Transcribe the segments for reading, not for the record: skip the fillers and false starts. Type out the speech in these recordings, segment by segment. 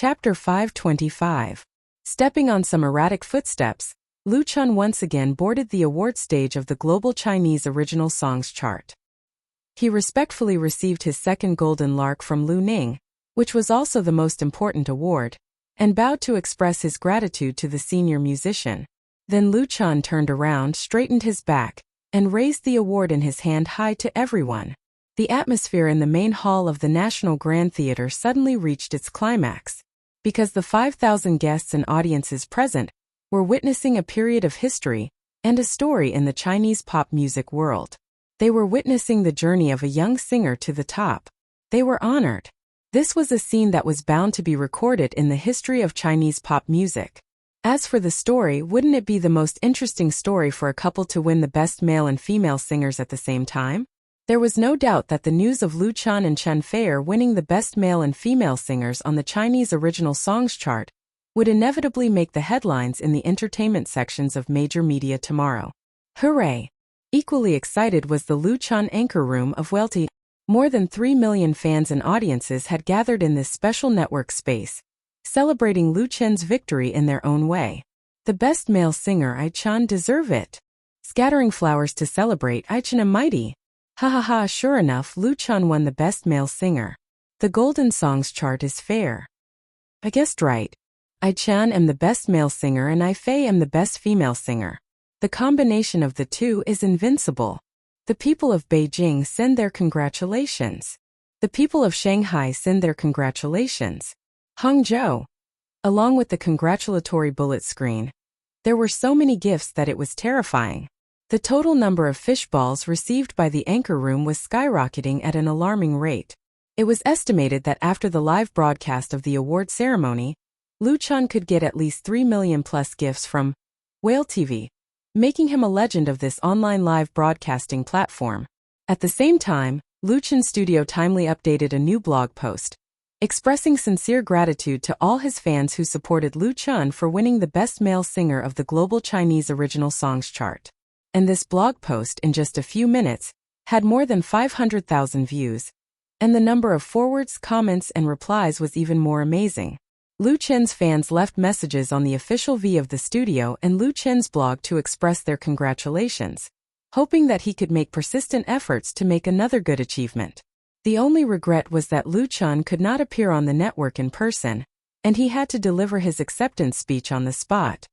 Chapter 525. Stepping on some erratic footsteps, Lu Chun once again boarded the award stage of the Global Chinese Original Songs chart. He respectfully received his second Golden Lark from Lu Ning, which was also the most important award, and bowed to express his gratitude to the senior musician. Then Lu Chun turned around, straightened his back, and raised the award in his hand high to everyone. The atmosphere in the main hall of the National Grand Theatre suddenly reached its climax, because the 5,000 guests and audiences present were witnessing a period of history and a story in the Chinese pop music world. They were witnessing the journey of a young singer to the top. They were honored. This was a scene that was bound to be recorded in the history of Chinese pop music. As for the story, wouldn't it be the most interesting story for a couple to win the best male and female singers at the same time? There was no doubt that the news of Lu Chun and Chen Feier winning the best male and female singers on the Chinese Original Songs chart would inevitably make the headlines in the entertainment sections of major media tomorrow. Hooray! Equally excited was the Lu Chun anchor room of Wuxia. More than 3 million fans and audiences had gathered in this special network space, celebrating Lu Chun's victory in their own way. The best male singer, I Chun, deserve it. Scattering flowers to celebrate, I Chun am mighty. Ha ha ha, sure enough, Lu Chun won the best male singer. The Golden Songs chart is fair. I guessed right. I Chun am the best male singer and I Fei am the best female singer. The combination of the two is invincible. The people of Beijing send their congratulations. The people of Shanghai send their congratulations. Hangzhou. Along with the congratulatory bullet screen, there were so many gifts that it was terrifying. The total number of fishballs received by the anchor room was skyrocketing at an alarming rate. It was estimated that after the live broadcast of the award ceremony, Lu Chun could get at least 3 million plus gifts from Whale TV, making him a legend of this online live broadcasting platform. At the same time, Lu Chun Studio timely updated a new blog post, expressing sincere gratitude to all his fans who supported Lu Chun for winning the best male singer of the Global Chinese Original Songs chart. And this blog post, in just a few minutes, had more than 500,000 views, and the number of forwards, comments, and replies was even more amazing. Lu Chun's fans left messages on the official V of the studio and Lu Chun's blog to express their congratulations, hoping that he could make persistent efforts to make another good achievement. The only regret was that Lu Chun could not appear on the network in person, and he had to deliver his acceptance speech on the spot.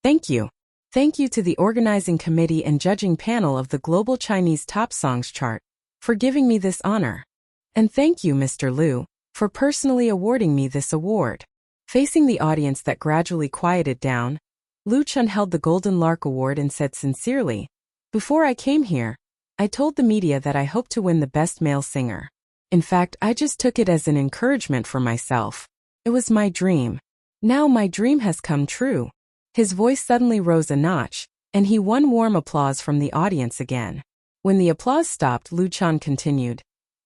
Thank you. Thank you to the organizing committee and judging panel of the Global Chinese Top Songs chart for giving me this honor. And thank you, Mr. Lu, for personally awarding me this award. Facing the audience that gradually quieted down, Lu Chun held the Golden Lark Award and said sincerely, "Before I came here, I told the media that I hoped to win the best male singer. In fact, I just took it as an encouragement for myself. It was my dream. Now my dream has come true." His voice suddenly rose a notch, and he won warm applause from the audience again. When the applause stopped, Lu Chun continued,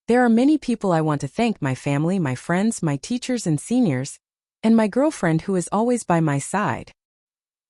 "There are many people I want to thank: my family, my friends, my teachers and seniors, and my girlfriend who is always by my side."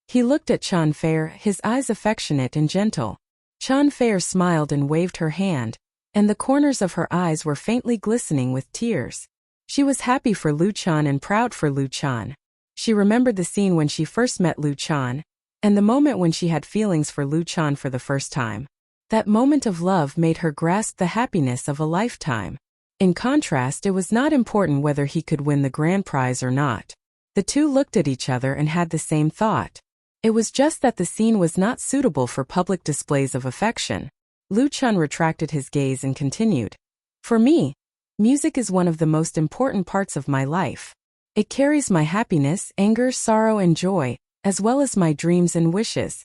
He looked at Chen Feier, his eyes affectionate and gentle. Chen Feier smiled and waved her hand, and the corners of her eyes were faintly glistening with tears. She was happy for Lu Chun and proud for Lu Chun. She remembered the scene when she first met Lu Chun, and the moment when she had feelings for Lu Chun for the first time. That moment of love made her grasp the happiness of a lifetime. In contrast, it was not important whether he could win the grand prize or not. The two looked at each other and had the same thought. It was just that the scene was not suitable for public displays of affection. Lu Chun retracted his gaze and continued, "For me, music is one of the most important parts of my life. It carries my happiness, anger, sorrow, and joy, as well as my dreams and wishes."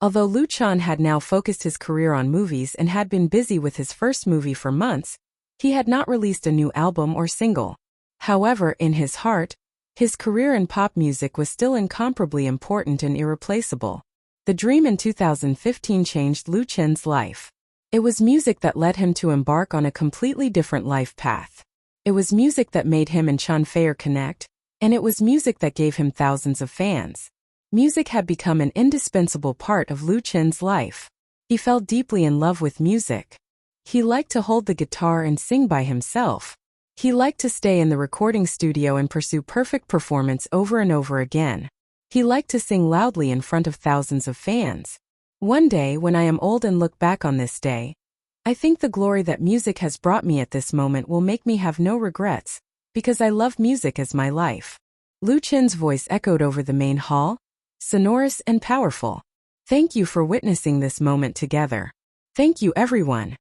Although Lu Chun had now focused his career on movies and had been busy with his first movie for months, he had not released a new album or single. However, in his heart, his career in pop music was still incomparably important and irreplaceable. The dream in 2015 changed Lu Chun's life. It was music that led him to embark on a completely different life path. It was music that made him and Chen Feier connect, and it was music that gave him thousands of fans. Music had become an indispensable part of Lu Chun's life. He fell deeply in love with music. He liked to hold the guitar and sing by himself. He liked to stay in the recording studio and pursue perfect performance over and over again. He liked to sing loudly in front of thousands of fans. One day, when I am old and look back on this day, I think the glory that music has brought me at this moment will make me have no regrets, because I love music as my life. Lu Chen's voice echoed over the main hall, sonorous and powerful. Thank you for witnessing this moment together. Thank you, everyone.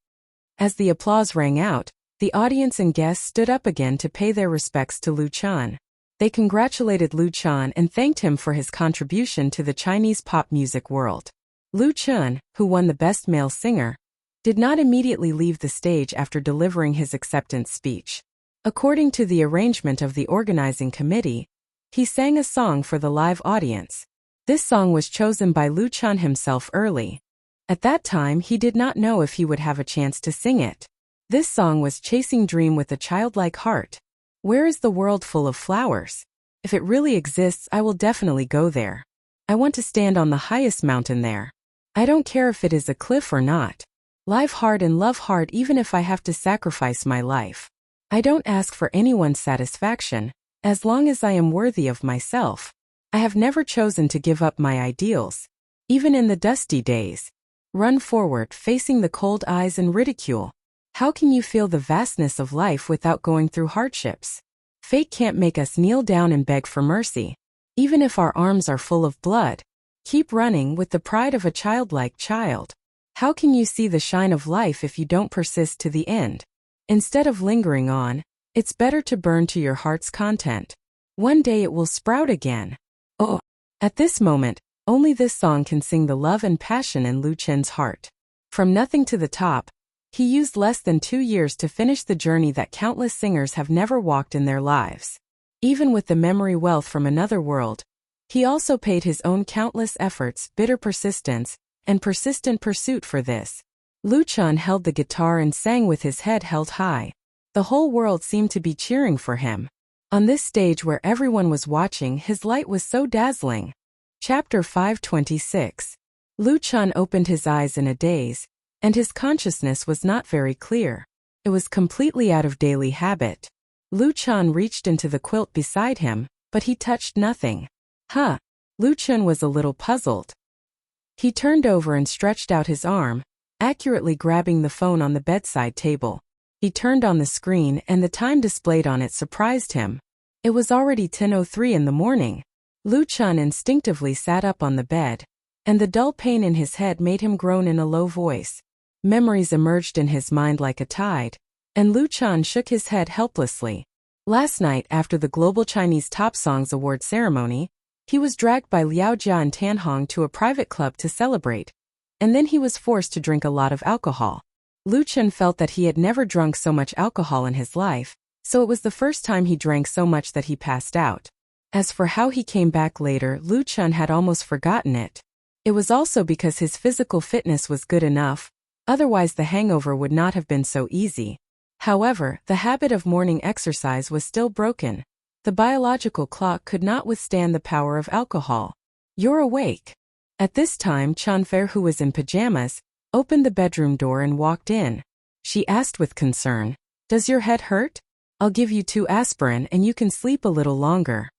As the applause rang out, the audience and guests stood up again to pay their respects to Lu Chen. They congratulated Lu Chen and thanked him for his contribution to the Chinese pop music world. Lu Chen, who won the Best Male Singer, did not immediately leave the stage after delivering his acceptance speech. According to the arrangement of the organizing committee, he sang a song for the live audience. This song was chosen by Lu Chen himself early. At that time, he did not know if he would have a chance to sing it. This song was Chasing Dream with a Childlike Heart. Where is the world full of flowers? If it really exists, I will definitely go there. I want to stand on the highest mountain there. I don't care if it is a cliff or not. Live hard and love hard even if I have to sacrifice my life. I don't ask for anyone's satisfaction, as long as I am worthy of myself. I have never chosen to give up my ideals. Even in the dusty days. Run forward, facing the cold eyes and ridicule. How can you feel the vastness of life without going through hardships? Fate can't make us kneel down and beg for mercy. Even if our arms are full of blood, keep running with the pride of a childlike child. How can you see the shine of life if you don't persist to the end? Instead of lingering on, it's better to burn to your heart's content. One day it will sprout again. Oh, at this moment, only this song can sing the love and passion in Lu Chen's heart. From nothing to the top, he used less than 2 years to finish the journey that countless singers have never walked in their lives. Even with the memory wealth from another world, he also paid his own countless efforts, bitter persistence, and persistent pursuit for this. Lu Chen held the guitar and sang with his head held high. The whole world seemed to be cheering for him. On this stage where everyone was watching, his light was so dazzling. Chapter 526. Lu Chen opened his eyes in a daze, and his consciousness was not very clear. It was completely out of daily habit. Lu Chen reached into the quilt beside him, but he touched nothing. Huh? Lu Chen was a little puzzled. He turned over and stretched out his arm, accurately grabbing the phone on the bedside table. He turned on the screen and the time displayed on it surprised him. It was already 10:03 in the morning. Lu Chen instinctively sat up on the bed, and the dull pain in his head made him groan in a low voice. Memories emerged in his mind like a tide, and Lu Chen shook his head helplessly. Last night, after the Global Chinese Top Songs Award ceremony, he was dragged by Liao Jia and Tan Hong to a private club to celebrate, and then he was forced to drink a lot of alcohol. Lu Chen felt that he had never drunk so much alcohol in his life, so it was the first time he drank so much that he passed out. As for how he came back later, Lu Chen had almost forgotten it. It was also because his physical fitness was good enough. Otherwise the hangover would not have been so easy. However, the habit of morning exercise was still broken. The biological clock could not withstand the power of alcohol. You're awake. At this time, Chanfer, who was in pajamas, opened the bedroom door and walked in. She asked with concern, "Does your head hurt? I'll give you 2 aspirin and you can sleep a little longer."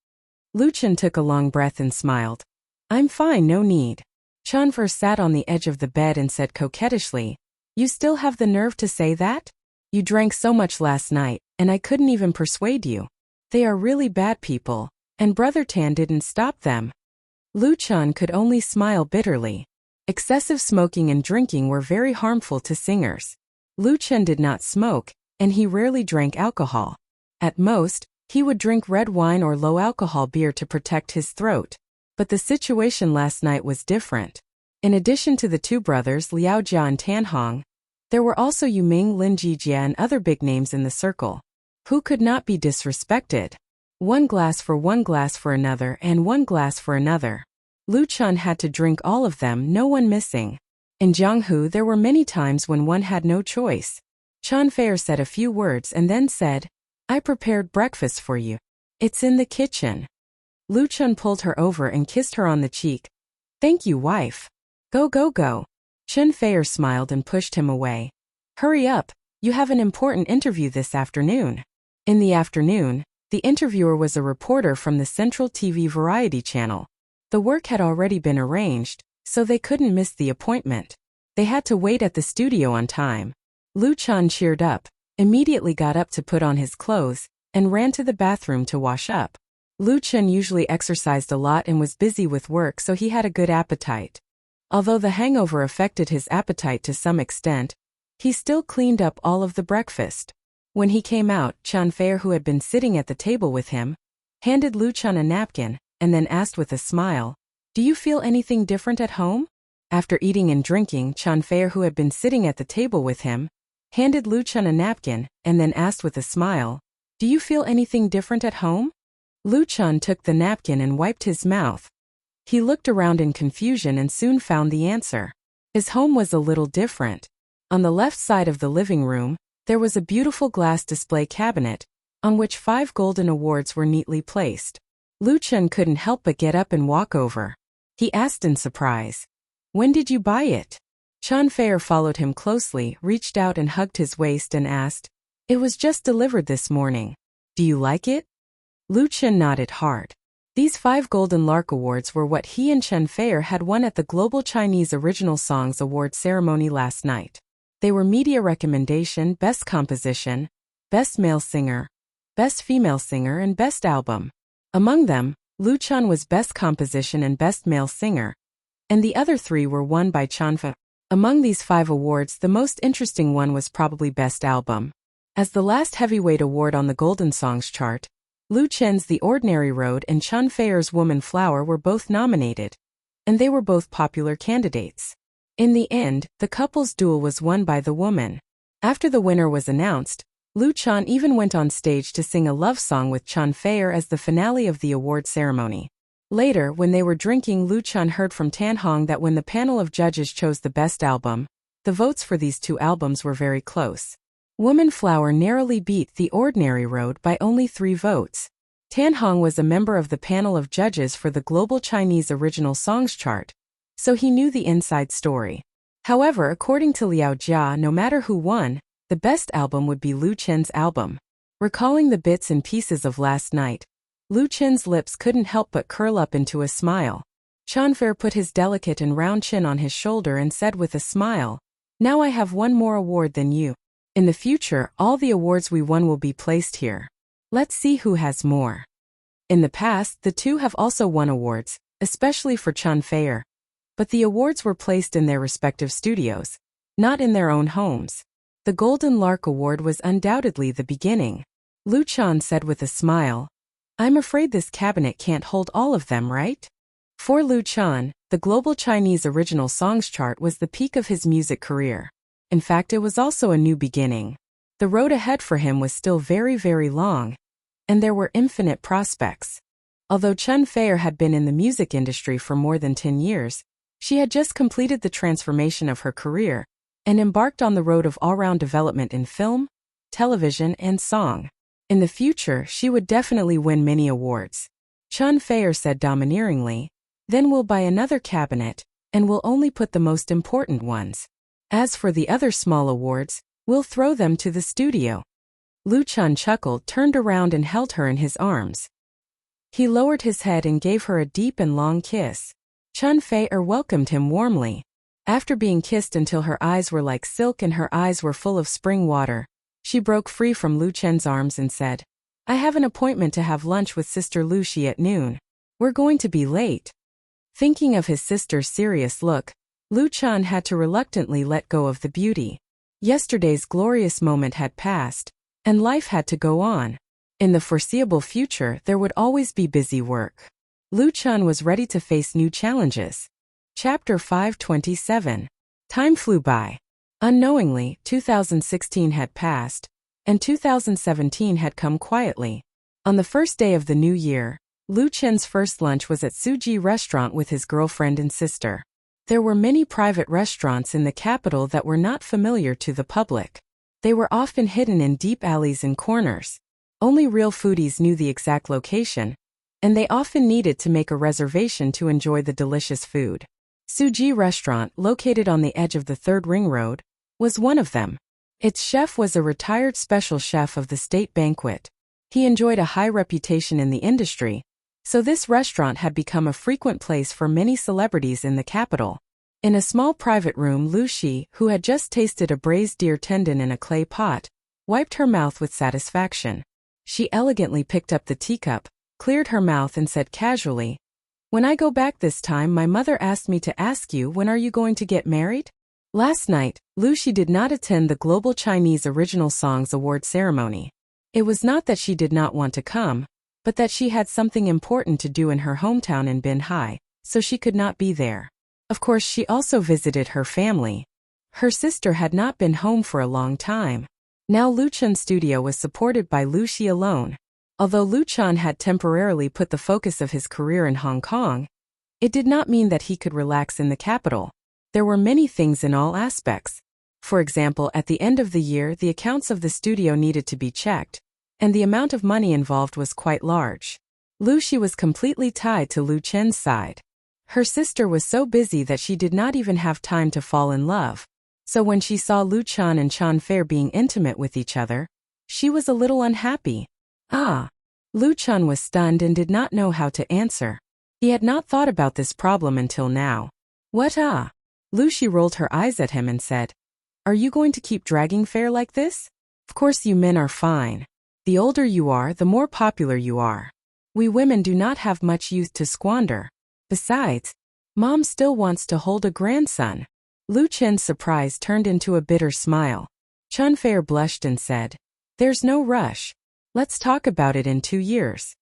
Lu Chen took a long breath and smiled. "I'm fine, no need." Chanfer sat on the edge of the bed and said coquettishly, "You still have the nerve to say that? You drank so much last night, and I couldn't even persuade you. They are really bad people, and Brother Tan didn't stop them." Lu Chen could only smile bitterly. Excessive smoking and drinking were very harmful to singers. Lu Chen did not smoke, and he rarely drank alcohol. At most, he would drink red wine or low-alcohol beer to protect his throat. But the situation last night was different. In addition to the 2 brothers Liao Jia and Tan Hong, there were also Yu Ming, Lin Jijia and other big names in the circle. Who could not be disrespected? 1 glass for another and 1 glass for another. Lu Chen had to drink all of them, no one missing. In Jianghu there were many times when one had no choice. Chanfer said a few words and then said, "I prepared breakfast for you. It's in the kitchen." Lu Chen pulled her over and kissed her on the cheek. "Thank you, wife. Go, go, go." Chanfer smiled and pushed him away. "Hurry up, you have an important interview this afternoon." In the afternoon, the interviewer was a reporter from the Central TV Variety channel. The work had already been arranged, so they couldn't miss the appointment. They had to wait at the studio on time. Lu Chan cheered up, immediately got up to put on his clothes, and ran to the bathroom to wash up. Lu Chan usually exercised a lot and was busy with work, so he had a good appetite. Although the hangover affected his appetite to some extent, he still cleaned up all of the breakfast. When he came out, Chan Fei, who had been sitting at the table with him, handed Lu Chan a napkin, and then asked with a smile, "Do you feel anything different at home?" After eating and drinking, Chan Fei, who had been sitting at the table with him, handed Lu Chan a napkin, and then asked with a smile, "Do you feel anything different at home?" Lu Chan took the napkin and wiped his mouth. He looked around in confusion and soon found the answer. His home was a little different. On the left side of the living room, there was a beautiful glass display cabinet, on which 5 golden awards were neatly placed. Lu Chan couldn't help but get up and walk over. He asked in surprise, "When did you buy it?" Chan Fei followed him closely, reached out and hugged his waist and asked, "It was just delivered this morning. Do you like it?" Lu Chan nodded hard. These 5 Golden Lark Awards were what he and Chan Fei had won at the Global Chinese Original Songs Award ceremony last night. They were Media Recommendation, Best Composition, Best Male Singer, Best Female Singer, and Best Album. Among them, Lu Chan was Best Composition and Best Male Singer, and the other 3 were won by Chan Fei. Among these 5 awards, the most interesting one was probably Best Album. As the last heavyweight award on the Golden Songs chart, Lu Chen's The Ordinary Road and Chan Fei's Woman Flower were both nominated, and they were both popular candidates. In the end, the couple's duel was won by the woman. After the winner was announced, Lu Chan even went on stage to sing a love song with Chan Fei as the finale of the award ceremony. Later, when they were drinking, Lu Chan heard from Tan Hong that when the panel of judges chose the best album, the votes for these 2 albums were very close. Woman Flower narrowly beat The Ordinary Road by only 3 votes. Tan Hong was a member of the panel of judges for the Global Chinese Original Songs chart, so he knew the inside story. However, according to Liao Jia, no matter who won, the best album would be Lu Chen's album. Recalling the bits and pieces of last night, Lu Chen's lips couldn't help but curl up into a smile. Chan Fei put his delicate and round chin on his shoulder and said with a smile, "Now I have one more award than you. In the future, all the awards we won will be placed here. Let's see who has more." In the past, the 2 have also won awards, especially for Chan Fei. But the awards were placed in their respective studios, not in their own homes. The Golden Lark Award was undoubtedly the beginning. Lu Chan said with a smile, "I'm afraid this cabinet can't hold all of them, right?" For Lu Chan, the Global Chinese Original Songs chart was the peak of his music career. In fact, it was also a new beginning. The road ahead for him was still very, very long, and there were infinite prospects. Although Chan Fei had been in the music industry for more than 10 years, she had just completed the transformation of her career and embarked on the road of all-round development in film, television, and song. In the future, she would definitely win many awards. Chan Fei said domineeringly, "Then we'll buy another cabinet, and we'll only put the most important ones. As for the other small awards, we'll throw them to the studio." Lu Chan chuckled, turned around and held her in his arms. He lowered his head and gave her a deep and long kiss. Chan Fei welcomed him warmly. After being kissed until her eyes were like silk and her eyes were full of spring water, she broke free from Lu Chen's arms and said, "I have an appointment to have lunch with Sister Lu Xi at noon. We're going to be late." Thinking of his sister's serious look, Lu Chan had to reluctantly let go of the beauty. Yesterday's glorious moment had passed, and life had to go on. In the foreseeable future, there would always be busy work. Lu Chan was ready to face new challenges. Chapter 527. Time flew by. Unknowingly, 2016 had passed, and 2017 had come quietly. On the first day of the new year, Lu Chen's first lunch was at Suji Restaurant with his girlfriend and sister. There were many private restaurants in the capital that were not familiar to the public. They were often hidden in deep alleys and corners. Only real foodies knew the exact location, and they often needed to make a reservation to enjoy the delicious food. Suji Restaurant, located on the edge of the Third Ring Road, was one of them. Its chef was a retired special chef of the state banquet. He enjoyed a high reputation in the industry, so this restaurant had become a frequent place for many celebrities in the capital. In a small private room, Lu Shi, who had just tasted a braised deer tendon in a clay pot, wiped her mouth with satisfaction. She elegantly picked up the teacup, cleared her mouth and said casually, "When I go back this time, my mother asked me to ask you, when are you going to get married?" Last night, Lu Shi did not attend the Global Chinese Original Songs Award ceremony. It was not that she did not want to come, but that she had something important to do in her hometown in Binhai, so she could not be there. Of course, she also visited her family. Her sister had not been home for a long time. Now Luchan's studio was supported by Lu Shi alone. Although Luchan had temporarily put the focus of his career in Hong Kong, it did not mean that he could relax in the capital. There were many things in all aspects. For example, at the end of the year, the accounts of the studio needed to be checked, and the amount of money involved was quite large. Lu Shi was completely tied to Lu Chen's side. Her sister was so busy that she did not even have time to fall in love. So when she saw Lu Chan and Chan Fair being intimate with each other, she was a little unhappy. Lu Chan was stunned and did not know how to answer. He had not thought about this problem until now. What? Lu Shi rolled her eyes at him and said, "Are you going to keep dragging Fair like this? Of course you men are fine. The older you are, the more popular you are. We women do not have much youth to squander. Besides, Mom still wants to hold a grandson." Lu Chen's surprise turned into a bitter smile. Chan Fair blushed and said, "There's no rush. Let's talk about it in 2 years."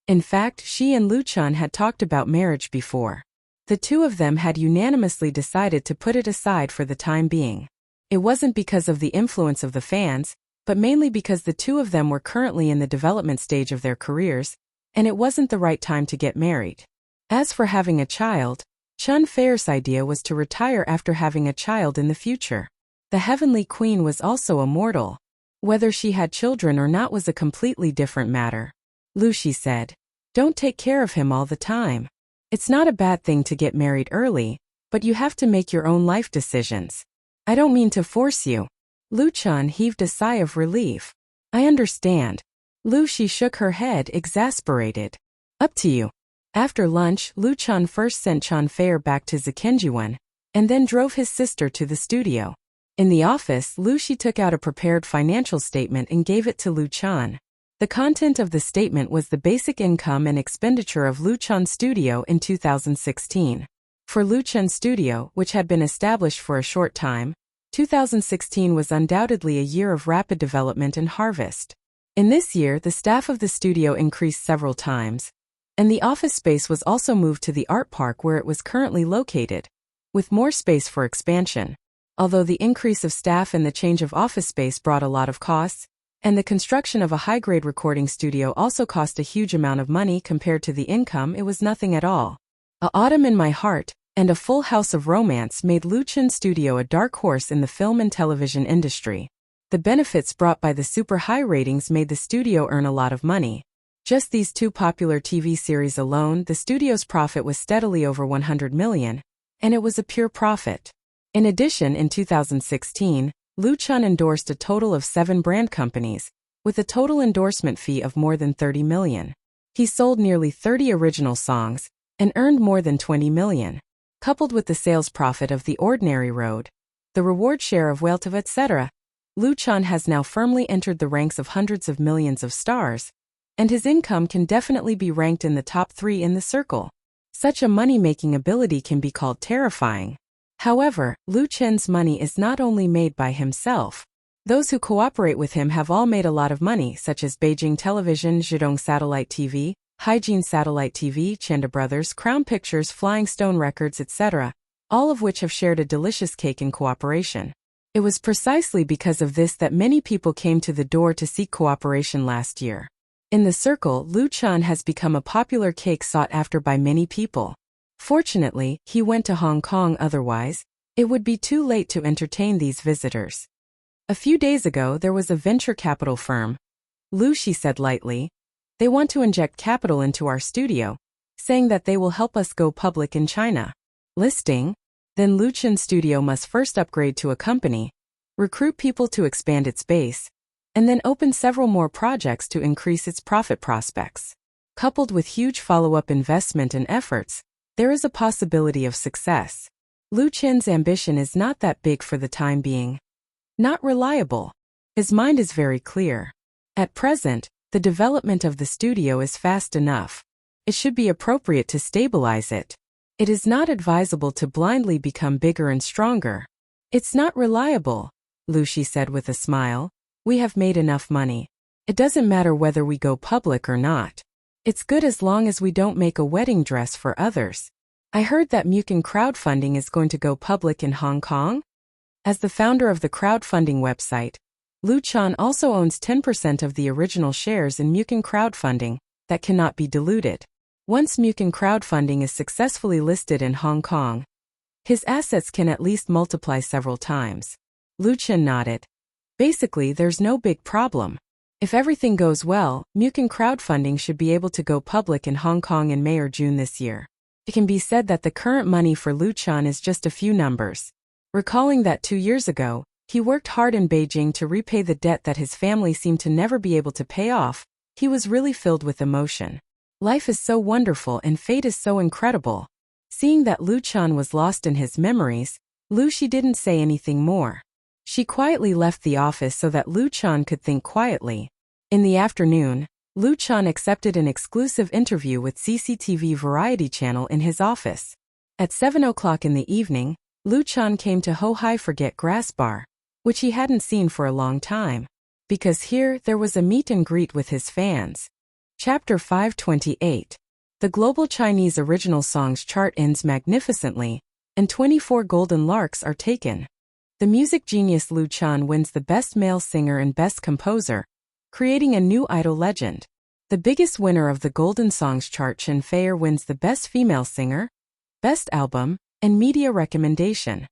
In fact, she and Lu Chan had talked about marriage before. The two of them had unanimously decided to put it aside for the time being. It wasn't because of the influence of the fans, but mainly because the two of them were currently in the development stage of their careers, and it wasn't the right time to get married. As for having a child, Chun Fair's idea was to retire after having a child in the future. The Heavenly Queen was also a mortal. Whether she had children or not was a completely different matter. Lu Shi said, "Don't take care of him all the time. It's not a bad thing to get married early, but you have to make your own life decisions. I don't mean to force you." Lu Chan heaved a sigh of relief. "I understand." Lu Shi shook her head, exasperated. "Up to you." After lunch, Lu Chan first sent Chan Fair back to Zikenjuan, and then drove his sister to the studio. In the office, Lu Shi took out a prepared financial statement and gave it to Lu Chan. The content of the statement was the basic income and expenditure of Lu Chan's studio in 2016. For Lu Chan's studio, which had been established for a short time, 2016 was undoubtedly a year of rapid development and harvest. In this year, the staff of the studio increased several times, and the office space was also moved to the art park where it was currently located, with more space for expansion. Although the increase of staff and the change of office space brought a lot of costs, and the construction of a high-grade recording studio also cost a huge amount of money compared to the income, it was nothing at all. "A Autumn in My Heart" and A Full House of Romance made Lu Chen's studio a dark horse in the film and television industry. The benefits brought by the super high ratings made the studio earn a lot of money. Just these two popular TV series alone, the studio's profit was steadily over 100 million, and it was a pure profit. In addition, in 2016, Lu Chan endorsed a total of 7 brand companies, with a total endorsement fee of more than 30 million. He sold nearly 30 original songs, and earned more than 20 million. Coupled with the sales profit of The Ordinary Road, the reward share of Weltov, etc., Lu Chan has now firmly entered the ranks of hundreds of millions of stars, and his income can definitely be ranked in the top 3 in the circle. Such a money-making ability can be called terrifying. However, Lu Chen's money is not only made by himself. Those who cooperate with him have all made a lot of money, such as Beijing Television, Zhidong Satellite TV, Hygiene Satellite TV, Chenda Brothers, Crown Pictures, Flying Stone Records, etc., all of which have shared a delicious cake in cooperation. It was precisely because of this that many people came to the door to seek cooperation last year. In the circle, Lu Chan has become a popular cake sought after by many people. Fortunately, he went to Hong Kong, otherwise, it would be too late to entertain these visitors. A few days ago, there was a venture capital firm. Lu Shi said lightly, "They want to inject capital into our studio, saying that they will help us go public in China. Listing? Then Lu Chen's studio must first upgrade to a company, recruit people to expand its base, and then open several more projects to increase its profit prospects. Coupled with huge follow-up investment and efforts, there is a possibility of success. Lu Chen's ambition is not that big for the time being. Not reliable. His mind is very clear. At present, the development of the studio is fast enough. It should be appropriate to stabilize it. It is not advisable to blindly become bigger and stronger. It's not reliable, Lu Shi said with a smile. We have made enough money. It doesn't matter whether we go public or not. It's good as long as we don't make a wedding dress for others. I heard that Mukin crowdfunding is going to go public in Hong Kong? As the founder of the crowdfunding website, Lu Chan also owns 10% of the original shares in Mukin crowdfunding that cannot be diluted. Once Mukin crowdfunding is successfully listed in Hong Kong, his assets can at least multiply several times. Lu Chen nodded. Basically, there's no big problem. If everything goes well, Mukin crowdfunding should be able to go public in Hong Kong in May or June this year. It can be said that the current money for Lu Chan is just a few numbers. Recalling that 2 years ago, he worked hard in Beijing to repay the debt that his family seemed to never be able to pay off, he was really filled with emotion. Life is so wonderful and fate is so incredible. Seeing that Lu Chan was lost in his memories, Lu Shi didn't say anything more. She quietly left the office so that Lu Chan could think quietly. In the afternoon, Lu Chan accepted an exclusive interview with CCTV Variety Channel in his office. At 7 o'clock in the evening, Lu Chan came to Ho Hai Forget Grass Bar, which he hadn't seen for a long time. Because here, there was a meet and greet with his fans. Chapter 528. The Global Chinese Original Songs chart ends magnificently, and 24 golden larks are taken. The music genius Lu Chan wins the Best Male Singer and Best Composer, creating a new idol legend. The biggest winner of the Golden Songs chart, Chen Feier, wins the Best Female Singer, Best Album, and Media Recommendation.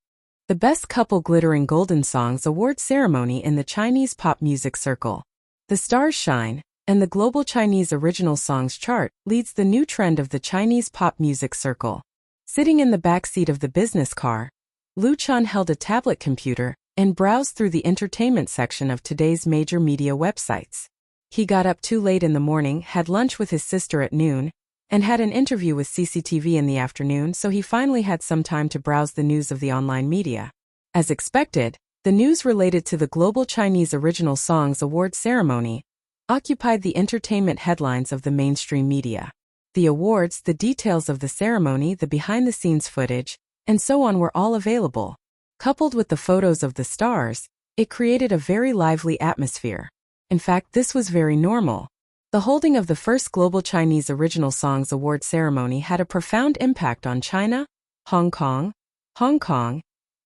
The Best Couple Glittering Golden Songs award ceremony in the Chinese pop music circle. The stars shine, and the Global Chinese Original Songs chart leads the new trend of the Chinese pop music circle. Sitting in the back seat of the business car, Lu Chan held a tablet computer and browsed through the entertainment section of today's major media websites. He got up too late in the morning, had lunch with his sister at noon, and had an interview with CCTV in the afternoon, so he finally had some time to browse the news of the online media. As expected, the news related to the Global Chinese Original Songs Award ceremony occupied the entertainment headlines of the mainstream media. The awards, the details of the ceremony, the behind-the-scenes footage, and so on were all available. Coupled with the photos of the stars, it created a very lively atmosphere. In fact, this was very normal. The holding of the first Global Chinese Original Songs Award ceremony had a profound impact on China, Hong Kong,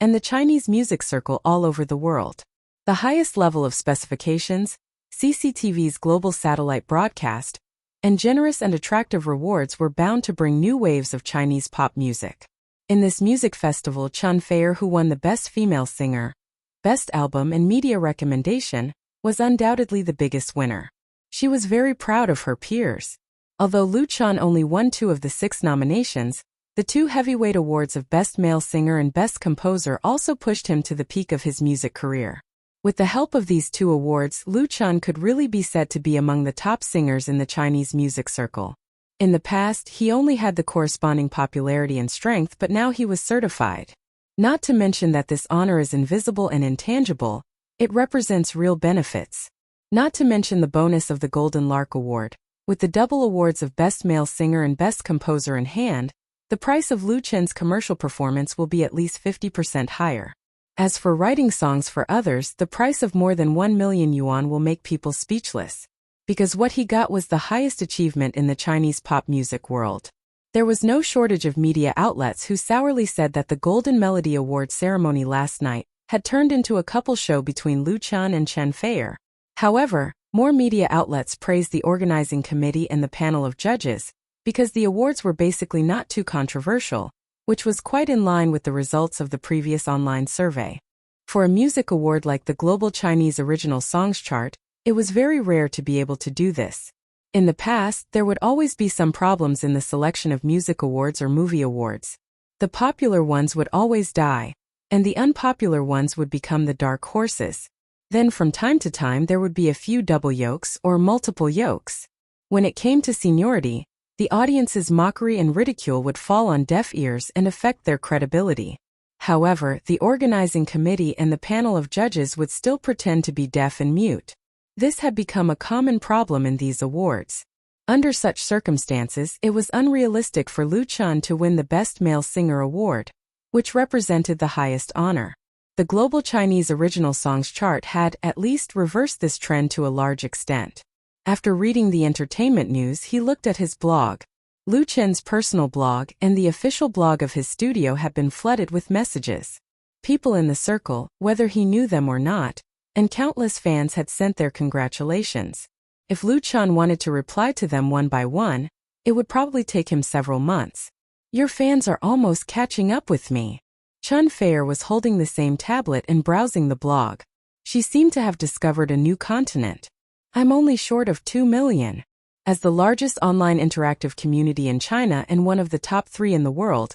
and the Chinese music circle all over the world. The highest level of specifications, CCTV's global satellite broadcast, and generous and attractive rewards were bound to bring new waves of Chinese pop music. In this music festival, Chen Feier, who won the Best Female Singer, Best Album, and Media Recommendation, was undoubtedly the biggest winner. She was very proud of her peers. Although Lu Chan only won 2 of the 6 nominations, the 2 heavyweight awards of Best Male Singer and Best Composer also pushed him to the peak of his music career. With the help of these 2 awards, Lu Chan could really be said to be among the top singers in the Chinese music circle. In the past, he only had the corresponding popularity and strength, but now he was certified. Not to mention that this honor is invisible and intangible, it represents real benefits. Not to mention the bonus of the Golden Lark Award. With the double awards of Best Male Singer and Best Composer in hand, the price of Lu Chen's commercial performance will be at least 50% higher. As for writing songs for others, the price of more than 1 million yuan will make people speechless. Because what he got was the highest achievement in the Chinese pop music world. There was no shortage of media outlets who sourly said that the Golden Melody Award ceremony last night had turned into a couple show between Lu Chan and Chen Feier. However, more media outlets praised the organizing committee and the panel of judges, because the awards were basically not too controversial, which was quite in line with the results of the previous online survey. For a music award like the Global Chinese Original Songs chart, it was very rare to be able to do this. In the past, there would always be some problems in the selection of music awards or movie awards. The popular ones would always die, and the unpopular ones would become the dark horses. Then from time to time there would be a few double yokes or multiple yokes. When it came to seniority, the audience's mockery and ridicule would fall on deaf ears and affect their credibility. However, the organizing committee and the panel of judges would still pretend to be deaf and mute. This had become a common problem in these awards. Under such circumstances, it was unrealistic for Lu Chun to win the Best Male Singer award, which represented the highest honor. The global Chinese original songs chart had at least reversed this trend to a large extent. After reading the entertainment news, he looked at his blog. Lu Chen's personal blog and the official blog of his studio had been flooded with messages. People in the circle, whether he knew them or not, and countless fans had sent their congratulations. If Lu Chun wanted to reply to them one by one, it would probably take him several months. Your fans are almost catching up with me. Chun Fair was holding the same tablet and browsing the blog. She seemed to have discovered a new continent. I'm only short of 2 million. As the largest online interactive community in China and one of the top 3 in the world,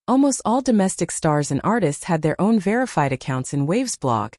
almost all domestic stars and artists had their own verified accounts in Wave's blog,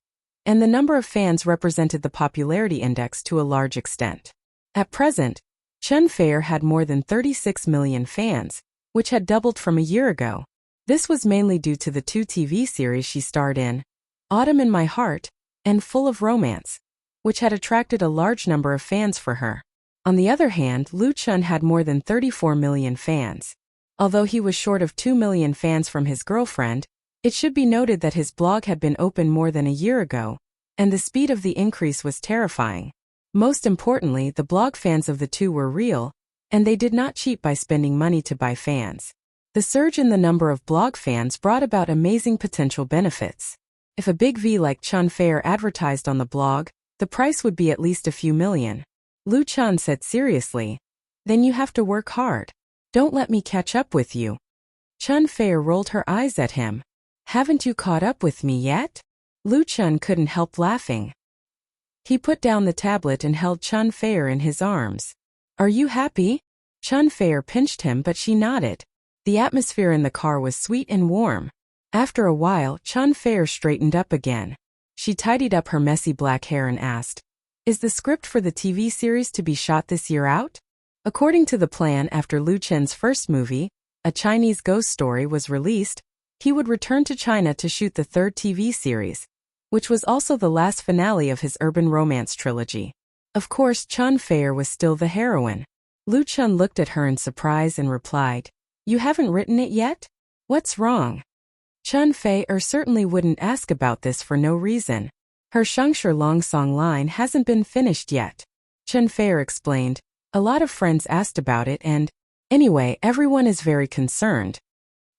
and the number of fans represented the popularity index to a large extent. At present, Chun Fair had more than 36 million fans, which had doubled from a year ago. This was mainly due to the 2 TV series she starred in, Autumn in My Heart and Full of Romance, which had attracted a large number of fans for her. On the other hand, Lu Chun had more than 34 million fans. Although he was short of 2 million fans from his girlfriend, it should be noted that his blog had been open more than a year ago, and the speed of the increase was terrifying. Most importantly, the blog fans of the two were real, and they did not cheat by spending money to buy fans. The surge in the number of blog fans brought about amazing potential benefits. If a big V like Chun Fair advertised on the blog, the price would be at least a few million. Lu Chun said seriously, "Then you have to work hard. Don't let me catch up with you." Chun Fair rolled her eyes at him. "Haven't you caught up with me yet?" Lu Chun couldn't help laughing. He put down the tablet and held Chun Fair in his arms. "Are you happy?" Chun Fair pinched him, but she nodded. The atmosphere in the car was sweet and warm. After a while, Chun Fair straightened up again. She tidied up her messy black hair and asked, "Is the script for the TV series to be shot this year out?" According to the plan, after Lu Chen's first movie, A Chinese Ghost Story, was released, he would return to China to shoot the 3rd TV series, which was also the last finale of his urban romance trilogy. Of course, Chun Fair was still the heroine. Lu Chun looked at her in surprise and replied, "You haven't written it yet? What's wrong?" Chun Fair certainly wouldn't ask about this for no reason. Her Shangshi long song line hasn't been finished yet. Chun Fair explained, "A lot of friends asked about it and, anyway, everyone is very concerned."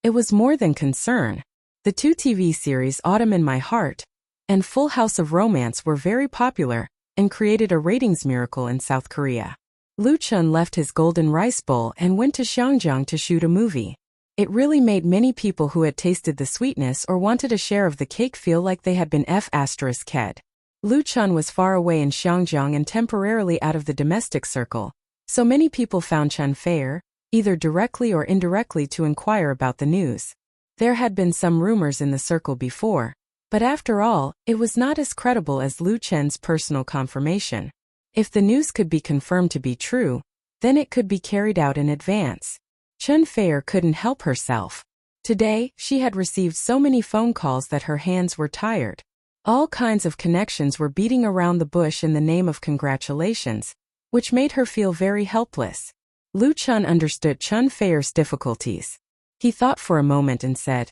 It was more than concern. The 2 TV series Autumn in My Heart and Full House of Romance were very popular and created a ratings miracle in South Korea. Lu Chun left his golden rice bowl and went to Xiangjiang to shoot a movie. It really made many people who had tasted the sweetness or wanted a share of the cake feel like they had been f***ed. Lu Chun was far away in Xiangjiang and temporarily out of the domestic circle, so many people found Chun Fair, either directly or indirectly, to inquire about the news. There had been some rumors in the circle before, but after all, it was not as credible as Lu Chen's personal confirmation. If the news could be confirmed to be true, then it could be carried out in advance. Chun Fair couldn't help herself. Today, she had received so many phone calls that her hands were tired. All kinds of connections were beating around the bush in the name of congratulations, which made her feel very helpless. Lu Chun understood Chun Fair's difficulties. He thought for a moment and said,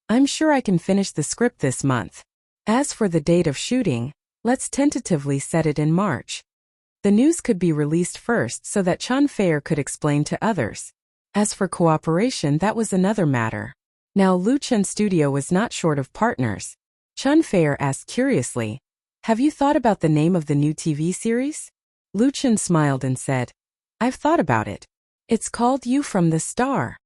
"I'm sure I can finish the script this month. As for the date of shooting, let's tentatively set it in March." The news could be released first so that Chun Fair could explain to others. As for cooperation, that was another matter. Now Lu Chun's studio was not short of partners. Chun Fair asked curiously, "Have you thought about the name of the new TV series?" Lu Chun smiled and said, "I've thought about it. It's called You from the Star."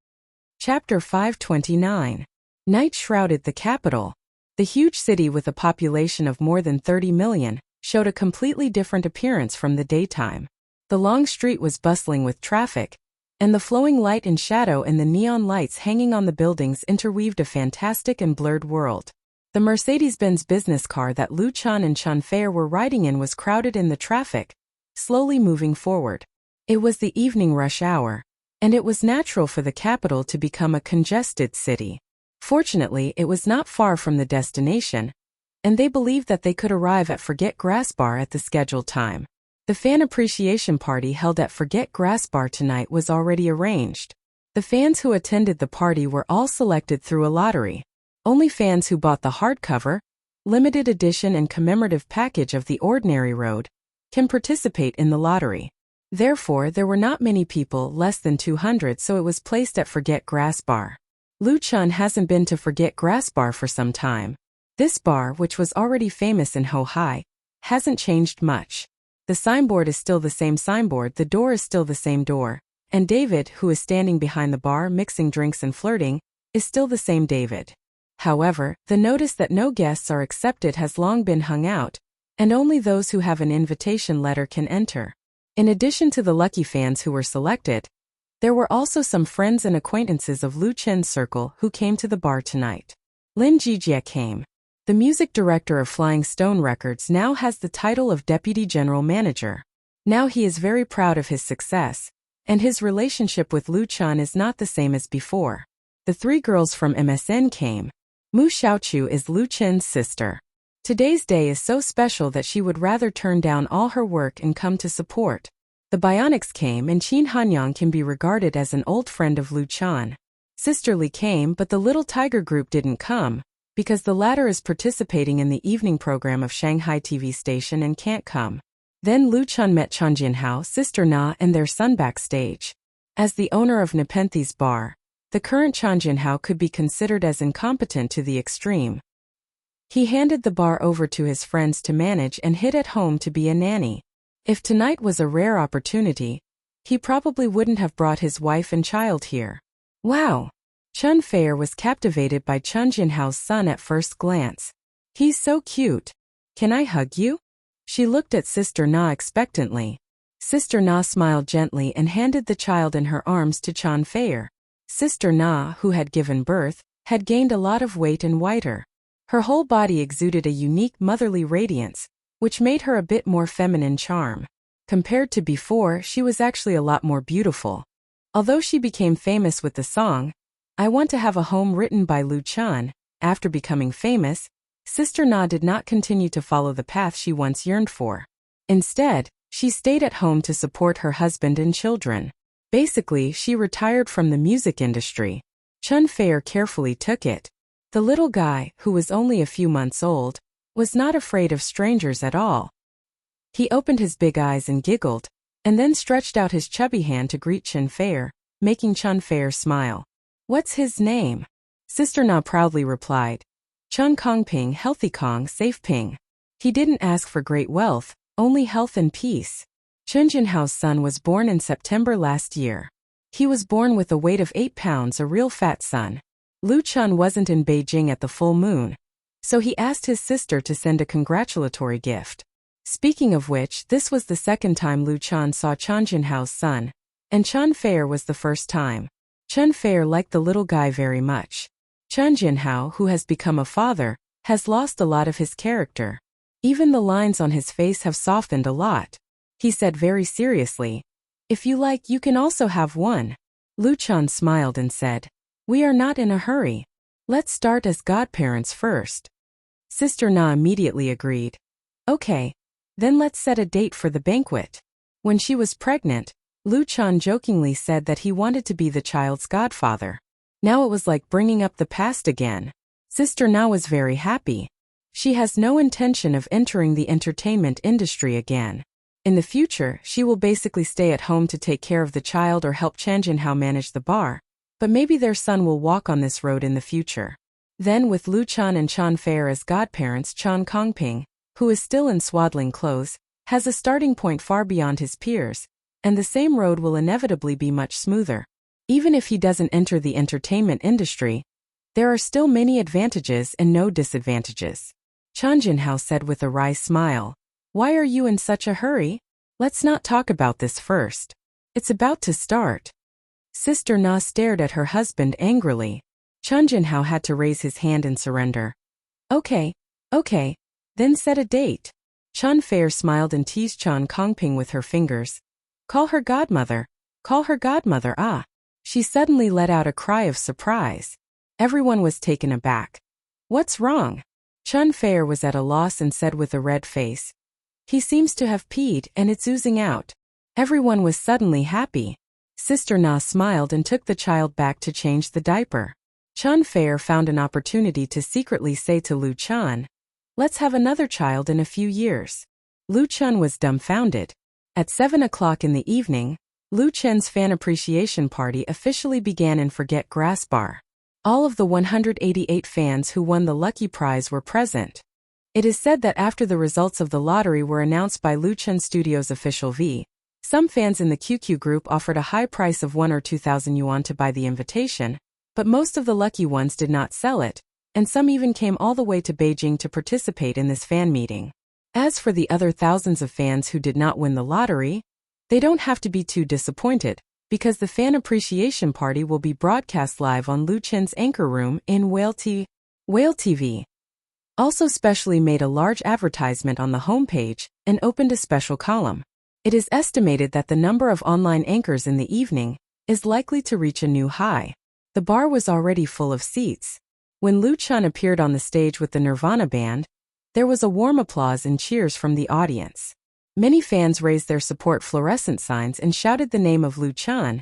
Chapter 529. Night shrouded the capital. The huge city, with a population of more than 30 million, showed a completely different appearance from the daytime. The long street was bustling with traffic, and the flowing light and shadow and the neon lights hanging on the buildings interweaved a fantastic and blurred world. The Mercedes-Benz business car that Lu Chun and Chun Fei were riding in was crowded in the traffic, slowly moving forward. It was the evening rush hour, and it was natural for the capital to become a congested city. Fortunately, it was not far from the destination, and they believed that they could arrive at Forget Grass Bar at the scheduled time. The fan appreciation party held at Forget Grass Bar tonight was already arranged. The fans who attended the party were all selected through a lottery. Only fans who bought the hardcover, limited edition and commemorative package of The Ordinary Road can participate in the lottery. Therefore, there were not many people, less than 200, so it was placed at Forget Grass Bar. Lu Chun hasn't been to Forget Grass Bar for some time. This bar, which was already famous in Hohai, hasn't changed much. The signboard is still the same signboard, the door is still the same door, and David, who is standing behind the bar mixing drinks and flirting, is still the same David. However, the notice that no guests are accepted has long been hung out, and only those who have an invitation letter can enter. In addition to the lucky fans who were selected, there were also some friends and acquaintances of Lu Chen's circle who came to the bar tonight. Lin Jijie came. The music director of Flying Stone Records now has the title of Deputy General Manager. Now he is very proud of his success, and his relationship with Lu Chun is not the same as before. The three girls from MSN came. Mu Xiaochu is Lu Chen's sister. Today's day is so special that she would rather turn down all her work and come to support. The Bionics came, and Qin Hanyang can be regarded as an old friend of Lu Chun. Sister Li came, but the Little Tiger group didn't come, because the latter is participating in the evening program of Shanghai TV station and can't come. Then Lu Chun met Chun Jinhao, Sister Na, and their son backstage. As the owner of Nepenthes Bar, the current Chun Jinhao could be considered as incompetent to the extreme. He handed the bar over to his friends to manage and hid at home to be a nanny. If tonight was a rare opportunity, he probably wouldn't have brought his wife and child here. Wow! Chun Fei was captivated by Chun Jinhao's son at first glance. He's so cute. Can I hug you? She looked at Sister Na expectantly. Sister Na smiled gently and handed the child in her arms to Chun Fei. Sister Na, who had given birth, had gained a lot of weight and whiter. Her whole body exuded a unique motherly radiance, which made her a bit more feminine charm. Compared to before, she was actually a lot more beautiful. Although she became famous with the song, I Want to Have a Home, written by Lu Chun, after becoming famous, Sister Na did not continue to follow the path she once yearned for. Instead, she stayed at home to support her husband and children. Basically, she retired from the music industry. Chun Fei carefully took it. The little guy, who was only a few months old, was not afraid of strangers at all. He opened his big eyes and giggled, and then stretched out his chubby hand to greet Chun Fei, making Chun Fei smile. What's his name? Sister Na proudly replied. Chun Kong Ping, Healthy Kong, Safe Ping. He didn't ask for great wealth, only health and peace. Chun Jinhao's son was born in September last year. He was born with a weight of 8 pounds, a real fat son. Lu Chun wasn't in Beijing at the full moon, so he asked his sister to send a congratulatory gift. Speaking of which, this was the second time Lu Chun saw Chun Jinhao's son, and Chun Fei was the first time. Chun Fei liked the little guy very much. Chun Jinhao, who has become a father, has lost a lot of his character. Even the lines on his face have softened a lot. He said very seriously, "If you like, you can also have one." Lu Chun smiled and said, "We are not in a hurry. Let's start as godparents first." Sister Na immediately agreed. "Okay, then let's set a date for the banquet." When she was pregnant, Lu Chun jokingly said that he wanted to be the child's godfather. Now it was like bringing up the past again. Sister Na was very happy. She has no intention of entering the entertainment industry again. In the future, she will basically stay at home to take care of the child or help Chun Jinhao manage the bar, but maybe their son will walk on this road in the future. Then with Lu Chun and Chun Fei as godparents, Chun Kongping, who is still in swaddling clothes, has a starting point far beyond his peers, and the same road will inevitably be much smoother. Even if he doesn't enter the entertainment industry, there are still many advantages and no disadvantages. Chun Jinhao said with a wry smile, "Why are you in such a hurry? Let's not talk about this first. It's about to start." Sister Na stared at her husband angrily. Chun Jinhao had to raise his hand in surrender. Okay, okay, then set a date. Chen Fair smiled and teased Chen Kongping with her fingers. Call her godmother. Call her godmother, ah. She suddenly let out a cry of surprise. Everyone was taken aback. What's wrong? Chen Fair was at a loss and said with a red face. He seems to have peed and it's oozing out. Everyone was suddenly happy. Sister Na smiled and took the child back to change the diaper. Chen Fair found an opportunity to secretly say to Lu Chen, let's have another child in a few years. Lu Chen was dumbfounded. At 7 o'clock in the evening, Lu Chen's fan appreciation party officially began in Forget Grass Bar. All of the 188 fans who won the lucky prize were present. It is said that after the results of the lottery were announced by Lu Chen Studios' official V, some fans in the QQ group offered a high price of 1 or 2,000 yuan to buy the invitation, but most of the lucky ones did not sell it, and some even came all the way to Beijing to participate in this fan meeting. As for the other thousands of fans who did not win the lottery, they don't have to be too disappointed, because the fan appreciation party will be broadcast live on Lu Chen's anchor room in Whale TV. Also specially made a large advertisement on the homepage and opened a special column. It is estimated that the number of online anchors in the evening is likely to reach a new high. The bar was already full of seats. When Lu Chen appeared on the stage with the Nirvana band, there was a warm applause and cheers from the audience. Many fans raised their support fluorescent signs and shouted the name of Lu Chen,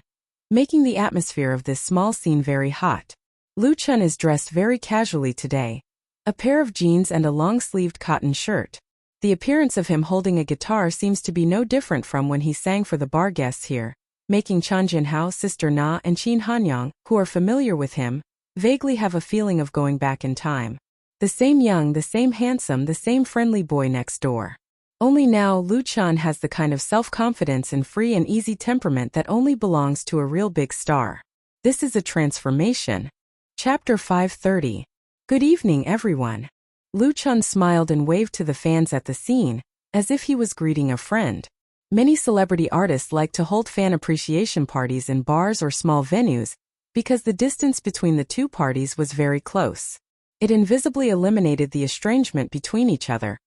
making the atmosphere of this small scene very hot. Lu Chen is dressed very casually today. A pair of jeans and a long-sleeved cotton shirt. The appearance of him holding a guitar seems to be no different from when he sang for the bar guests here, making Chan Jinhao, Sister Na and Qin Hanyang, who are familiar with him, vaguely have a feeling of going back in time. The same young, the same handsome, the same friendly boy next door. Only now Lu Chen has the kind of self-confidence and free and easy temperament that only belongs to a real big star. This is a transformation. Chapter 530. Good evening, everyone. Lu Chen smiled and waved to the fans at the scene, as if he was greeting a friend. Many celebrity artists like to hold fan appreciation parties in bars or small venues, because the distance between the two parties was very close. It invisibly eliminated the estrangement between each other,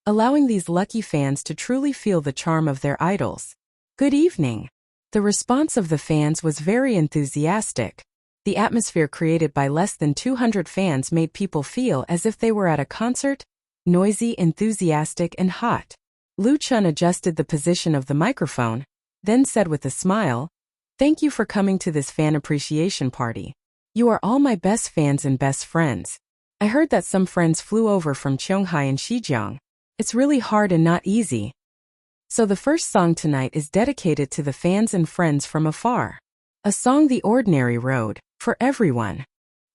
allowing these lucky fans to truly feel the charm of their idols. Good evening. The response of the fans was very enthusiastic. The atmosphere created by less than 200 fans made people feel as if they were at a concert, noisy, enthusiastic, and hot. Lu Chen adjusted the position of the microphone, then said with a smile, "Thank you for coming to this fan appreciation party. You are all my best fans and best friends. I heard that some friends flew over from Qionghai and Xizjiang. It's really hard and not easy. So the first song tonight is dedicated to the fans and friends from afar. A song The Ordinary Road, for everyone."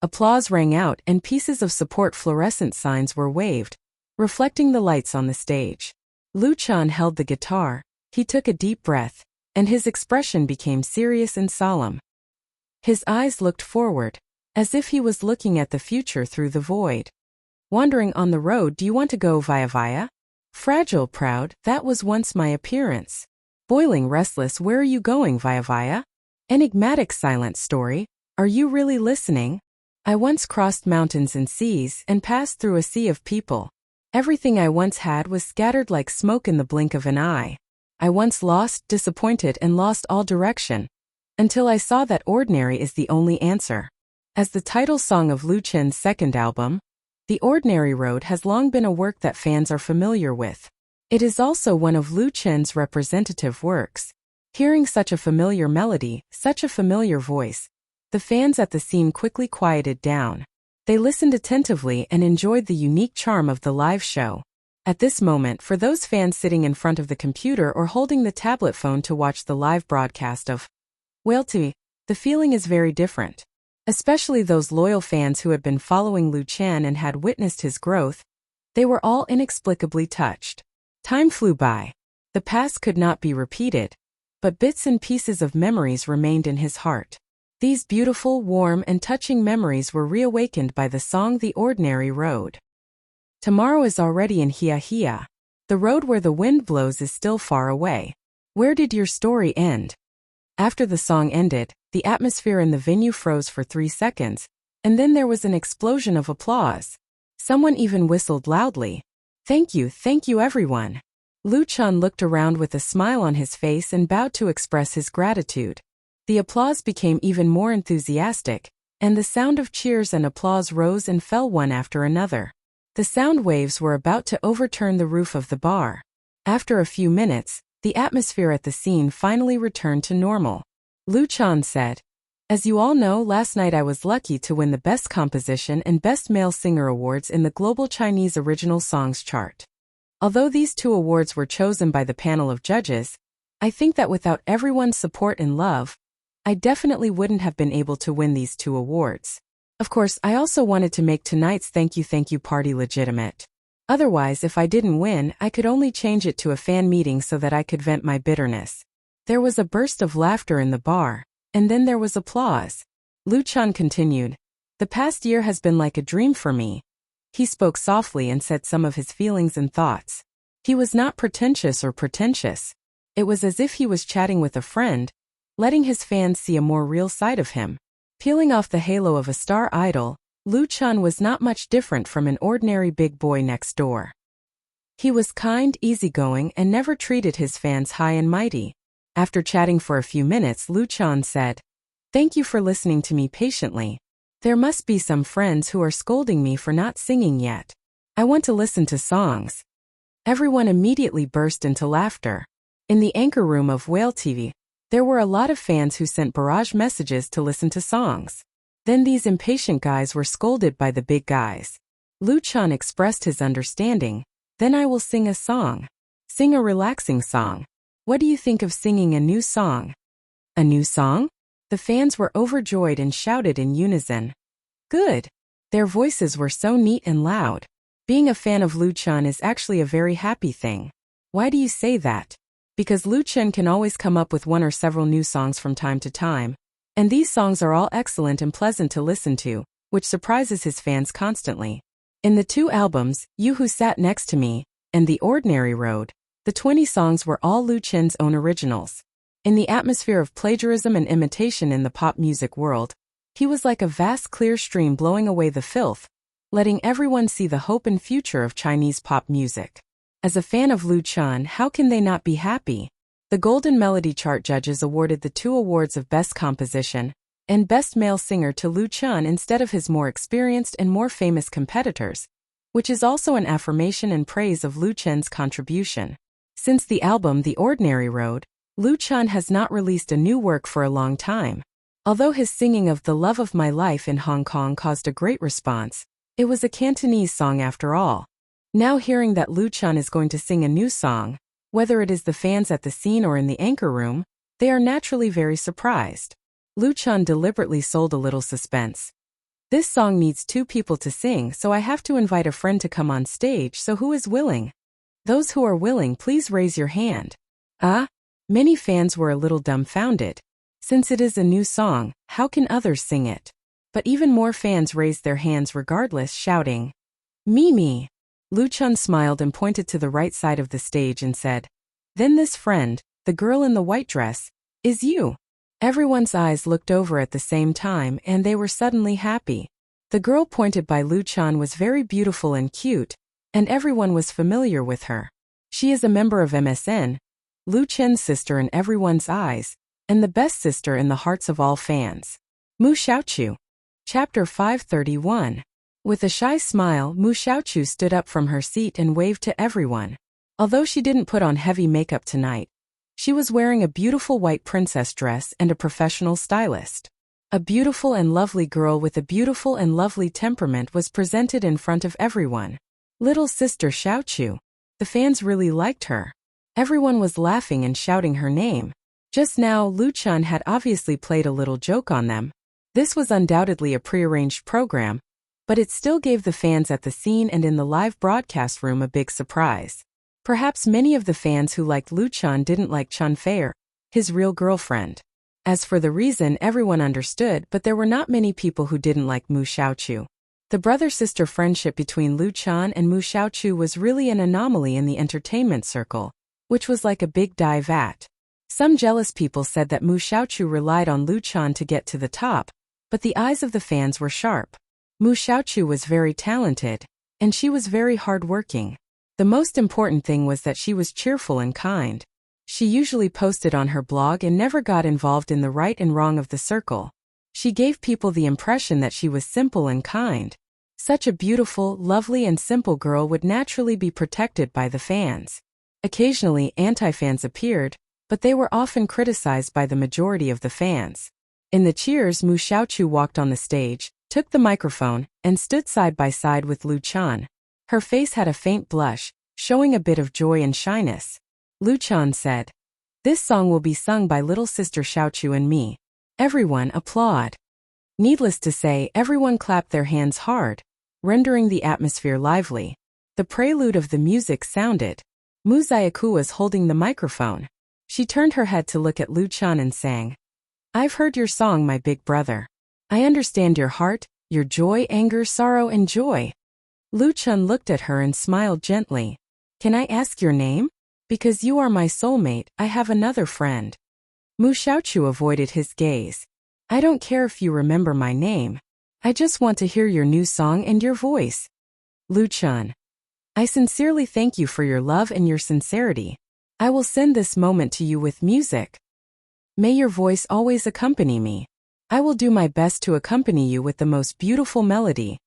Applause rang out and pieces of support fluorescent signs were waved, reflecting the lights on the stage. Lu Chen held the guitar, he took a deep breath, and his expression became serious and solemn. His eyes looked forward, as if he was looking at the future through the void. Wandering on the road, do you want to go via? Fragile, proud, that was once my appearance. Boiling restless, where are you going via? Enigmatic, silent story, are you really listening? I once crossed mountains and seas and passed through a sea of people. Everything I once had was scattered like smoke in the blink of an eye. I once lost, disappointed, and lost all direction, until I saw that ordinary is the only answer. As the title song of Lu Chen's second album, The Ordinary Road has long been a work that fans are familiar with. It is also one of Lu Chen's representative works. Hearing such a familiar melody, such a familiar voice, the fans at the scene quickly quieted down. They listened attentively and enjoyed the unique charm of the live show. At this moment, for those fans sitting in front of the computer or holding the tablet phone to watch the live broadcast of Whale TV, the feeling is very different. Especially those loyal fans who had been following Lu Chen and had witnessed his growth, they were all inexplicably touched. Time flew by. The past could not be repeated, but bits and pieces of memories remained in his heart. These beautiful, warm, and touching memories were reawakened by the song The Ordinary Road. Tomorrow is already in Hia. The road where the wind blows is still far away. Where did your story end? After the song ended, the atmosphere in the venue froze for 3 seconds, and then there was an explosion of applause. Someone even whistled loudly. Thank you everyone. Lu Chun looked around with a smile on his face and bowed to express his gratitude. The applause became even more enthusiastic, and the sound of cheers and applause rose and fell one after another. The sound waves were about to overturn the roof of the bar. After a few minutes, the atmosphere at the scene finally returned to normal. Lu Chun said, "As you all know, last night I was lucky to win the Best Composition and Best Male Singer awards in the Global Chinese Original Songs chart. Although these two awards were chosen by the panel of judges, I think that without everyone's support and love, I definitely wouldn't have been able to win these two awards. Of course, I also wanted to make tonight's thank you party legitimate. Otherwise, if I didn't win, I could only change it to a fan meeting so that I could vent my bitterness." There was a burst of laughter in the bar, and then there was applause. Lu Chun continued, "The past year has been like a dream for me." He spoke softly and said some of his feelings and thoughts. He was not pretentious or pretentious. It was as if he was chatting with a friend, letting his fans see a more real side of him. Peeling off the halo of a star idol, Lu Chun was not much different from an ordinary big boy next door. He was kind, easygoing, and never treated his fans high and mighty. After chatting for a few minutes, Lu Chun said, "Thank you for listening to me patiently. There must be some friends who are scolding me for not singing yet. I want to listen to songs." Everyone immediately burst into laughter. In the anchor room of Whale TV, there were a lot of fans who sent barrage messages to listen to songs. Then these impatient guys were scolded by the big guys. Lu Chun expressed his understanding. "Then I will sing a song. Sing a relaxing song. What do you think of singing a new song?" "A new song?" The fans were overjoyed and shouted in unison. "Good." Their voices were so neat and loud. Being a fan of Lu Chun is actually a very happy thing. Why do you say that? Because Lu Chun can always come up with one or several new songs from time to time. And these songs are all excellent and pleasant to listen to, which surprises his fans constantly. In the two albums, You Who Sat Next to Me and The Ordinary Road, the 20 songs were all Lu Chun's own originals. In the atmosphere of plagiarism and imitation in the pop music world, he was like a vast clear stream blowing away the filth, letting everyone see the hope and future of Chinese pop music. As a fan of Lu Chun, how can they not be happy? The Golden Melody Chart judges awarded the two awards of Best Composition and Best Male Singer to Lu Chun instead of his more experienced and more famous competitors, which is also an affirmation and praise of Lu Chun's contribution. Since the album The Ordinary Road, Lu Chun has not released a new work for a long time. Although his singing of The Love of My Life in Hong Kong caused a great response, it was a Cantonese song after all. Now hearing that Lu Chun is going to sing a new song, whether it is the fans at the scene or in the anchor room, they are naturally very surprised. Lu Chun deliberately sold a little suspense. "This song needs two people to sing, so I have to invite a friend to come on stage, so who is willing? Those who are willing, please raise your hand." Ah? Many fans were a little dumbfounded. Since it is a new song, how can others sing it? But even more fans raised their hands regardless, shouting, "Me." Lu Chun smiled and pointed to the right side of the stage and said, "Then this friend, the girl in the white dress, is you." Everyone's eyes looked over at the same time and they were suddenly happy. The girl pointed by Lu Chun was very beautiful and cute, and everyone was familiar with her. She is a member of MSN, Lu Chun's sister in everyone's eyes, and the best sister in the hearts of all fans. Mu Xiaochu. Chapter 531. With a shy smile, Mu Xiaochu stood up from her seat and waved to everyone. Although she didn't put on heavy makeup tonight, she was wearing a beautiful white princess dress and a professional stylist. A beautiful and lovely girl with a beautiful and lovely temperament was presented in front of everyone. Little sister Xiaochu. The fans really liked her. Everyone was laughing and shouting her name. Just now, Lu Chun had obviously played a little joke on them. This was undoubtedly a prearranged program, but it still gave the fans at the scene and in the live broadcast room a big surprise. Perhaps many of the fans who liked Lu Chun didn't like Chun Fei, his real girlfriend. As for the reason, everyone understood, but there were not many people who didn't like Mu Xiaochu. The brother-sister friendship between Lu Chun and Mu Xiaochu was really an anomaly in the entertainment circle, which was like a big dive at. Some jealous people said that Mu Xiaochu relied on Lu Chun to get to the top, but the eyes of the fans were sharp. Mu Xiaochu was very talented, and she was very hardworking. The most important thing was that she was cheerful and kind. She usually posted on her blog and never got involved in the right and wrong of the circle. She gave people the impression that she was simple and kind. Such a beautiful, lovely and simple girl would naturally be protected by the fans. Occasionally, anti-fans appeared, but they were often criticized by the majority of the fans. In the cheers, Mu Xiaochu walked on the stage, took the microphone, and stood side by side with Lu Chan. Her face had a faint blush, showing a bit of joy and shyness. Lu Chan said, "This song will be sung by little sister Xiaochu and me." Everyone applauded. Needless to say, everyone clapped their hands hard, rendering the atmosphere lively. The prelude of the music sounded. Mu Xiaochu was holding the microphone. She turned her head to look at Lu Chan and sang, "I've heard your song, my big brother. I understand your heart, your joy, anger, sorrow, and joy." Lu Chan looked at her and smiled gently. "Can I ask your name? Because you are my soulmate, I have another friend." Mu Xiaochu avoided his gaze. "I don't care if you remember my name. I just want to hear your new song and your voice." Lu Chan, "I sincerely thank you for your love and your sincerity. I will send this moment to you with music. May your voice always accompany me. I will do my best to accompany you with the most beautiful melody."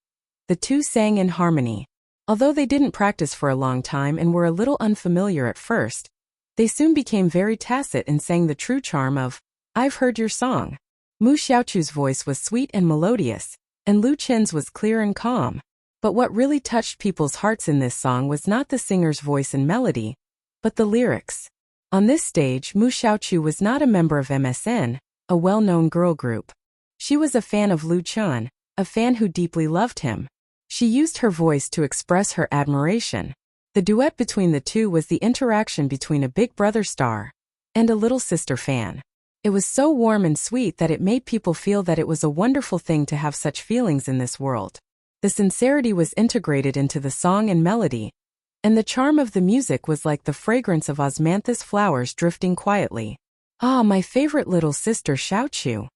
The two sang in harmony. Although they didn't practice for a long time and were a little unfamiliar at first, they soon became very tacit and sang the true charm of, "I've heard your song." Mu Xiaochu's voice was sweet and melodious, and Lu Chen's was clear and calm. But what really touched people's hearts in this song was not the singer's voice and melody, but the lyrics. On this stage, Mu Xiaochu was not a member of MSN, a well-known girl group. She was a fan of Lu Chan, a fan who deeply loved him. She used her voice to express her admiration. The duet between the two was the interaction between a Big Brother star and a little sister fan. It was so warm and sweet that it made people feel that it was a wonderful thing to have such feelings in this world. The sincerity was integrated into the song and melody, and the charm of the music was like the fragrance of osmanthus flowers drifting quietly. "Ah, my favorite little sister Xiaochu.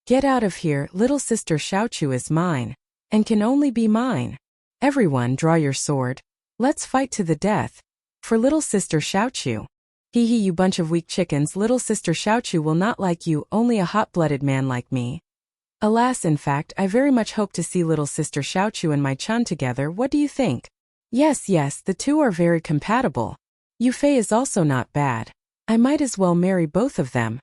Get out of here, little sister Xiaochu is mine, and can only be mine. Everyone draw your sword. Let's fight to the death. For little sister Xiaochu. Hee hee, you bunch of weak chickens, little sister Xiaochu will not like you, only a hot-blooded man like me." Alas, in fact, I very much hope to see little sister Xiaochu and my Chan together. What do you think? Yes, the two are very compatible. Yufei is also not bad. I might as well marry both of them.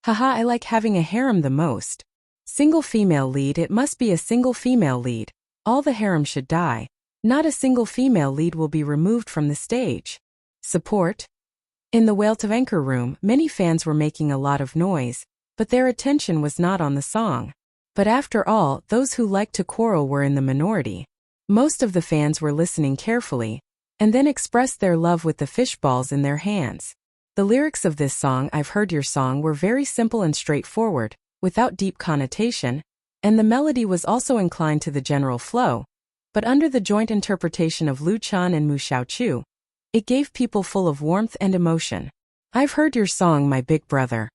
Haha, I like having a harem the most. Single female lead, it must be a single female lead. All the harem should die. Not a single female lead will be removed from the stage. Support. In the Whale to Anchor room, many fans were making a lot of noise, but their attention was not on the song. But after all, those who liked to quarrel were in the minority. Most of the fans were listening carefully, and then expressed their love with the fishballs in their hands. The lyrics of this song, "I've Heard Your Song," were very simple and straightforward, without deep connotation, and the melody was also inclined to the general flow, but under the joint interpretation of Lu Chan and Mu Xiaochu, it gave people full of warmth and emotion. "I've heard your song, my big brother.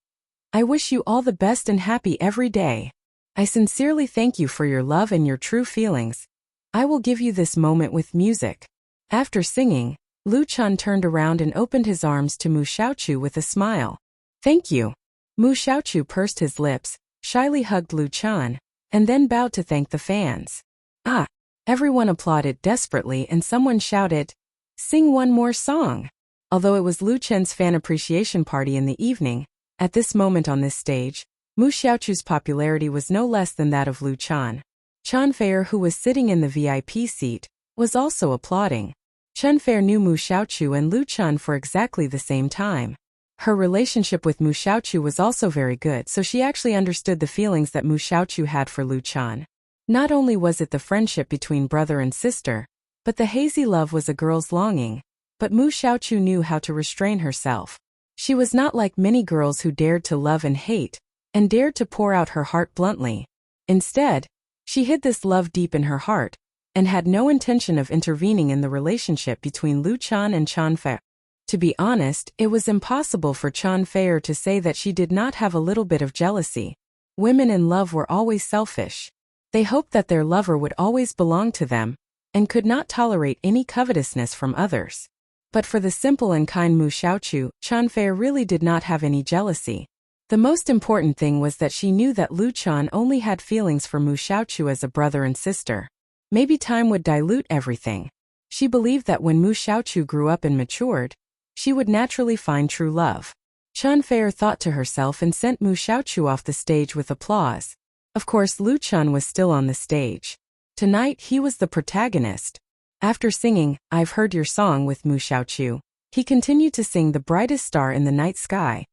I wish you all the best and happy every day. I sincerely thank you for your love and your true feelings. I will give you this moment with music." After singing, Lu Chan turned around and opened his arms to Mu Xiaochu with a smile. "Thank you." Mu Xiaochu pursed his lips, shyly hugged Lu Chan, and then bowed to thank the fans. "Ah!" Everyone applauded desperately and someone shouted, "Sing one more song." Although it was Lu Chen's fan appreciation party in the evening, at this moment on this stage, Mu Xiaochu's popularity was no less than that of Lu Chan. Chan Feier, who was sitting in the VIP seat, was also applauding. Chan Feier knew Mu Xiaochu and Lu Chan for exactly the same time. Her relationship with Mu Xiaochu was also very good, so she actually understood the feelings that Mu Xiaochu had for Lu Chan. Not only was it the friendship between brother and sister, but the hazy love was a girl's longing. But Mu Xiaochu knew how to restrain herself. She was not like many girls who dared to love and hate, and dared to pour out her heart bluntly. Instead, she hid this love deep in her heart, and had no intention of intervening in the relationship between Lu Chan and Chan Feier. To be honest, it was impossible for Chan Feier to say that she did not have a little bit of jealousy. Women in love were always selfish. They hoped that their lover would always belong to them, and could not tolerate any covetousness from others. But for the simple and kind Mu Xiaochu, Chanfei really did not have any jealousy. The most important thing was that she knew that Lu Chan only had feelings for Mu Xiaochu as a brother and sister. Maybe time would dilute everything. She believed that when Mu Xiaochu grew up and matured, she would naturally find true love. Chanfei thought to herself and sent Mu Xiaochu off the stage with applause. Of course, Lu Chan was still on the stage. Tonight he was the protagonist. After singing, "I've Heard Your Song" with Mu Xiaochu, he continued to sing "The Brightest Star in the Night Sky,"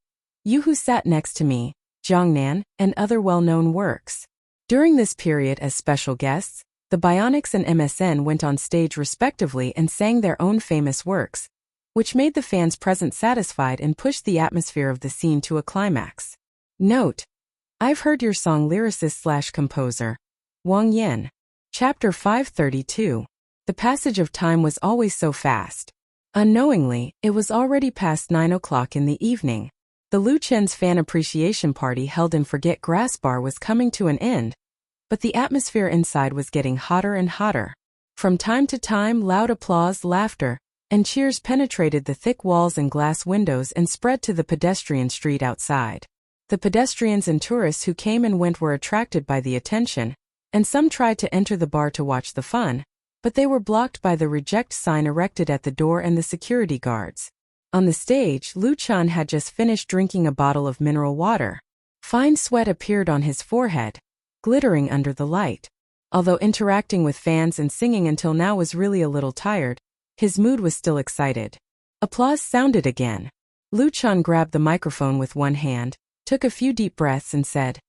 "You Who Sat Next to Me," "Jiangnan," and other well-known works. During this period as special guests, the Bionics and MSN went on stage respectively and sang their own famous works, which made the fans present satisfied and pushed the atmosphere of the scene to a climax. Note: I've Heard Your Song lyricist/composer, Wang Yan. Chapter 532. The passage of time was always so fast. Unknowingly, it was already past 9 o'clock in the evening. The Lu Chen's fan appreciation party held in Forget Grass Bar was coming to an end, but the atmosphere inside was getting hotter and hotter. From time to time, loud applause, laughter, and cheers penetrated the thick walls and glass windows and spread to the pedestrian street outside. The pedestrians and tourists who came and went were attracted by the attention, and some tried to enter the bar to watch the fun, but they were blocked by the reject sign erected at the door and the security guards. On the stage, Lu Chan had just finished drinking a bottle of mineral water. Fine sweat appeared on his forehead, glittering under the light. Although interacting with fans and singing until now was really a little tired, his mood was still excited. Applause sounded again. Lu Chan grabbed the microphone with one hand, took a few deep breaths and said,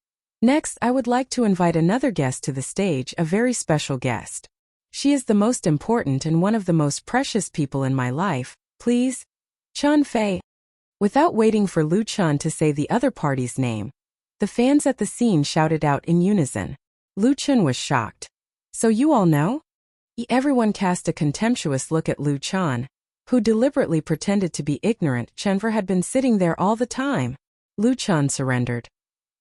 "Next, I would like to invite another guest to the stage, a very special guest. She is the most important and one of the most precious people in my life. Please, Chanfei." Without waiting for Lu Chan to say the other party's name, the fans at the scene shouted out in unison. Lu Chan was shocked. "So you all know?" Everyone cast a contemptuous look at Lu Chan, who deliberately pretended to be ignorant. Chanfei had been sitting there all the time. Lu Chan surrendered.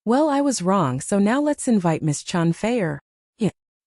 "Well, I was wrong, so now let's invite Miss Chanfei."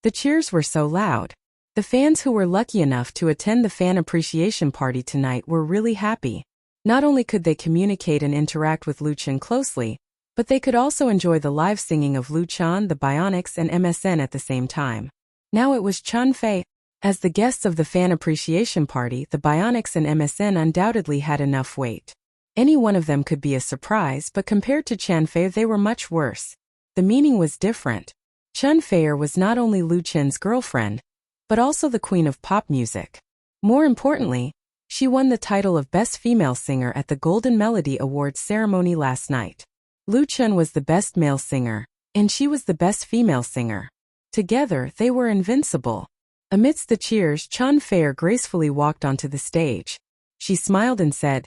The cheers were so loud. The fans who were lucky enough to attend the fan appreciation party tonight were really happy. Not only could they communicate and interact with Lu Chan closely, but they could also enjoy the live singing of Lu Chan, the Bionics, and MSN at the same time. Now it was Chanfei. As the guests of the fan appreciation party, the Bionics and MSN undoubtedly had enough weight. Any one of them could be a surprise, but compared to Chanfei they were much worse. The meaning was different. Chanfei was not only Lu Chen's girlfriend, but also the queen of pop music. More importantly, she won the title of Best Female Singer at the Golden Melody Awards ceremony last night. Lu Chen was the best male singer, and she was the best female singer. Together, they were invincible. Amidst the cheers, Chanfei gracefully walked onto the stage. She smiled and said,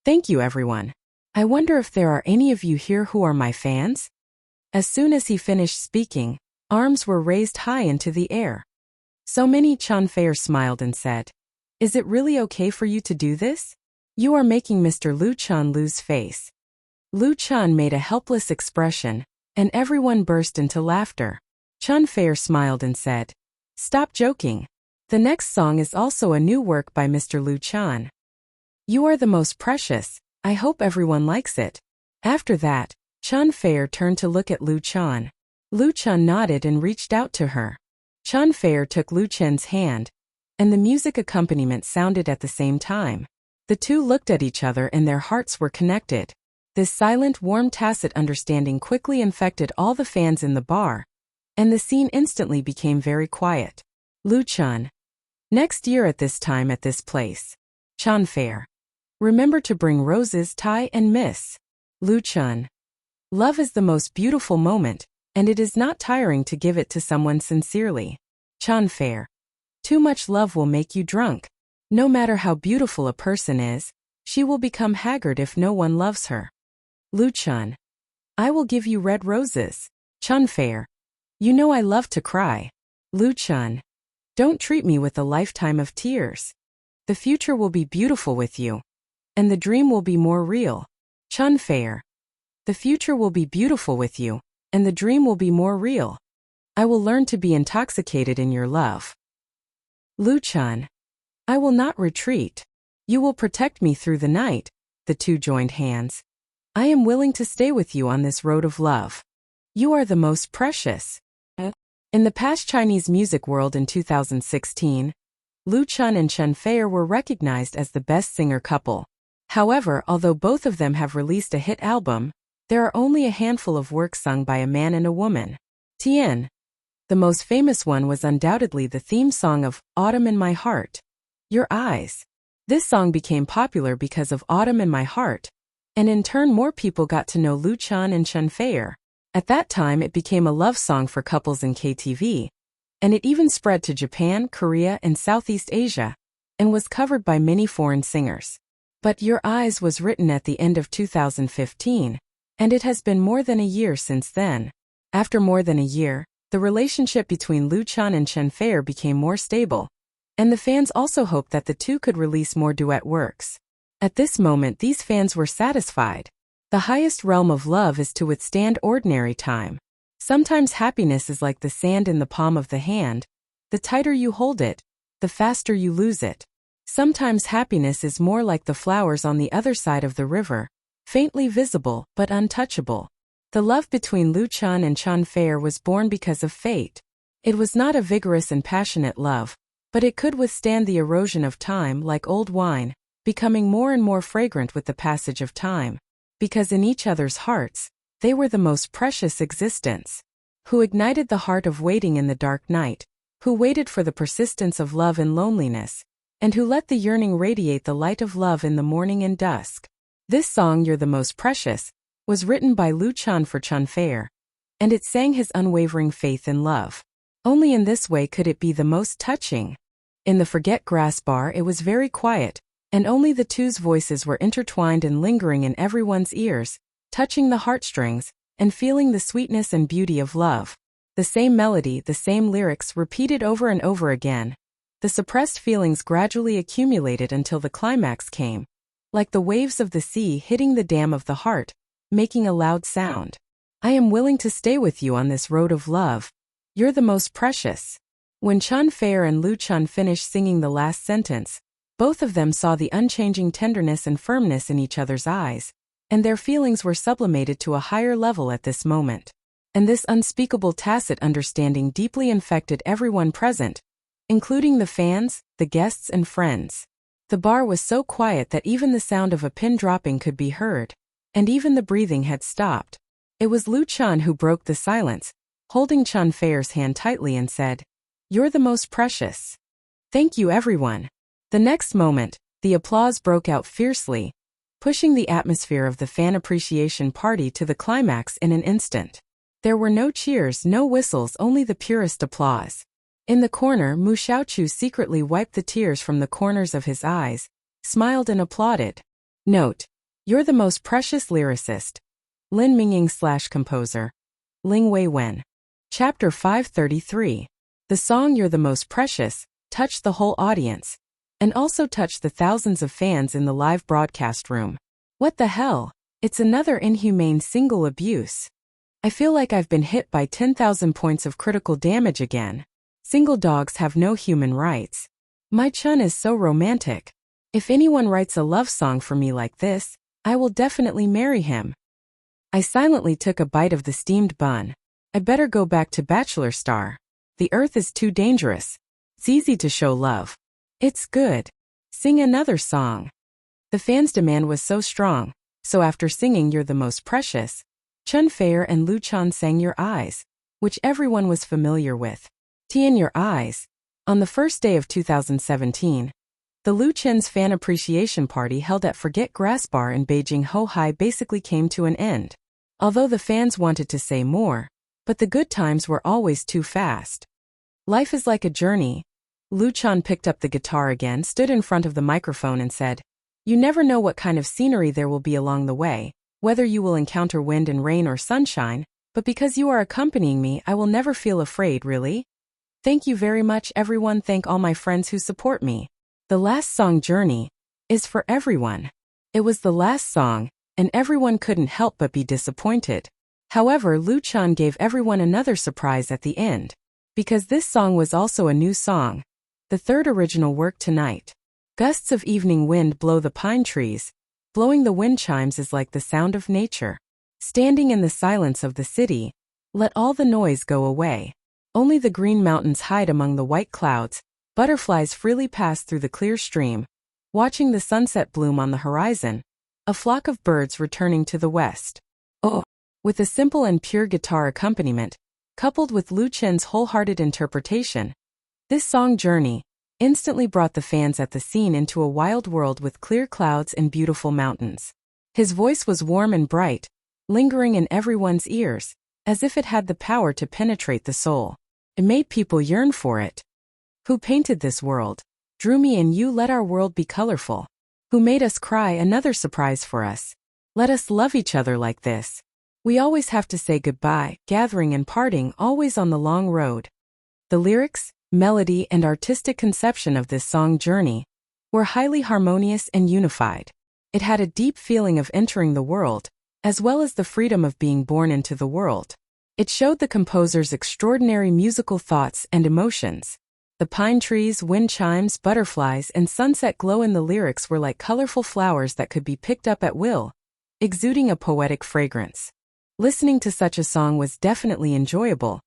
"Thank you, everyone. I wonder if there are any of you here who are my fans?" As soon as he finished speaking, arms were raised high into the air. So many. Chanfei smiled and said, "Is it really okay for you to do this? You are making Mr. Lu Chan lose face." Lu Chan made a helpless expression, and everyone burst into laughter. Chanfei smiled and said, "Stop joking. The next song is also a new work by Mr. Lu Chan. You Are the Most Precious. I hope everyone likes it." After that, Chanfei turned to look at Lu Chan. Lu Chan nodded and reached out to her. Chanfei took Lu Chen's hand, and the music accompaniment sounded at the same time. The two looked at each other and their hearts were connected. This silent, warm, tacit understanding quickly infected all the fans in the bar, and the scene instantly became very quiet. Lu Chan. Next year at this time at this place. Chanfei. Remember to bring roses, Tai, and Miss. Lu Chan. Love is the most beautiful moment, and it is not tiring to give it to someone sincerely. Chanfei. Too much love will make you drunk. No matter how beautiful a person is, she will become haggard if no one loves her. Lu Chan. I will give you red roses. Chanfei. You know I love to cry. Lu Chan. Don't treat me with a lifetime of tears. The future will be beautiful with you, and the dream will be more real. Chanfei. The future will be beautiful with you, and the dream will be more real. I will learn to be intoxicated in your love. Luchan, I will not retreat. You will protect me through the night. The two joined hands. I am willing to stay with you on this road of love. You are the most precious. In the past Chinese music world in 2016, Luchan and Chen Feier were recognized as the best singer couple. However, although both of them have released a hit album, there are only a handful of works sung by a man and a woman. Tian. The most famous one was undoubtedly the theme song of Autumn in My Heart. Your Eyes. This song became popular because of Autumn in My Heart, and in turn more people got to know Luchan and Chen Feier. At that time it became a love song for couples in KTV, and it even spread to Japan, Korea, and Southeast Asia, and was covered by many foreign singers. But Your Eyes was written at the end of 2015, and it has been more than a year since then. After more than a year, the relationship between Luchan and Chen Feier became more stable, and the fans also hoped that the two could release more duet works. At this moment these fans were satisfied. The highest realm of love is to withstand ordinary time. Sometimes happiness is like the sand in the palm of the hand. The tighter you hold it, the faster you lose it. Sometimes happiness is more like the flowers on the other side of the river, faintly visible but untouchable. The love between Luchan and Chen Feier was born because of fate. It was not a vigorous and passionate love, but it could withstand the erosion of time like old wine, becoming more and more fragrant with the passage of time. Because in each other's hearts, they were the most precious existence. Who ignited the heart of waiting in the dark night, who waited for the persistence of love in loneliness, and who let the yearning radiate the light of love in the morning and dusk. This song, You're the Most Precious, was written by Luchan for Chen Feier, and it sang his unwavering faith in love. Only in this way could it be the most touching. In the Forget Grass bar it was very quiet, and only the two's voices were intertwined and lingering in everyone's ears, touching the heartstrings, and feeling the sweetness and beauty of love. The same melody, the same lyrics repeated over and over again. The suppressed feelings gradually accumulated until the climax came, like the waves of the sea hitting the dam of the heart, making a loud sound. I am willing to stay with you on this road of love. You're the most precious. When Chen Feier and Luchan finished singing the last sentence, both of them saw the unchanging tenderness and firmness in each other's eyes, and their feelings were sublimated to a higher level at this moment. And this unspeakable tacit understanding deeply infected everyone present, including the fans, the guests, and friends. The bar was so quiet that even the sound of a pin dropping could be heard, and even the breathing had stopped. It was Luchan who broke the silence, holding Chen Feier's hand tightly and said, "You're the most precious." Thank you, everyone. The next moment, the applause broke out fiercely, pushing the atmosphere of the fan appreciation party to the climax in an instant. There were no cheers, no whistles, only the purest applause. In the corner, Mu Xiaochu secretly wiped the tears from the corners of his eyes, smiled and applauded. Note: You're the most precious lyricist. Lin Mingying/composer. Ling Wei Wen. Chapter 533. The song You're the Most Precious touched the whole audience, and also touched the thousands of fans in the live broadcast room. What the hell? It's another inhumane single abuse. I feel like I've been hit by 10,000 points of critical damage again. Single dogs have no human rights. My Chun is so romantic. If anyone writes a love song for me like this, I will definitely marry him. I silently took a bite of the steamed bun. I better go back to Bachelor Star. The earth is too dangerous. It's easy to show love. It's good. Sing another song. The fans' demand was so strong, so after singing You're the Most Precious, Chen Feier and Luchan sang Your Eyes, which everyone was familiar with. Tian Your Eyes. On the first day of 2017, the Luchan's fan appreciation party held at Forget Grass Bar in Beijing Hohai basically came to an end. Although the fans wanted to say more, but the good times were always too fast. Life is like a journey. Luchan picked up the guitar again, stood in front of the microphone and said, "You never know what kind of scenery there will be along the way, whether you will encounter wind and rain or sunshine, but because you are accompanying me, I will never feel afraid, really. Thank you very much, everyone. Thank all my friends who support me." The last song, Journey, is for everyone. It was the last song, and everyone couldn't help but be disappointed. However, Luchan gave everyone another surprise at the end, because this song was also a new song. The third original work tonight. Gusts of evening wind blow the pine trees. Blowing the wind chimes is like the sound of nature. Standing in the silence of the city, let all the noise go away. Only the green mountains hide among the white clouds. Butterflies freely pass through the clear stream. Watching the sunset bloom on the horizon. A flock of birds returning to the west. Oh! With a simple and pure guitar accompaniment, coupled with Lu Chen's wholehearted interpretation, this song journey instantly brought the fans at the scene into a wild world with clear clouds and beautiful mountains. His voice was warm and bright, lingering in everyone's ears, as if it had the power to penetrate the soul. It made people yearn for it. Who painted this world? Drew me and you, let our world be colorful. Who made us cry? Another surprise for us. Let us love each other like this. We always have to say goodbye, gathering and parting, always on the long road. The lyrics, melody, and artistic conception of this song journey were highly harmonious and unified. It had a deep feeling of entering the world, as well as the freedom of being born into the world. It showed the composer's extraordinary musical thoughts and emotions. The pine trees, wind chimes, butterflies, and sunset glow in the lyrics were like colorful flowers that could be picked up at will, exuding a poetic fragrance. Listening to such a song was definitely enjoyable,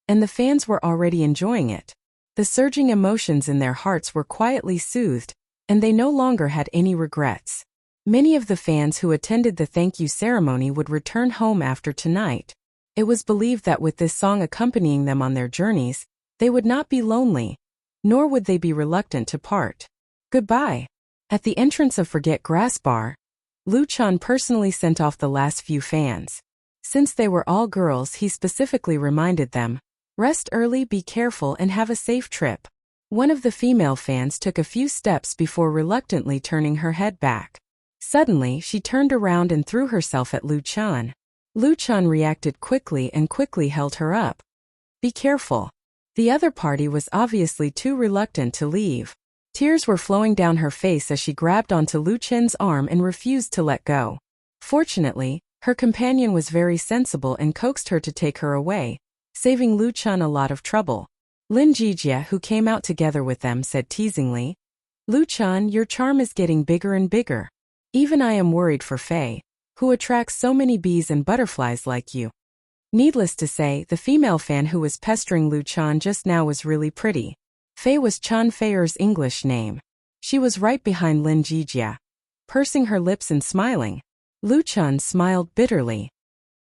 and the fans were already enjoying it. The surging emotions in their hearts were quietly soothed, and they no longer had any regrets. Many of the fans who attended the thank you ceremony would return home after tonight. It was believed that with this song accompanying them on their journeys, they would not be lonely, nor would they be reluctant to part. Goodbye. At the entrance of Forget Grass Bar, Lu Chen personally sent off the last few fans. Since they were all girls, he specifically reminded them, rest early, be careful, and have a safe trip. One of the female fans took a few steps before reluctantly turning her head back. Suddenly, she turned around and threw herself at Lu Chen. Lu Chen reacted quickly and quickly held her up. Be careful. The other party was obviously too reluctant to leave. Tears were flowing down her face as she grabbed onto Lu Chen's arm and refused to let go. Fortunately, her companion was very sensible and coaxed her to take her away, saving Lu Chen a lot of trouble. Lin Jijia, who came out together with them, said teasingly, Lu Chen, your charm is getting bigger and bigger. Even I am worried for Fei, who attracts so many bees and butterflies like you. Needless to say, the female fan who was pestering Lu Chen just now was really pretty. Fei was Chen Feier's English name. She was right behind Lin Jijia. Pursing her lips and smiling, Lu Chen smiled bitterly.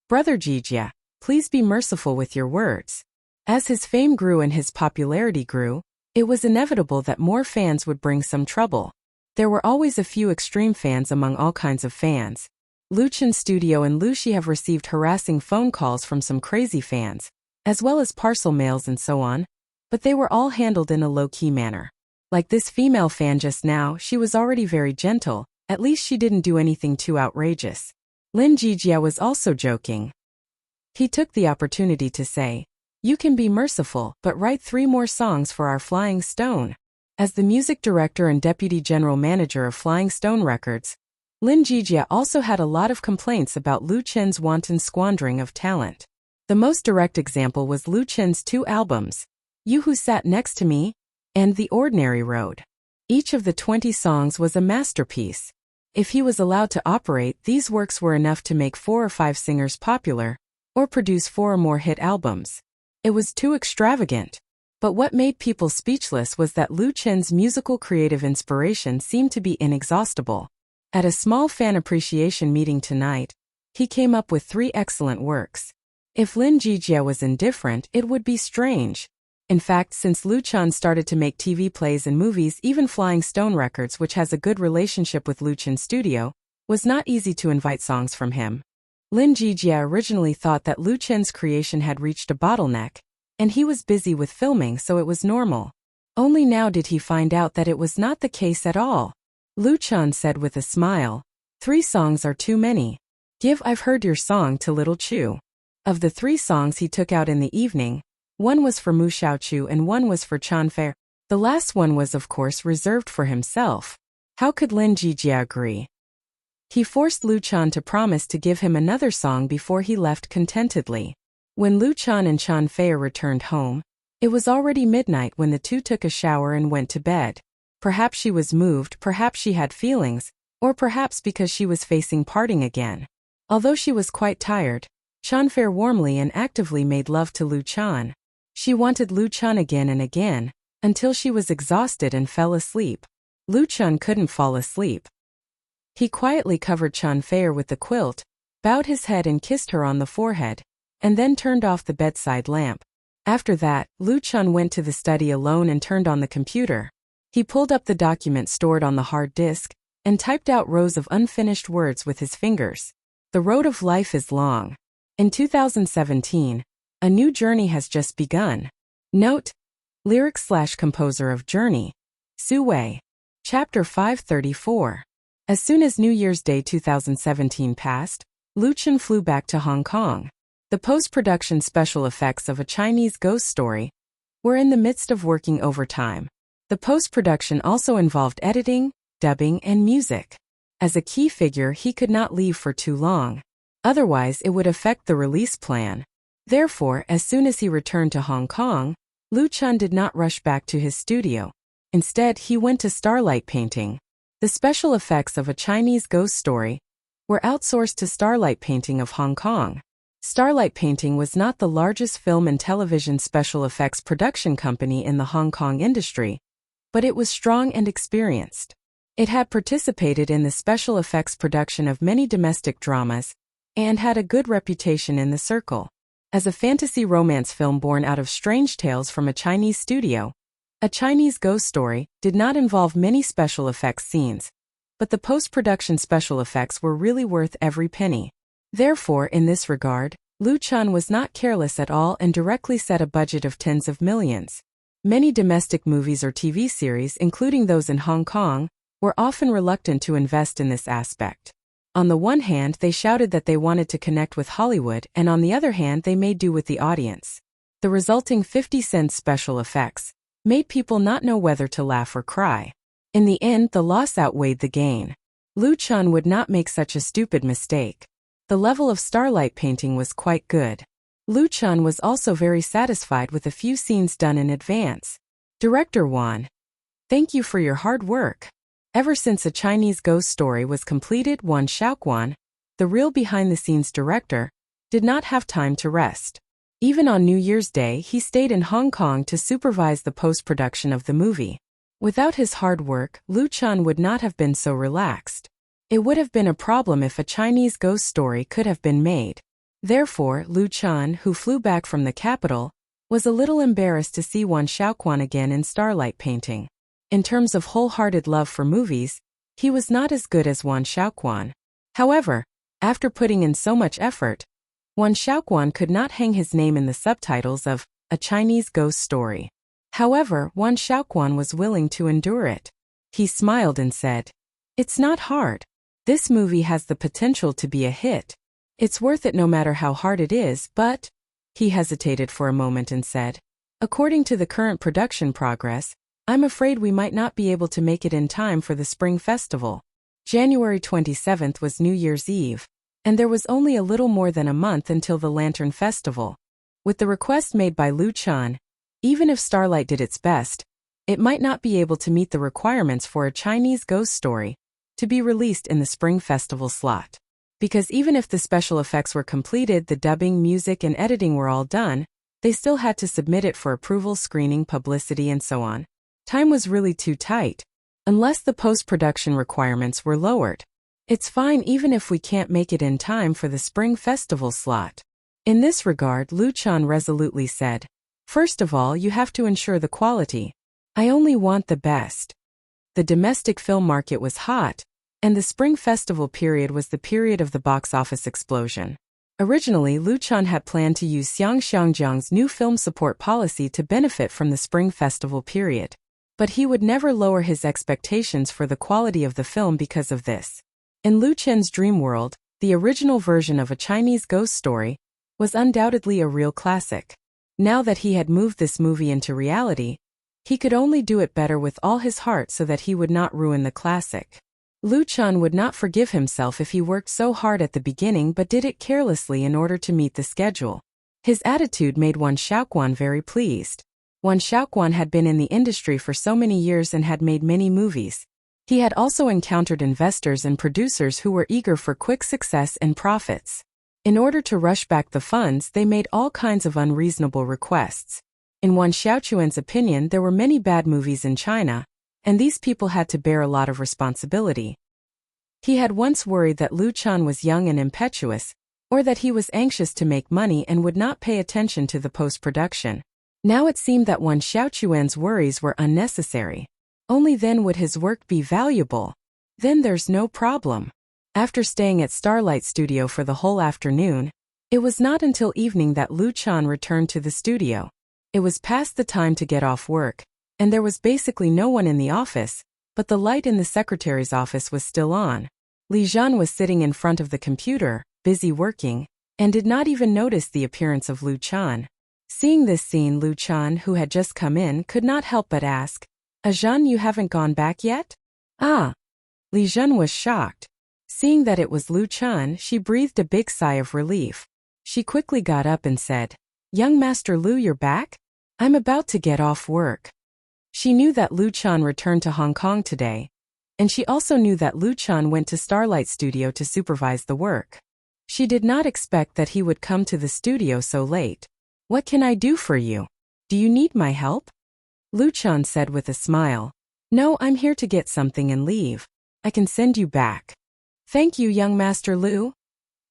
Brother Jijia, please be merciful with your words. As his fame grew and his popularity grew, it was inevitable that more fans would bring some trouble. There were always a few extreme fans among all kinds of fans. Lu Chen's studio and Lu Xi have received harassing phone calls from some crazy fans, as well as parcel mails and so on, but they were all handled in a low-key manner. Like this female fan just now, she was already very gentle. At least she didn't do anything too outrageous. Lin Jijia was also joking. He took the opportunity to say, you can be merciful, but write 3 more songs for our Flying Stone. As the music director and deputy general manager of Flying Stone Records, Lin Jijia also had a lot of complaints about Lu Chen's wanton squandering of talent. The most direct example was Lu Chen's 2 albums, You Who Sat Next to Me and The Ordinary Road. Each of the 20 songs was a masterpiece. If he was allowed to operate, these works were enough to make 4 or 5 singers popular, or produce 4 or more hit albums. It was too extravagant. But what made people speechless was that Lu Chen's musical creative inspiration seemed to be inexhaustible. At a small fan appreciation meeting tonight, he came up with 3 excellent works. If Lin Jijia was indifferent, it would be strange. In fact, since Lu Chen started to make TV plays and movies, even Flying Stone Records, which has a good relationship with Lu Chen's studio, was not easy to invite songs from him. Lin Jijia originally thought that Lu Chen's creation had reached a bottleneck, and he was busy with filming, so it was normal. Only now did he find out that it was not the case at all. Lu Chen said with a smile, 3 songs are too many. Give I've Heard Your Song to Little Chu. Of the 3 songs he took out in the evening, 1 was for Mu Xiaochu and 1 was for Chen Fei. The last one was of course reserved for himself. How could Lin Jijia agree? He forced Lu Chen to promise to give him another song before he left contentedly. When Lu Chen and Chen Fei returned home, It was already midnight when the two took a shower and went to bed. Perhaps she was moved, perhaps she had feelings, or perhaps because she was facing parting again. Although she was quite tired, Chanfair warmly and actively made love to Lu Chan. She wanted Lu Chan again and again, until she was exhausted and fell asleep. Lu Chan couldn't fall asleep. He quietly covered Chanfair with the quilt, bowed his head and kissed her on the forehead, and then turned off the bedside lamp. After that, Lu Chan went to the study alone and turned on the computer. He pulled up the document stored on the hard disk, and typed out rows of unfinished words with his fingers. The road of life is long. In 2017, a new journey has just begun. Note: lyrics/composer of Journey, Su Wei. Chapter 534. As soon as New Year's Day 2017 passed, Lu Chan flew back to Hong Kong. The post-production special effects of A Chinese Ghost Story were in the midst of working overtime. The post-production also involved editing, dubbing, and music. As a key figure, he could not leave for too long. Otherwise, it would affect the release plan. Therefore, as soon as he returned to Hong Kong, Lu Chan did not rush back to his studio. Instead, he went to Starlight Painting. The special effects of A Chinese Ghost Story were outsourced to Starlight Painting of Hong Kong. Starlight Painting was not the largest film and television special effects production company in the Hong Kong industry, but it was strong and experienced. It had participated in the special effects production of many domestic dramas and had a good reputation in the circle. As a fantasy romance film born out of strange tales from a Chinese studio, A Chinese Ghost Story did not involve many special effects scenes, but the post-production special effects were really worth every penny. Therefore, in this regard, Lu Chan was not careless at all and directly set a budget of tens of millions. Many domestic movies or TV series, including those in Hong Kong, were often reluctant to invest in this aspect. On the one hand, they shouted that they wanted to connect with Hollywood, and on the other hand, they made do with the audience. The resulting 50-cent special effects made people not know whether to laugh or cry. In the end, the loss outweighed the gain. Lu Chan would not make such a stupid mistake. The level of Starlight Painting was quite good. Lu Chan was also very satisfied with a few scenes done in advance. Director Wan, thank you for your hard work. Ever since A Chinese Ghost Story was completed, Wan Shaoquan, the real behind-the-scenes director, did not have time to rest. Even on New Year's Day, he stayed in Hong Kong to supervise the post-production of the movie. Without his hard work, Lu Chan would not have been so relaxed. It would have been a problem if A Chinese Ghost Story could have been made. Therefore, Lu Chan, who flew back from the capital, was a little embarrassed to see Wan Shaoquan again in Starlight Painting. In terms of wholehearted love for movies, he was not as good as Wan Shaoquan. However, after putting in so much effort, Wan Shaoquan could not hang his name in the subtitles of A Chinese Ghost Story. However, Wan Shaoquan was willing to endure it. He smiled and said, "It's not hard. This movie has the potential to be a hit. It's worth it no matter how hard it is, but..." He hesitated for a moment and said, "According to the current production progress, I'm afraid we might not be able to make it in time for the Spring Festival." January 27th was New Year's Eve, and there was only a little more than a month until the Lantern Festival. With the request made by Lu Chan, even if Starlight did its best, it might not be able to meet the requirements for A Chinese Ghost Story to be released in the Spring Festival slot. Because even if the special effects were completed, the dubbing, music, and editing were all done, they still had to submit it for approval, screening, publicity, and so on. Time was really too tight, unless the post-production requirements were lowered. It's fine even if we can't make it in time for the Spring Festival slot. In this regard, Lu Chan resolutely said, "First of all, you have to ensure the quality. I only want the best." The domestic film market was hot, and the Spring Festival period was the period of the box office explosion. Originally, Lu Chan had planned to use Xiangxiangjiang's new film support policy to benefit from the Spring Festival period. But he would never lower his expectations for the quality of the film because of this. In Lu Chan's dream world, the original version of A Chinese Ghost Story was undoubtedly a real classic. Now that he had moved this movie into reality, he could only do it better with all his heart so that he would not ruin the classic. Lu Chan would not forgive himself if he worked so hard at the beginning but did it carelessly in order to meet the schedule. His attitude made Wan Shaoquan very pleased. Wan Xiaoquan had been in the industry for so many years and had made many movies. He had also encountered investors and producers who were eager for quick success and profits. In order to rush back the funds, they made all kinds of unreasonable requests. In Wan Xiaoquan's opinion, there were many bad movies in China, and these people had to bear a lot of responsibility. He had once worried that Lu Chan was young and impetuous, or that he was anxious to make money and would not pay attention to the post-production. Now it seemed that Wan Xiaoquan's worries were unnecessary. Only then would his work be valuable. Then there's no problem. After staying at Starlight Studio for the whole afternoon, it was not until evening that Lu Chan returned to the studio. It was past the time to get off work, and there was basically no one in the office, but the light in the secretary's office was still on. Li Zhan was sitting in front of the computer, busy working, and did not even notice the appearance of Lu Chan. Seeing this scene, Lu Chan, who had just come in, could not help but ask, Zhan, you haven't gone back yet? Ah. Li Zhan was shocked. Seeing that it was Lu Chan, she breathed a big sigh of relief. She quickly got up and said, Young Master Lu, you're back? I'm about to get off work. She knew that Lu Chan returned to Hong Kong today, and she also knew that Lu Chan went to Starlight Studio to supervise the work. She did not expect that he would come to the studio so late. What can I do for you? Do you need my help? Lu Chan said with a smile. No, I'm here to get something and leave. I can send you back. Thank you, young Master Lu.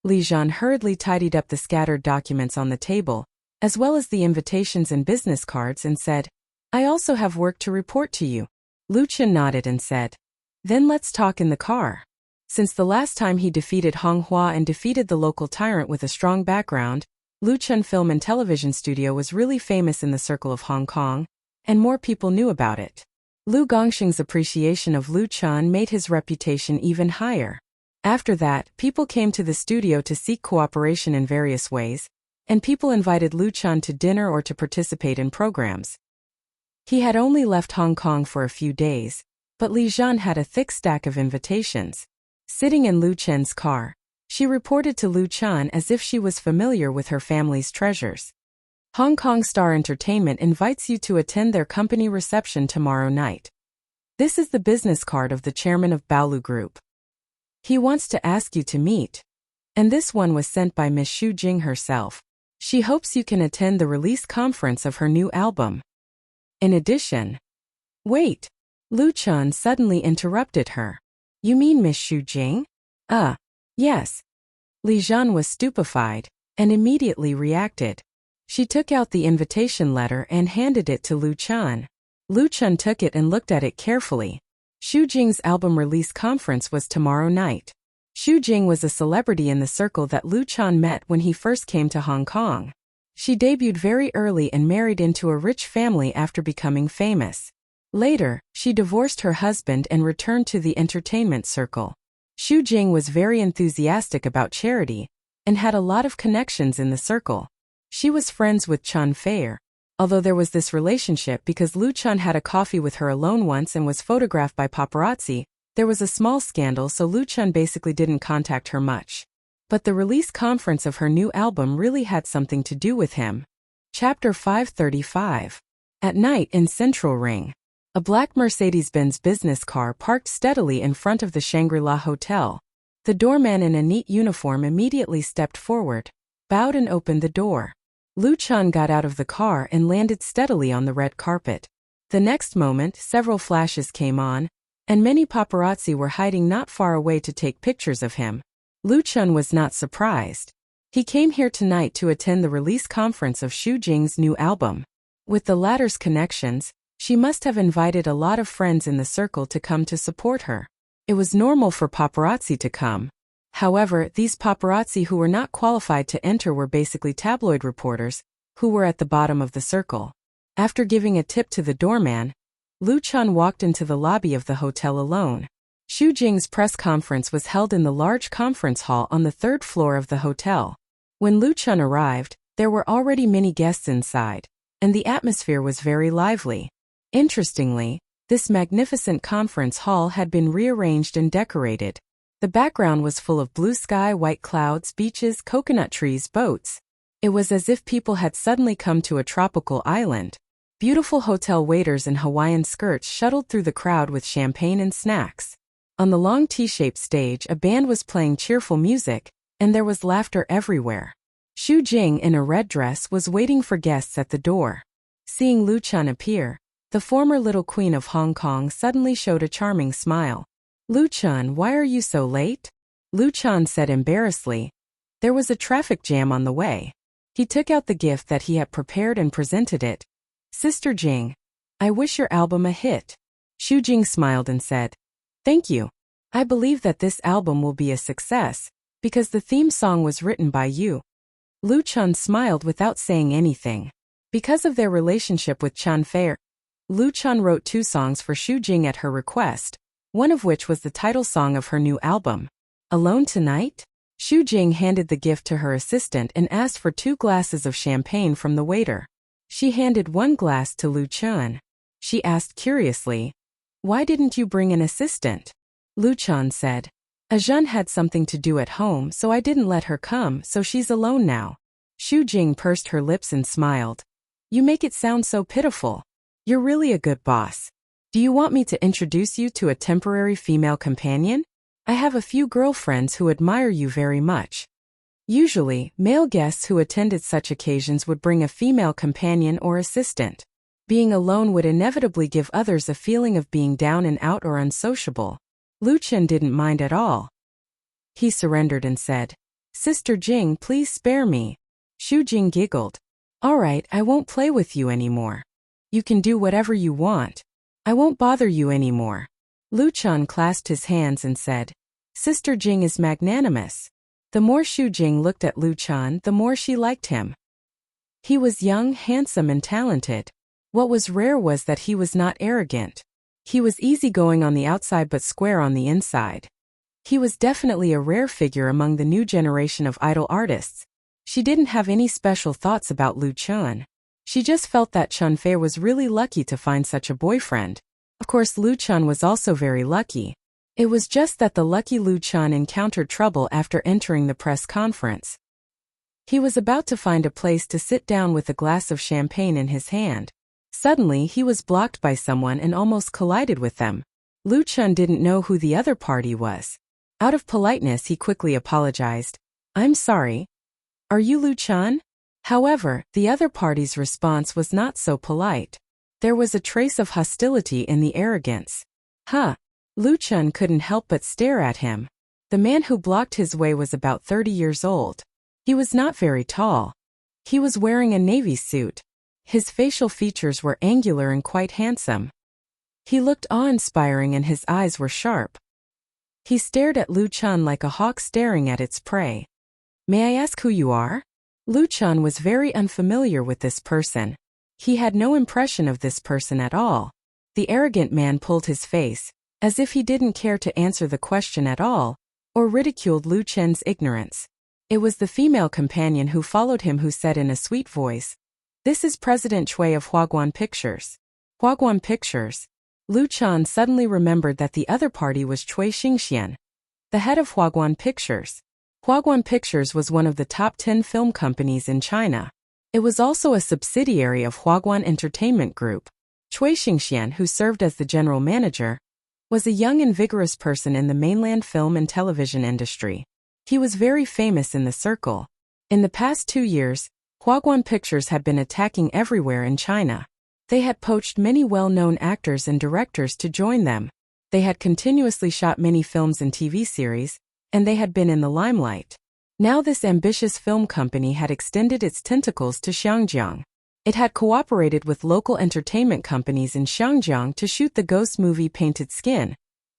Li Zhan hurriedly tidied up the scattered documents on the table, as well as the invitations and business cards, and said, I also have work to report to you. Lu Chan nodded and said, Then let's talk in the car. Since the last time he defeated Hong Hua and defeated the local tyrant with a strong background, Lu Chan Film and Television Studio was really famous in the circle of Hong Kong, and more people knew about it. Lu Gongxing's appreciation of Lu Chan made his reputation even higher. After that, people came to the studio to seek cooperation in various ways, and people invited Lu Chan to dinner or to participate in programs. He had only left Hong Kong for a few days, but Li Zhan had a thick stack of invitations. Sitting in Lu Chen's car, she reported to Lu Chan as if she was familiar with her family's treasures. Hong Kong Star Entertainment invites you to attend their company reception tomorrow night. This is the business card of the chairman of Baolu Group. He wants to ask you to meet. And this one was sent by Miss Xu Jing herself. She hopes you can attend the release conference of her new album. In addition... Wait! Lu Chan suddenly interrupted her. You mean Miss Xu Jing? Yes. Li Zhan was stupefied, and immediately reacted. She took out the invitation letter and handed it to Lu Chan. Lu Chan took it and looked at it carefully. Xu Jing's album release conference was tomorrow night. Xu Jing was a celebrity in the circle that Lu Chan met when he first came to Hong Kong. She debuted very early and married into a rich family after becoming famous. Later, she divorced her husband and returned to the entertainment circle. Xu Jing was very enthusiastic about charity and had a lot of connections in the circle. She was friends with Chan Feier, although there was this relationship because Lu Chan had a coffee with her alone once and was photographed by paparazzi. There was a small scandal, so Lu Chan basically didn't contact her much. But the release conference of her new album really had something to do with him. Chapter 535. At night in Central Ring. A black Mercedes-Benz business car parked steadily in front of the Shangri-La Hotel. The doorman in a neat uniform immediately stepped forward, bowed and opened the door. Lu Chan got out of the car and landed steadily on the red carpet. The next moment, several flashes came on, and many paparazzi were hiding not far away to take pictures of him. Lu Chan was not surprised. He came here tonight to attend the release conference of Xu Jing's new album. With the latter's connections, she must have invited a lot of friends in the circle to come to support her. It was normal for paparazzi to come. However, these paparazzi who were not qualified to enter were basically tabloid reporters, who were at the bottom of the circle. After giving a tip to the doorman, Lu Chan walked into the lobby of the hotel alone. Xu Jing's press conference was held in the large conference hall on the third floor of the hotel. When Lu Chan arrived, there were already many guests inside, and the atmosphere was very lively. Interestingly, this magnificent conference hall had been rearranged and decorated. The background was full of blue sky, white clouds, beaches, coconut trees, boats. It was as if people had suddenly come to a tropical island. Beautiful hotel waiters in Hawaiian skirts shuttled through the crowd with champagne and snacks. On the long T-shaped stage, a band was playing cheerful music, and there was laughter everywhere. Xu Jing, in a red dress, was waiting for guests at the door. Seeing Lu Chun appear, the former little queen of Hong Kong suddenly showed a charming smile. "Lu Chun, why are you so late?" Lu Chun said embarrassedly. "There was a traffic jam on the way." He took out the gift that he had prepared and presented it. "Sister Jing, I wish your album a hit." Xu Jing smiled and said, "Thank you. I believe that this album will be a success, because the theme song was written by you." Lu Chun smiled without saying anything. Because of their relationship with Chan Fei, Lu Chun wrote 2 songs for Xu Jing at her request, one of which was the title song of her new album. "Alone tonight?" Xu Jing handed the gift to her assistant and asked for 2 glasses of champagne from the waiter. She handed 1 glass to Lu Chun. She asked curiously, "Why didn't you bring an assistant?" Lu Chun said, "Ajun had something to do at home, so I didn't let her come, so she's alone now." Xu Jing pursed her lips and smiled. "You make it sound so pitiful. You're really a good boss. Do you want me to introduce you to a temporary female companion? I have a few girlfriends who admire you very much." Usually, male guests who attended such occasions would bring a female companion or assistant. Being alone would inevitably give others a feeling of being down and out or unsociable. Lu Chun didn't mind at all. He surrendered and said, "Sister Jing, please spare me." Xu Jing giggled. "All right, I won't play with you anymore. You can do whatever you want. I won't bother you anymore." Lu Chun clasped his hands and said, "Sister Jing is magnanimous." The more Xu Jing looked at Lu Chun, the more she liked him. He was young, handsome, and talented. What was rare was that he was not arrogant. He was easygoing on the outside but square on the inside. He was definitely a rare figure among the new generation of idol artists. She didn't have any special thoughts about Lu Chun. She just felt that Chun Fei was really lucky to find such a boyfriend. Of course, Lu Chun was also very lucky. It was just that the lucky Lu Chun encountered trouble after entering the press conference. He was about to find a place to sit down with a glass of champagne in his hand. Suddenly, he was blocked by someone and almost collided with them. Lu Chun didn't know who the other party was. Out of politeness, he quickly apologized. "I'm sorry. Are you Lu Chun?" However, the other party's response was not so polite. There was a trace of hostility in the arrogance. "Huh." Lu Chun couldn't help but stare at him. The man who blocked his way was about 30 years old. He was not very tall. He was wearing a navy suit. His facial features were angular and quite handsome. He looked awe-inspiring and his eyes were sharp. He stared at Lu Chun like a hawk staring at its prey. "May I ask who you are?" Lu Chun was very unfamiliar with this person. He had no impression of this person at all. The arrogant man pulled his face, as if he didn't care to answer the question at all, or ridiculed Lu Chun's ignorance. It was the female companion who followed him who said in a sweet voice, "This is President Chui of Huaguan Pictures." Huaguan Pictures. Lu Chun suddenly remembered that the other party was Chui Xingxian, the head of Huaguan Pictures. Huaguan Pictures was one of the top 10 film companies in China. It was also a subsidiary of Huaguan Entertainment Group. Chui Xingxian, who served as the general manager, was a young and vigorous person in the mainland film and television industry. He was very famous in the circle. In the past 2 years, Huaguan Pictures had been attacking everywhere in China. They had poached many well-known actors and directors to join them. They had continuously shot many films and TV series, and they had been in the limelight. Now this ambitious film company had extended its tentacles to Xiangjiang. It had cooperated with local entertainment companies in Xiangjiang to shoot the ghost movie Painted Skin,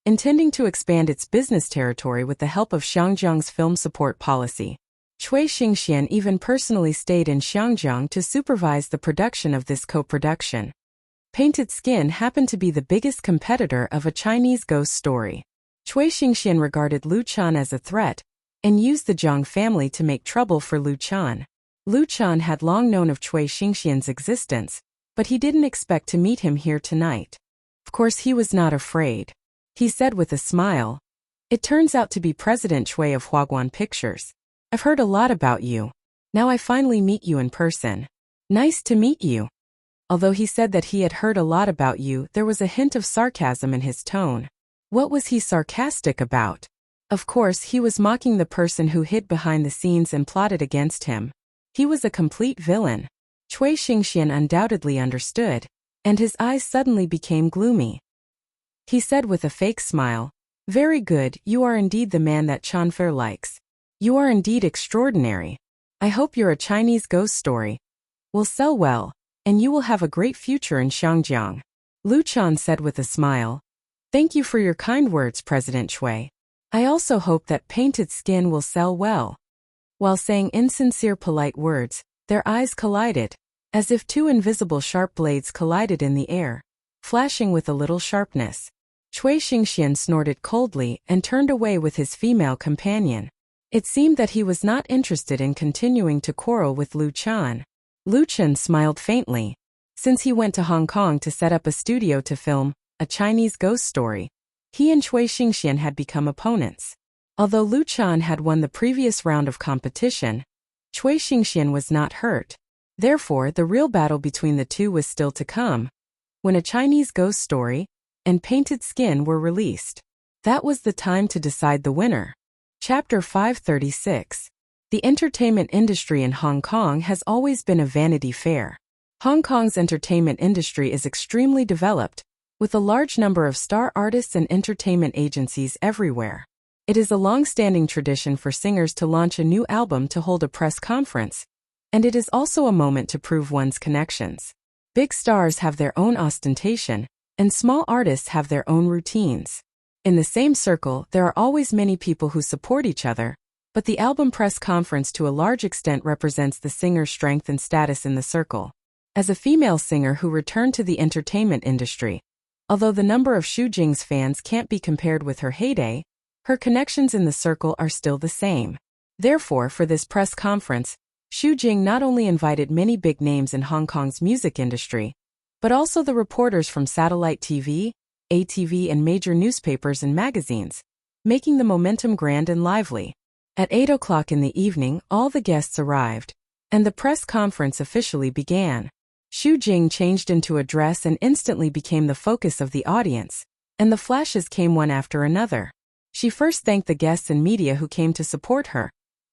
intending to expand its business territory with the help of Xiangjiang's film support policy. Chui Xingxian even personally stayed in Xiangjiang to supervise the production of this co-production. Painted Skin happened to be the biggest competitor of a Chinese ghost story. Chui Xingxian regarded Lu Chun as a threat, and used the Zhang family to make trouble for Lu Chun. Lu Chun had long known of Chui Xingxian's existence, but he didn't expect to meet him here tonight. Of course he was not afraid. He said with a smile, "It turns out to be President Chui of Huaguan Pictures. I've heard a lot about you. Now I finally meet you in person. Nice to meet you." Although he said that he had heard a lot about you, there was a hint of sarcasm in his tone. What was he sarcastic about? Of course, he was mocking the person who hid behind the scenes and plotted against him. He was a complete villain. Cui Xingxian undoubtedly understood, and his eyes suddenly became gloomy. He said with a fake smile, "Very good, you are indeed the man that Chanfer likes. You are indeed extraordinary. I hope your Chinese ghost story will sell well, and you will have a great future in Xiangjiang." Lu Chan said with a smile, "Thank you for your kind words, President Cui. I also hope that Painted Skin will sell well." While saying insincere polite words, their eyes collided, as if two invisible sharp blades collided in the air, flashing with a little sharpness. Cui Xingxian snorted coldly and turned away with his female companion. It seemed that he was not interested in continuing to quarrel with Lu Chan. Lu Chan smiled faintly. Since he went to Hong Kong to set up a studio to film a Chinese ghost story, he and Cui Xingxian had become opponents. Although Lu Chan had won the previous round of competition, Cui Xingxian was not hurt. Therefore, the real battle between the two was still to come, when a Chinese ghost story and Painted Skin were released. That was the time to decide the winner. Chapter 536. The entertainment industry in Hong Kong has always been a Vanity Fair. Hong Kong's entertainment industry is extremely developed, with a large number of star artists and entertainment agencies everywhere. It is a long-standing tradition for singers to launch a new album to hold a press conference, and it is also a moment to prove one's connections. Big stars have their own ostentation, and small artists have their own routines. In the same circle, there are always many people who support each other, but the album press conference to a large extent represents the singer's strength and status in the circle. As a female singer who returned to the entertainment industry, although the number of Xu Jing's fans can't be compared with her heyday, her connections in the circle are still the same. Therefore, for this press conference, Xu Jing not only invited many big names in Hong Kong's music industry, but also the reporters from satellite TV, ATV and major newspapers and magazines, making the momentum grand and lively. At 8 o'clock in the evening, all the guests arrived, and the press conference officially began. Xu Jing changed into a dress and instantly became the focus of the audience, and the flashes came one after another. She first thanked the guests and media who came to support her,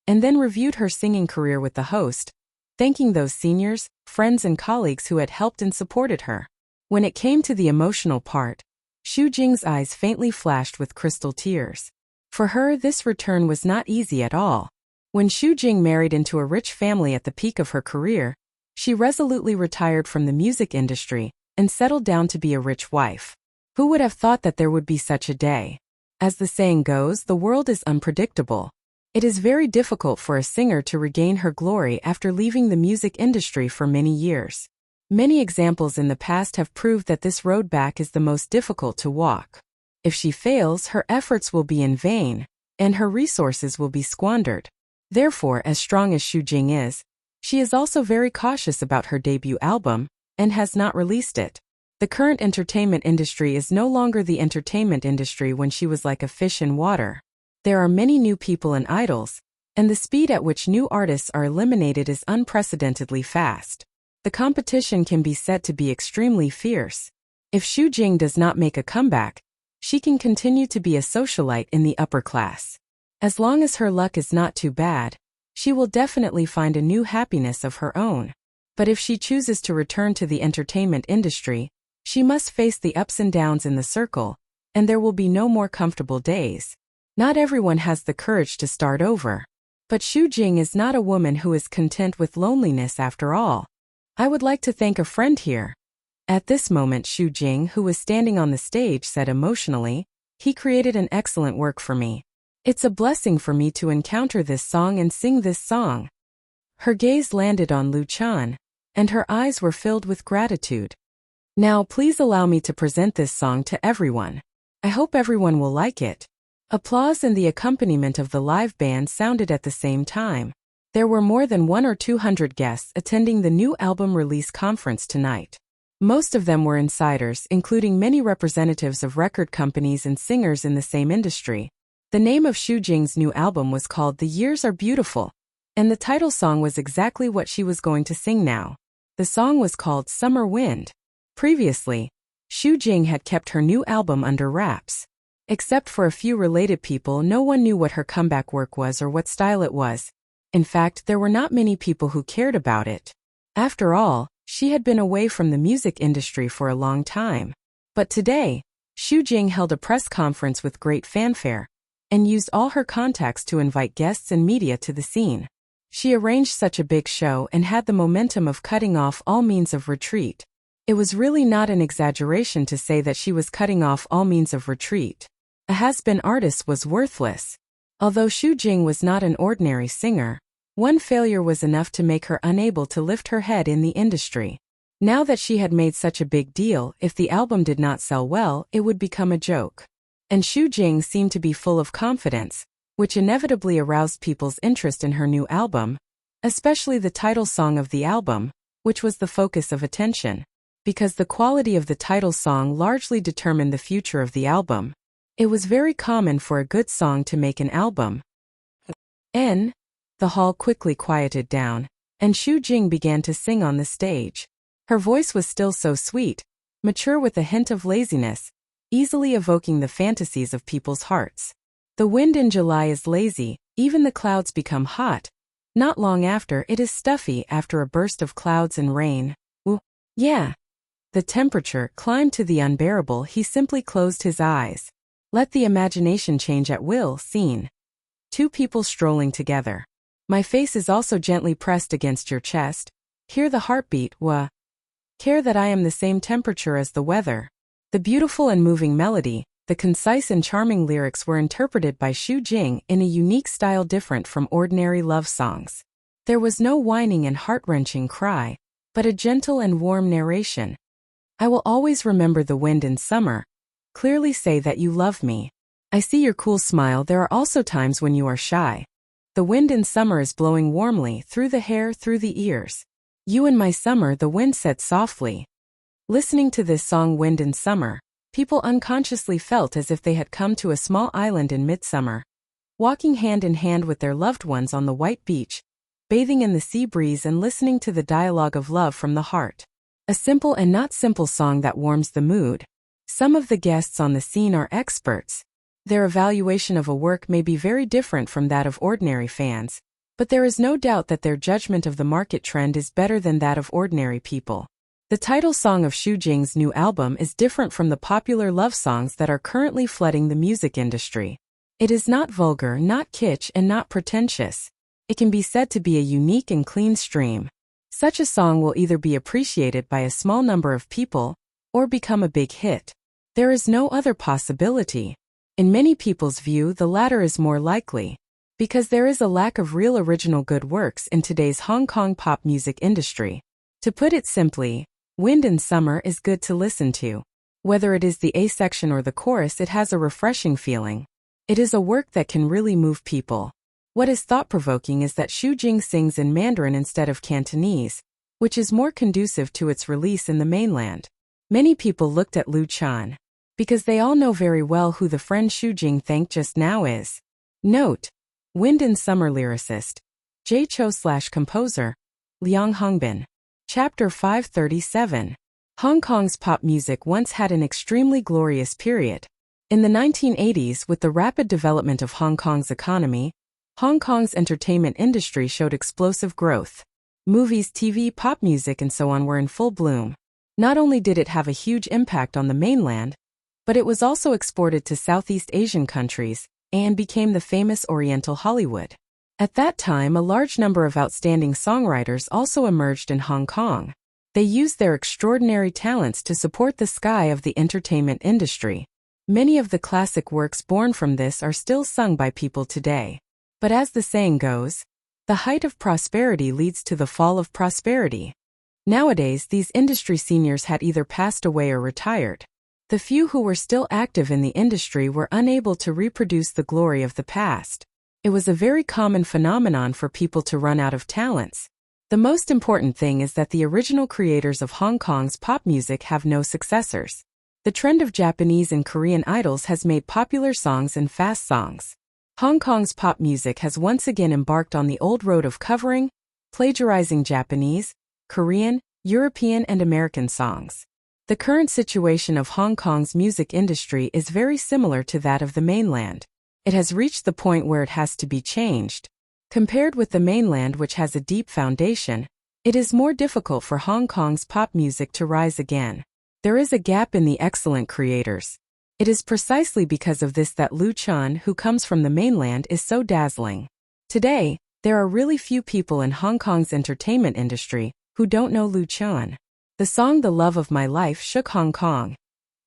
and then reviewed her singing career with the host, thanking those seniors, friends and colleagues who had helped and supported her. When it came to the emotional part, Xu Jing's eyes faintly flashed with crystal tears. For her, this return was not easy at all. When Xu Jing married into a rich family at the peak of her career, she resolutely retired from the music industry and settled down to be a rich wife. Who would have thought that there would be such a day? As the saying goes, the world is unpredictable. It is very difficult for a singer to regain her glory after leaving the music industry for many years. Many examples in the past have proved that this road back is the most difficult to walk. If she fails, her efforts will be in vain, and her resources will be squandered. Therefore, as strong as Xu Jing is, she is also very cautious about her debut album, and has not released it. The current entertainment industry is no longer the entertainment industry when she was like a fish in water. There are many new people and idols, and the speed at which new artists are eliminated is unprecedentedly fast. The competition can be said to be extremely fierce. If Xu Jing does not make a comeback, she can continue to be a socialite in the upper class. As long as her luck is not too bad, she will definitely find a new happiness of her own. But if she chooses to return to the entertainment industry, she must face the ups and downs in the circle, and there will be no more comfortable days. Not everyone has the courage to start over. But Xu Jing is not a woman who is content with loneliness after all. I would like to thank a friend here. At this moment, Xu Jing, who was standing on the stage, said emotionally, "He created an excellent work for me. It's a blessing for me to encounter this song and sing this song." Her gaze landed on Lu Chan, and her eyes were filled with gratitude. "Now please allow me to present this song to everyone. I hope everyone will like it." Applause and the accompaniment of the live band sounded at the same time. There were more than 100 or 200 guests attending the new album release conference tonight. Most of them were insiders, including many representatives of record companies and singers in the same industry. The name of Xu Jing's new album was called The Years Are Beautiful, and the title song was exactly what she was going to sing now. The song was called Summer Wind. Previously, Xu Jing had kept her new album under wraps. Except for a few related people, no one knew what her comeback work was or what style it was. In fact, there were not many people who cared about it. After all, she had been away from the music industry for a long time. But today, Xu Jing held a press conference with great fanfare and used all her contacts to invite guests and media to the scene. She arranged such a big show and had the momentum of cutting off all means of retreat. It was really not an exaggeration to say that she was cutting off all means of retreat. A has-been artist was worthless. Although Xu Jing was not an ordinary singer, one failure was enough to make her unable to lift her head in the industry. Now that she had made such a big deal, if the album did not sell well, it would become a joke. And Xu Jing seemed to be full of confidence, which inevitably aroused people's interest in her new album, especially the title song of the album, which was the focus of attention. Because the quality of the title song largely determined the future of the album. It was very common for a good song to make an album. The hall quickly quieted down, and Xu Jing began to sing on the stage. Her voice was still so sweet, mature with a hint of laziness, easily evoking the fantasies of people's hearts. The wind in July is lazy, even the clouds become hot. Not long after, it is stuffy after a burst of clouds and rain. Yeah. The temperature climbed to the unbearable. He simply closed his eyes. Let the imagination change at will. Scene. Two people strolling together. My face is also gently pressed against your chest. Hear the heartbeat. Care that I am the same temperature as the weather. The beautiful and moving melody, the concise and charming lyrics were interpreted by Xu Jing in a unique style different from ordinary love songs. There was no whining and heart-wrenching cry, but a gentle and warm narration. I will always remember the wind in summer. Clearly say that you love me. I see your cool smile. There are also times when you are shy. The wind in summer is blowing warmly through the hair, through the ears. You in my summer, the wind said softly. Listening to this song Wind in Summer, people unconsciously felt as if they had come to a small island in midsummer, walking hand in hand with their loved ones on the white beach, bathing in the sea breeze and listening to the dialogue of love from the heart. A simple and not simple song that warms the mood. Some of the guests on the scene are experts. Their evaluation of a work may be very different from that of ordinary fans, but there is no doubt that their judgment of the market trend is better than that of ordinary people. The title song of Xu Jing's new album is different from the popular love songs that are currently flooding the music industry. It is not vulgar, not kitsch, and not pretentious. It can be said to be a unique and clean stream. Such a song will either be appreciated by a small number of people or become a big hit. There is no other possibility. In many people's view, the latter is more likely, because there is a lack of real original good works in today's Hong Kong pop music industry. To put it simply, Wind in Summer is good to listen to. Whether it is the A section or the chorus, it has a refreshing feeling. It is a work that can really move people. What is thought-provoking is that Xu Jing sings in Mandarin instead of Cantonese, which is more conducive to its release in the mainland. Many people looked at Lu Chan, because they all know very well who the friend Xu Jing thanked just now is. Note: Wind in Summer lyricist, Jay Cho/composer, Liang Hongbin. Chapter 537. Hong Kong's pop music once had an extremely glorious period. In the 1980s, with the rapid development of Hong Kong's economy, Hong Kong's entertainment industry showed explosive growth. Movies, TV, pop music, and so on were in full bloom. Not only did it have a huge impact on the mainland, but it was also exported to Southeast Asian countries and became the famous Oriental Hollywood. At that time, a large number of outstanding songwriters also emerged in Hong Kong. They used their extraordinary talents to support the sky of the entertainment industry. Many of the classic works born from this are still sung by people today. But as the saying goes, the height of prosperity leads to the fall of prosperity. Nowadays, these industry seniors had either passed away or retired. The few who were still active in the industry were unable to reproduce the glory of the past. It was a very common phenomenon for people to run out of talents. The most important thing is that the original creators of Hong Kong's pop music have no successors. The trend of Japanese and Korean idols has made popular songs and fast songs. Hong Kong's pop music has once again embarked on the old road of covering, plagiarizing Japanese, Korean, European and American songs. The current situation of Hong Kong's music industry is very similar to that of the mainland. It has reached the point where it has to be changed. Compared with the mainland, which has a deep foundation, it is more difficult for Hong Kong's pop music to rise again. There is a gap in the excellent creators. It is precisely because of this that Lu Chan, who comes from the mainland, is so dazzling. Today, there are really few people in Hong Kong's entertainment industry who don't know Lu Chan. The song The Love of My Life shook Hong Kong,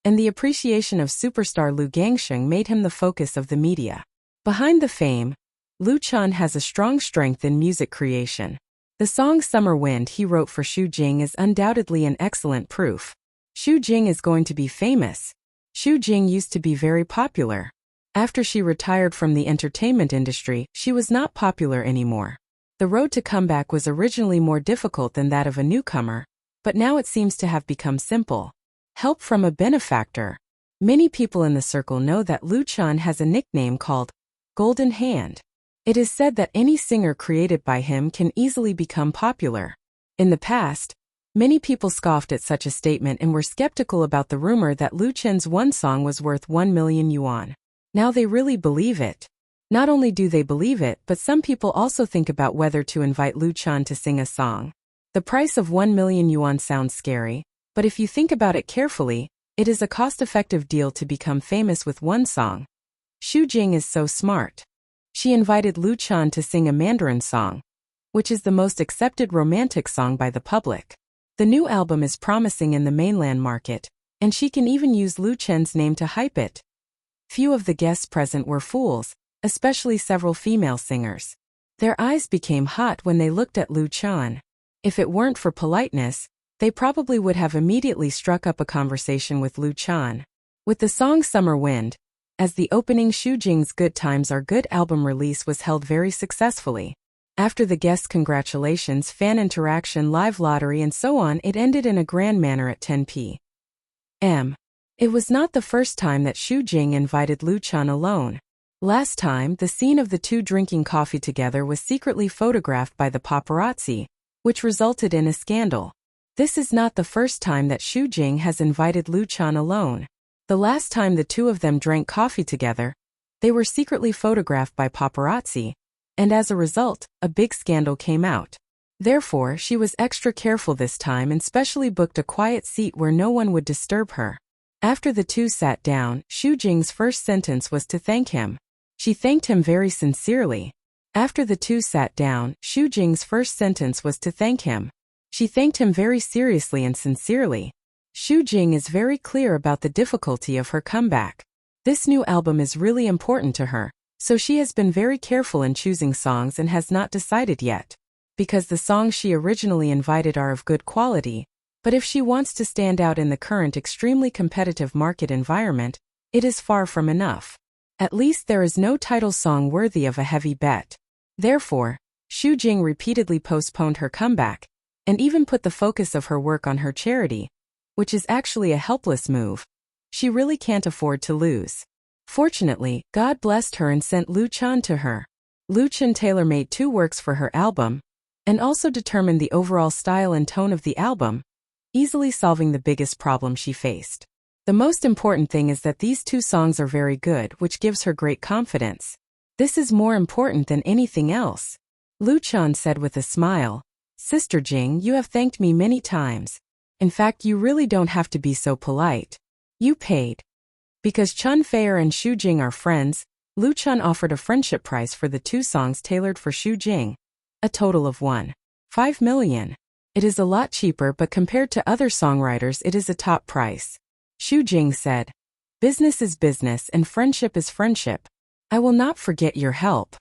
and the appreciation of superstar Lu Gangsheng made him the focus of the media. Behind the fame, Lu Chan has a strong strength in music creation. The song Summer Wind he wrote for Xu Jing is undoubtedly an excellent proof. Xu Jing is going to be famous. Xu Jing used to be very popular. After she retired from the entertainment industry, she was not popular anymore. The road to comeback was originally more difficult than that of a newcomer, but now it seems to have become simple. Help from a benefactor. Many people in the circle know that Lu Chan has a nickname called Golden Hand. It is said that any singer created by him can easily become popular. In the past, many people scoffed at such a statement and were skeptical about the rumor that Lu Chan's one song was worth 1 million yuan. Now they really believe it. Not only do they believe it, but some people also think about whether to invite Lu Chan to sing a song. The price of 1 million yuan sounds scary, but if you think about it carefully, it is a cost-effective deal to become famous with one song. Xu Jing is so smart. She invited Lu Chan to sing a Mandarin song, which is the most accepted romantic song by the public. The new album is promising in the mainland market, and she can even use Lu Chan's name to hype it. Few of the guests present were fools, especially several female singers. Their eyes became hot when they looked at Lu Chan. If it weren't for politeness, they probably would have immediately struck up a conversation with Lu Chan. With the song Summer Wind, as the opening, Xu Jing's Good Times Are Good album release was held very successfully. After the guests' congratulations, fan interaction, live lottery and so on, it ended in a grand manner at 10 p.m. It was not the first time that Xu Jing invited Lu Chan alone. Last time, the scene of the two drinking coffee together was secretly photographed by the paparazzi, which resulted in a scandal. This is not the first time that Xu Jing has invited Lu Chan alone. The last time the two of them drank coffee together, they were secretly photographed by paparazzi, and as a result, a big scandal came out. Therefore, she was extra careful this time and specially booked a quiet seat where no one would disturb her. After the two sat down, Xu Jing's first sentence was to thank him. She thanked him very sincerely. After the two sat down, Xu Jing's first sentence was to thank him. She thanked him very seriously and sincerely. Xu Jing is very clear about the difficulty of her comeback. This new album is really important to her, so she has been very careful in choosing songs and has not decided yet. Because the songs she originally invited are of good quality, but if she wants to stand out in the current extremely competitive market environment, it is far from enough. At least there is no title song worthy of a heavy bet. Therefore, Xu Jing repeatedly postponed her comeback, and even put the focus of her work on her charity, which is actually a helpless move. She really can't afford to lose. Fortunately, God blessed her and sent Lu Chan to her. Lu Chan tailor-made 2 works for her album, and also determined the overall style and tone of the album, easily solving the biggest problem she faced. The most important thing is that these 2 songs are very good, which gives her great confidence. This is more important than anything else. Lu Chan said with a smile, "Sister Jing, you have thanked me many times. In fact, you really don't have to be so polite. You paid." Because Chun Feier and Xu Jing are friends, Lu Chan offered a friendship price for the 2 songs tailored for Xu Jing. A total of 1.5 million. It is a lot cheaper, but compared to other songwriters it is a top price. Xu Jing said, "Business is business and friendship is friendship. I will not forget your help."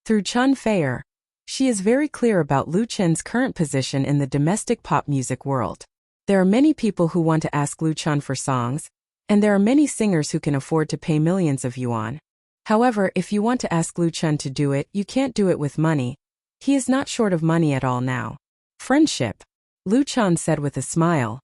Through Chun Feier, she is very clear about Lu Chan's current position in the domestic pop music world. There are many people who want to ask Lu Chan for songs, and there are many singers who can afford to pay millions of yuan. However, if you want to ask Lu Chan to do it, you can't do it with money. He is not short of money at all now. Friendship. Lu Chan said with a smile,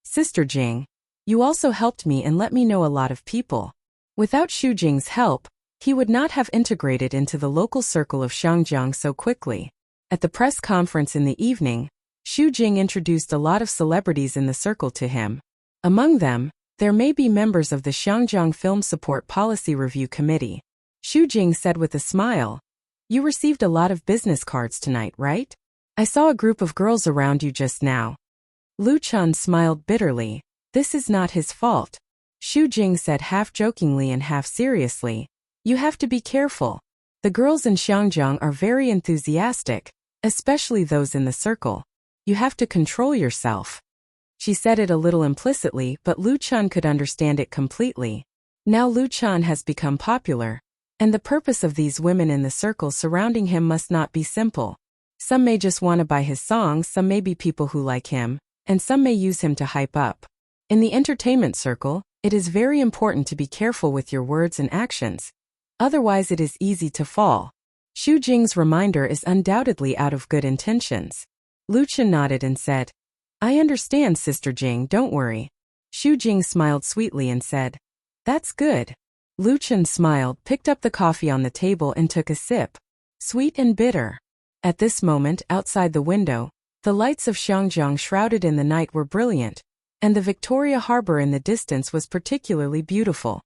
"Sister Jing, you also helped me and let me know a lot of people. Without Xu Jing's help, he would not have integrated into the local circle of Shangjiang so quickly." At the press conference in the evening, Xu Jing introduced a lot of celebrities in the circle to him. Among them, there may be members of the Xiangjiang Film Support Policy Review Committee. Xu Jing said with a smile, "You received a lot of business cards tonight, right? I saw a group of girls around you just now." Lu Chun smiled bitterly. This is not his fault. Xu Jing said half jokingly and half seriously, "You have to be careful. The girls in Xiangjiang are very enthusiastic, especially those in the circle. You have to control yourself." She said it a little implicitly, but Lu Chun could understand it completely. Now Lu Chun has become popular, and the purpose of these women in the circle surrounding him must not be simple. Some may just want to buy his songs, some may be people who like him, and some may use him to hype up. In the entertainment circle, it is very important to be careful with your words and actions. Otherwise it is easy to fall. Xu Jing's reminder is undoubtedly out of good intentions. Lu Chun nodded and said, "I understand, Sister Jing, don't worry." Xu Jing smiled sweetly and said, "That's good." Lu Chun smiled, picked up the coffee on the table and took a sip. Sweet and bitter. At this moment, outside the window, the lights of Xiangjiang shrouded in the night were brilliant, and the Victoria Harbor in the distance was particularly beautiful.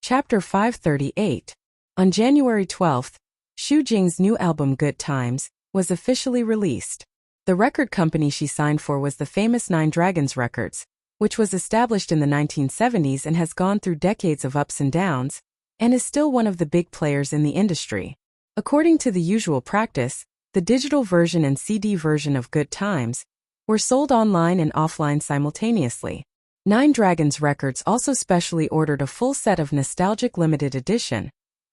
Chapter 538. On January 12th, Xu Jing's new album Good Times was officially released. The record company she signed for was the famous Nine Dragons Records, which was established in the 1970s and has gone through decades of ups and downs, and is still one of the big players in the industry. According to the usual practice, the digital version and CD version of Good Times were sold online and offline simultaneously. Nine Dragons Records also specially ordered a full set of nostalgic limited edition,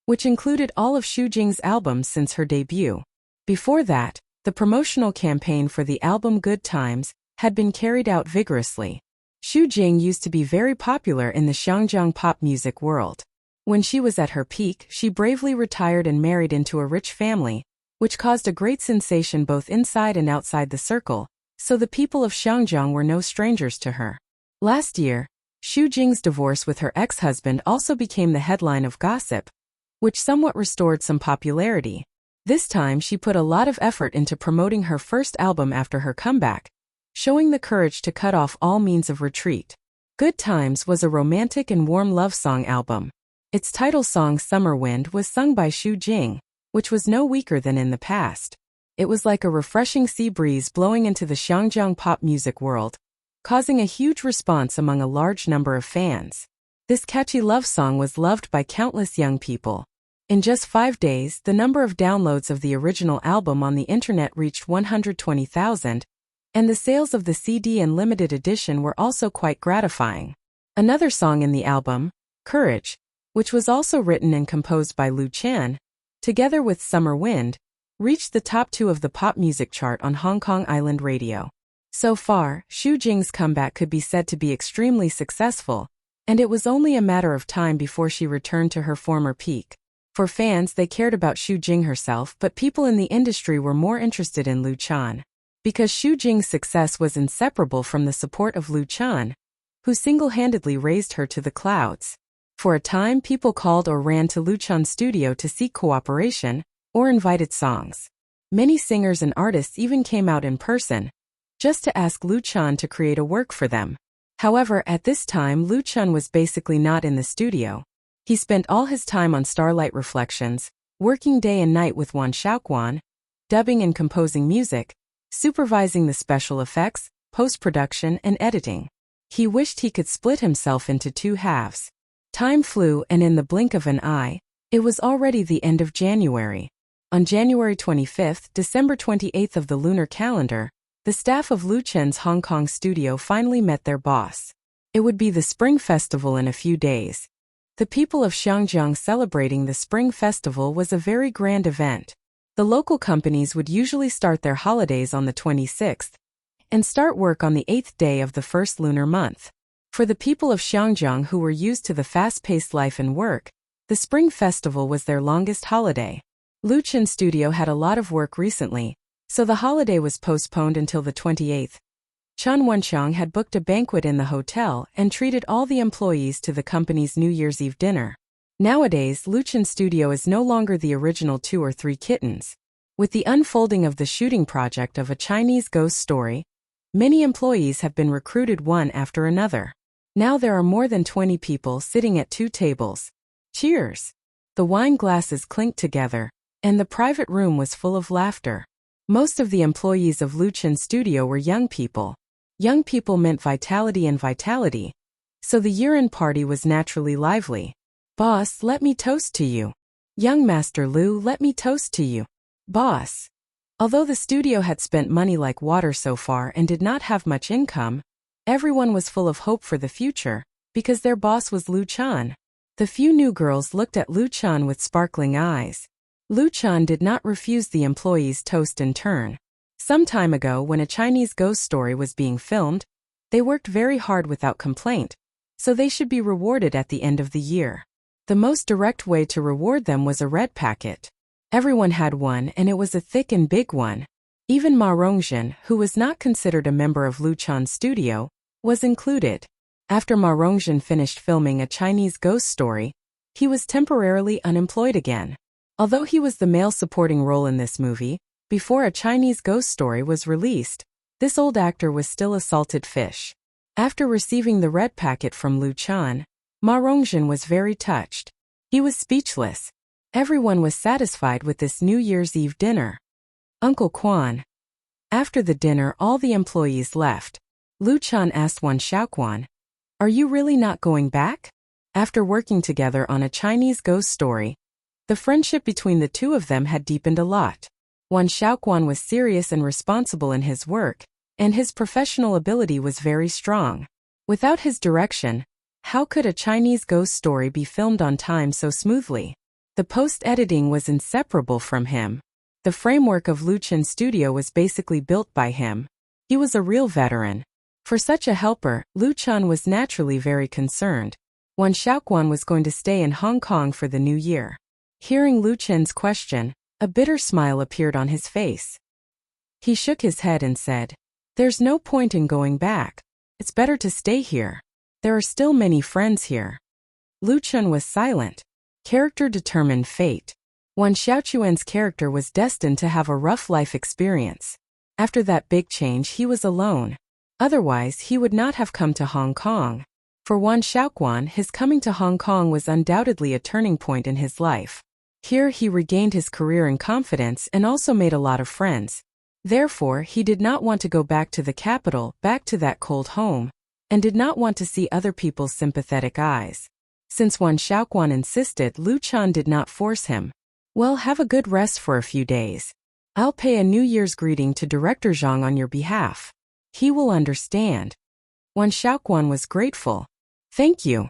which included all of Xu Jing's albums since her debut. Before that, the promotional campaign for the album Good Times had been carried out vigorously. Xu Jing used to be very popular in the Xiangjiang pop music world. When she was at her peak, she bravely retired and married into a rich family, which caused a great sensation both inside and outside the circle, so the people of Xiangjiang were no strangers to her. Last year, Xu Jing's divorce with her ex-husband also became the headline of gossip, which somewhat restored some popularity. This time she put a lot of effort into promoting her first album after her comeback, showing the courage to cut off all means of retreat. Good Times was a romantic and warm love song album. Its title song Summer Wind was sung by Xu Jing, which was no weaker than in the past. It was like a refreshing sea breeze blowing into the Xiangjiang pop music world, causing a huge response among a large number of fans. This catchy love song was loved by countless young people. In just 5 days, the number of downloads of the original album on the internet reached 120,000, and the sales of the CD and limited edition were also quite gratifying. Another song in the album, Courage, which was also written and composed by Lu Chan, together with Summer Wind, reached the top 2 of the pop music chart on Hong Kong Island radio. So far, Xu Jing's comeback could be said to be extremely successful, and it was only a matter of time before she returned to her former peak. For fans, they cared about Xu Jing herself, but people in the industry were more interested in Lu Chan. Because Xu Jing's success was inseparable from the support of Lu Chan, who single-handedly raised her to the clouds. For a time, people called or ran to Lu Chan's studio to seek cooperation, or invited songs. Many singers and artists even came out in person, just to ask Lu Chan to create a work for them. However, at this time Lu Chan was basically not in the studio. He spent all his time on Starlight Reflections, working day and night with Wan Shaoquan, dubbing and composing music, supervising the special effects, post-production and editing. He wished he could split himself into 2 halves. Time flew, and in the blink of an eye, it was already the end of January. On January 25th, December 28th of the lunar calendar, the staff of Lu Chen's Hong Kong studio finally met their boss. It would be the Spring Festival in a few days. The people of Xiangjiang celebrating the Spring Festival was a very grand event. The local companies would usually start their holidays on the 26th and start work on the 8th day of the first lunar month. For the people of Xiangjiang who were used to the fast-paced life and work, the Spring Festival was their longest holiday. Lu Chen's studio had a lot of work recently, so the holiday was postponed until the 28th. Chen Wenchang had booked a banquet in the hotel and treated all the employees to the company's New Year's Eve dinner. Nowadays, Lu Chen's studio is no longer the original 2 or 3 kittens. With the unfolding of the shooting project of a Chinese ghost story, many employees have been recruited one after another. Now there are more than 20 people sitting at 2 tables. Cheers! The wine glasses clinked together, and the private room was full of laughter. Most of the employees of Luchan's studio were young people. Young people meant vitality and vitality, so the year-end party was naturally lively. Boss, let me toast to you. Young Master Lu, let me toast to you. Boss. Although the studio had spent money like water so far and did not have much income, everyone was full of hope for the future, because their boss was Luchan. The few new girls looked at Luchan with sparkling eyes. Luchan did not refuse the employees' toast in turn. Some time ago, when a Chinese ghost story was being filmed, they worked very hard without complaint, so they should be rewarded at the end of the year. The most direct way to reward them was a red packet. Everyone had one, and it was a thick and big one. Even Ma Rongjin, who was not considered a member of Luchan's studio, was included. After Ma Rongjin finished filming a Chinese ghost story, he was temporarily unemployed again. Although he was the male supporting role in this movie, before a Chinese ghost story was released, this old actor was still a salted fish. After receiving the red packet from Luchan, Ma Rongjin was very touched. He was speechless. Everyone was satisfied with this New Year's Eve dinner. Uncle Quan. After the dinner, all the employees left. Luchan asked Wan Xiaoquan, "Are you really not going back?" After working together on a Chinese ghost story, the friendship between the two of them had deepened a lot. Wan Xiaoquan was serious and responsible in his work, and his professional ability was very strong. Without his direction, how could a Chinese ghost story be filmed on time so smoothly? The post-editing was inseparable from him. The framework of Luchan's studio was basically built by him. He was a real veteran. For such a helper, Luchan was naturally very concerned. Wan Xiaoquan was going to stay in Hong Kong for the new year. Hearing Luchan's question, a bitter smile appeared on his face. He shook his head and said, "There's no point in going back. It's better to stay here. There are still many friends here." Luchan was silent. Character determined fate. Wan Xiaoquan's character was destined to have a rough life experience. After that big change, he was alone. Otherwise, he would not have come to Hong Kong. For Wan Xiaoquan, his coming to Hong Kong was undoubtedly a turning point in his life. Here he regained his career and confidence and also made a lot of friends. Therefore, he did not want to go back to the capital, back to that cold home, and did not want to see other people's sympathetic eyes. Since Wan Xiaoquan insisted, Luchan did not force him. "Well, have a good rest for a few days. I'll pay a New Year's greeting to Director Zhang on your behalf. He will understand." Wan Xiaoquan was grateful. "Thank you."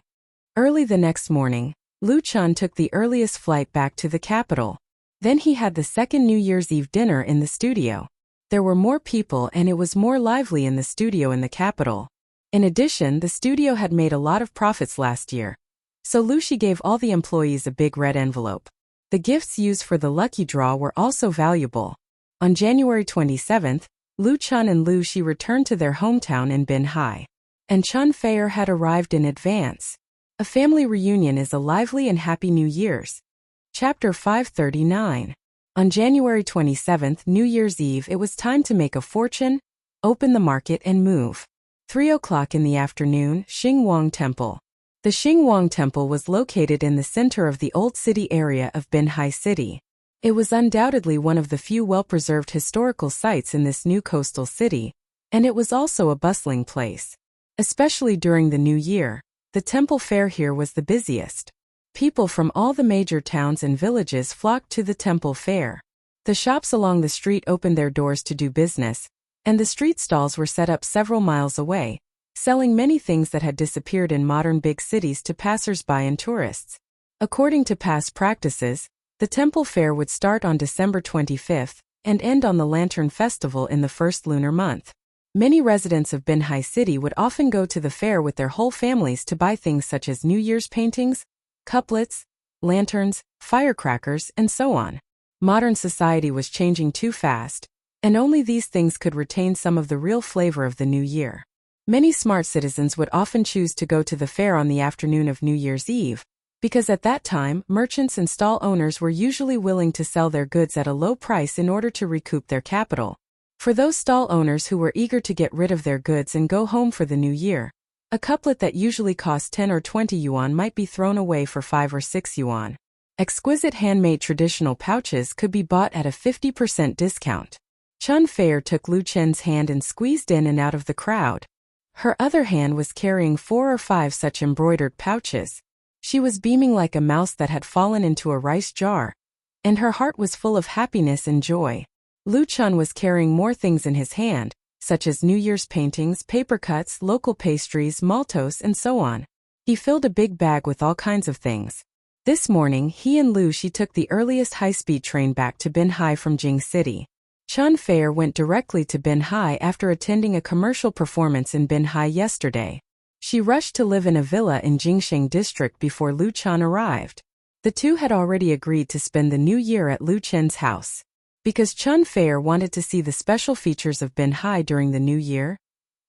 Early the next morning, Luchan took the earliest flight back to the capital. Then he had the second New Year's Eve dinner in the studio. There were more people and it was more lively in the studio in the capital. In addition, the studio had made a lot of profits last year. So Lushi gave all the employees a big red envelope. The gifts used for the lucky draw were also valuable. On January 27th, Luchan and Lu Shi returned to their hometown in Binhai. And Chun Feier had arrived in advance. A family reunion is a lively and happy New Year's. Chapter 539. On January 27th, New Year's Eve, it was time to make a fortune, open the market and move. 3 o'clock in the afternoon, Xingwang Temple. The Xingwang Temple was located in the center of the old city area of Binhai City. It was undoubtedly one of the few well-preserved historical sites in this new coastal city, and it was also a bustling place. Especially during the New Year, the temple fair here was the busiest. People from all the major towns and villages flocked to the temple fair. The shops along the street opened their doors to do business, and the street stalls were set up several miles away, selling many things that had disappeared in modern big cities to passers-by and tourists. According to past practices, the temple fair would start on December 25th and end on the Lantern Festival in the first lunar month. Many residents of Binhai City would often go to the fair with their whole families to buy things such as New Year's paintings, couplets, lanterns, firecrackers, and so on. Modern society was changing too fast, and only these things could retain some of the real flavor of the new year. Many smart citizens would often choose to go to the fair on the afternoon of New Year's Eve, because at that time, merchants and stall owners were usually willing to sell their goods at a low price in order to recoup their capital. For those stall owners who were eager to get rid of their goods and go home for the new year, a couplet that usually cost 10 or 20 yuan might be thrown away for 5 or 6 yuan. Exquisite handmade traditional pouches could be bought at a 50% discount. Chun Fair took Lu Chen's hand and squeezed in and out of the crowd. Her other hand was carrying 4 or 5 such embroidered pouches. She was beaming like a mouse that had fallen into a rice jar, and her heart was full of happiness and joy. Lu Chun was carrying more things in his hand, such as New Year's paintings, paper cuts, local pastries, maltos, and so on. He filled a big bag with all kinds of things. This morning, he and Lu Shi took the earliest high-speed train back to Binhai from Jing City. Chun Fair went directly to Binhai after attending a commercial performance in Binhai yesterday. She rushed to live in a villa in Jingsheng district before Lu Chun arrived. The two had already agreed to spend the new year at Lu Chen's house. Because Chun Fair wanted to see the special features of Binhai during the new year,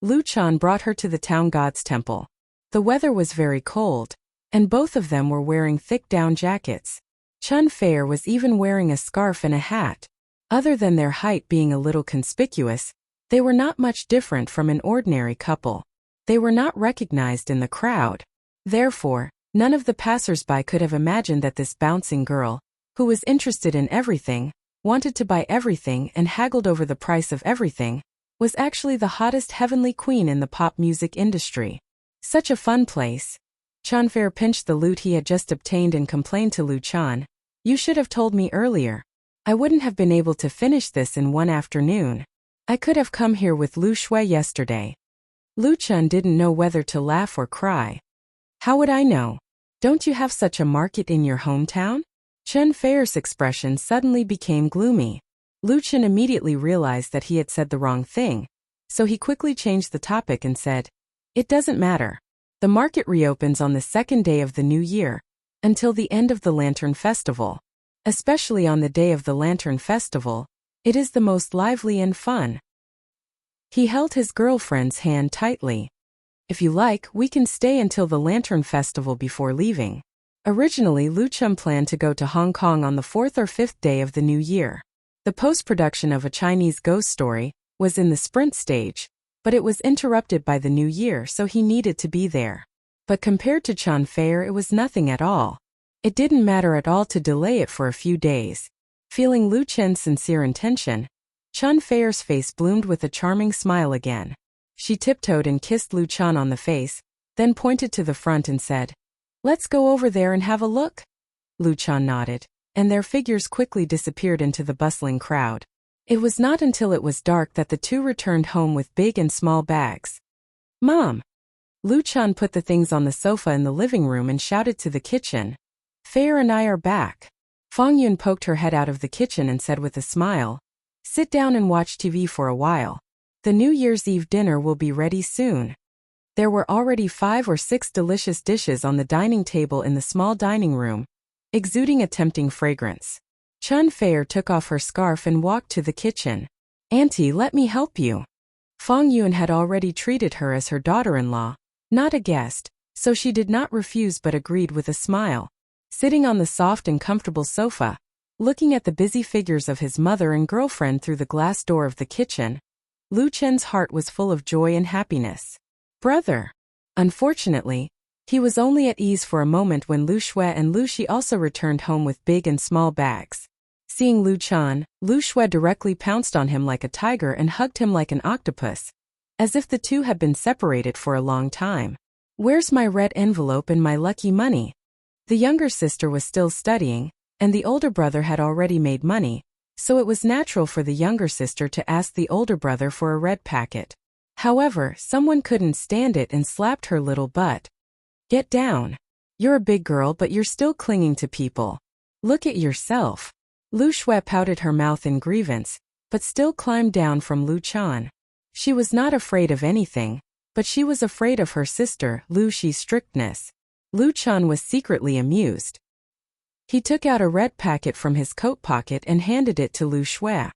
Lu Chun brought her to the town god's temple. The weather was very cold, and both of them were wearing thick down jackets. Chun Fair was even wearing a scarf and a hat. Other than their height being a little conspicuous, they were not much different from an ordinary couple. They were not recognized in the crowd. Therefore, none of the passers-by could have imagined that this bouncing girl, who was interested in everything, wanted to buy everything and haggled over the price of everything, was actually the hottest heavenly queen in the pop music industry. Such a fun place. Chun Fair pinched the lute he had just obtained and complained to Lu Chun. You should have told me earlier. I wouldn't have been able to finish this in one afternoon. I could have come here with Lu Shui yesterday. Lu Chun didn't know whether to laugh or cry. How would I know? Don't you have such a market in your hometown? Chun Fair's expression suddenly became gloomy. Lu Chun immediately realized that he had said the wrong thing, so he quickly changed the topic and said, It doesn't matter. The market reopens on the second day of the new year, until the end of the Lantern Festival. Especially on the day of the Lantern Festival, it is the most lively and fun. He held his girlfriend's hand tightly. If you like, we can stay until the Lantern Festival before leaving. Originally, Lu Chun planned to go to Hong Kong on the 4th or 5th day of the new year. The post-production of A Chinese Ghost Story was in the sprint stage, but it was interrupted by the new year, so he needed to be there. But compared to Chun Fair, it was nothing at all. It didn't matter at all to delay it for a few days. Feeling Lu Chen's sincere intention, Chun Fair's face bloomed with a charming smile again. She tiptoed and kissed Lu Chun on the face, then pointed to the front and said, Let's go over there and have a look. Lu Chun nodded, and their figures quickly disappeared into the bustling crowd. It was not until it was dark that the two returned home with big and small bags. Mom! Lu Chun put the things on the sofa in the living room and shouted to the kitchen. Fair and I are back. Fong Yun poked her head out of the kitchen and said with a smile, Sit down and watch TV for a while. The New Year's Eve dinner will be ready soon. There were already 5 or 6 delicious dishes on the dining table in the small dining room, exuding a tempting fragrance. Chun Fair took off her scarf and walked to the kitchen. Auntie, let me help you. Fong Yun had already treated her as her daughter-in-law, not a guest, so she did not refuse but agreed with a smile. Sitting on the soft and comfortable sofa, looking at the busy figures of his mother and girlfriend through the glass door of the kitchen, Lu Chen's heart was full of joy and happiness. Brother! Unfortunately, he was only at ease for a moment when Lu Shui and Lu Shi also returned home with big and small bags. Seeing Lu Chun, Lu Shui directly pounced on him like a tiger and hugged him like an octopus, as if the two had been separated for a long time. Where's my red envelope and my lucky money? The younger sister was still studying, and the older brother had already made money, so it was natural for the younger sister to ask the older brother for a red packet. However, someone couldn't stand it and slapped her little butt. Get down. You're a big girl but you're still clinging to people. Look at yourself. Lu Shui pouted her mouth in grievance, but still climbed down from Lu Chun. She was not afraid of anything, but she was afraid of her sister, Lu Shi's strictness. Lu Chun was secretly amused. He took out a red packet from his coat pocket and handed it to Lu Shui.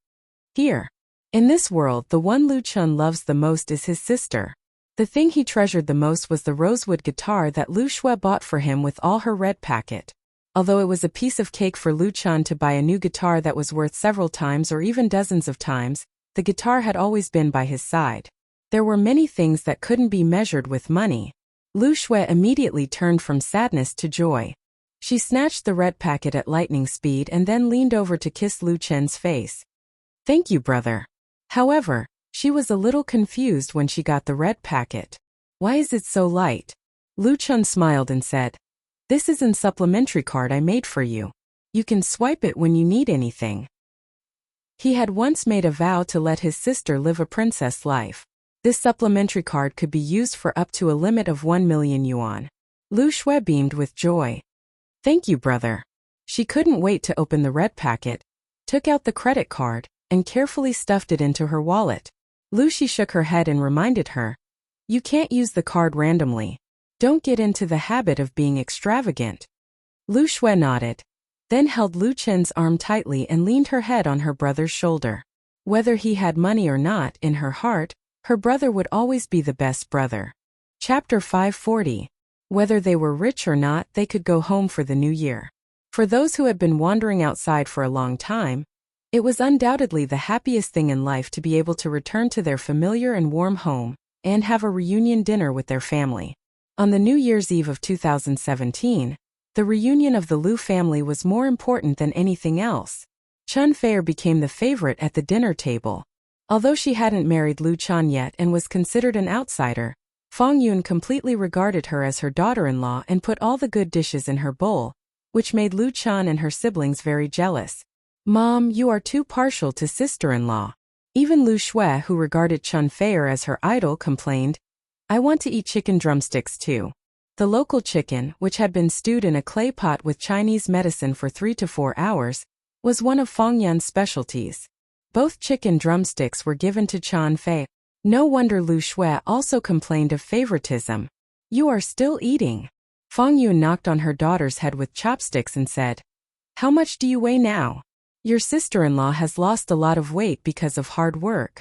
Here. In this world, the one Lu Chun loves the most is his sister. The The thing he treasured the most was the rosewood guitar that Lu Xue bought for him with all her red packet. Although it was a piece of cake for Lu Chun to buy a new guitar that was worth several times or even dozens of times, the guitar had always been by his side. There were many things that couldn't be measured with money. Lu Xue immediately turned from sadness to joy. She snatched the red packet at lightning speed and then leaned over to kiss Lu Chen's face. "Thank you, brother." However, she was a little confused when she got the red packet. "Why is it so light?" Lu Chun smiled and said, "This is a supplementary card I made for you. You can swipe it when you need anything." He had once made a vow to let his sister live a princess life. This supplementary card could be used for up to a limit of 1 million yuan. Lu Xue beamed with joy. "Thank you, brother." She couldn't wait to open the red packet, took out the credit card, and carefully stuffed it into her wallet. Lu Xi shook her head and reminded her, "You can't use the card randomly. Don't get into the habit of being extravagant." Lu Xue nodded, then held Lu Chen's arm tightly and leaned her head on her brother's shoulder. Whether he had money or not, in her heart, her brother would always be the best brother. Chapter 540. Whether they were rich or not, they could go home for the new year. For those who had been wandering outside for a long time, it was undoubtedly the happiest thing in life to be able to return to their familiar and warm home and have a reunion dinner with their family. On the New Year's Eve of 2017, the reunion of the Lu family was more important than anything else. Chun Fei became the favorite at the dinner table. Although she hadn't married Lu Chun yet and was considered an outsider, Fang Yun completely regarded her as her daughter-in-law and put all the good dishes in her bowl, which made Lu Chun and her siblings very jealous. "Mom, you are too partial to sister-in-law." Even Lu Xue, who regarded Chun Fei as her idol, complained, "I want to eat chicken drumsticks too." The local chicken, which had been stewed in a clay pot with Chinese medicine for 3 to 4 hours, was one of Fang Yun's specialties. Both chicken drumsticks were given to Chun Fei. No wonder Lu Xue also complained of favoritism. "You are still eating." Fang Yun knocked on her daughter's head with chopsticks and said, "How much do you weigh now? Your sister-in-law has lost a lot of weight because of hard work."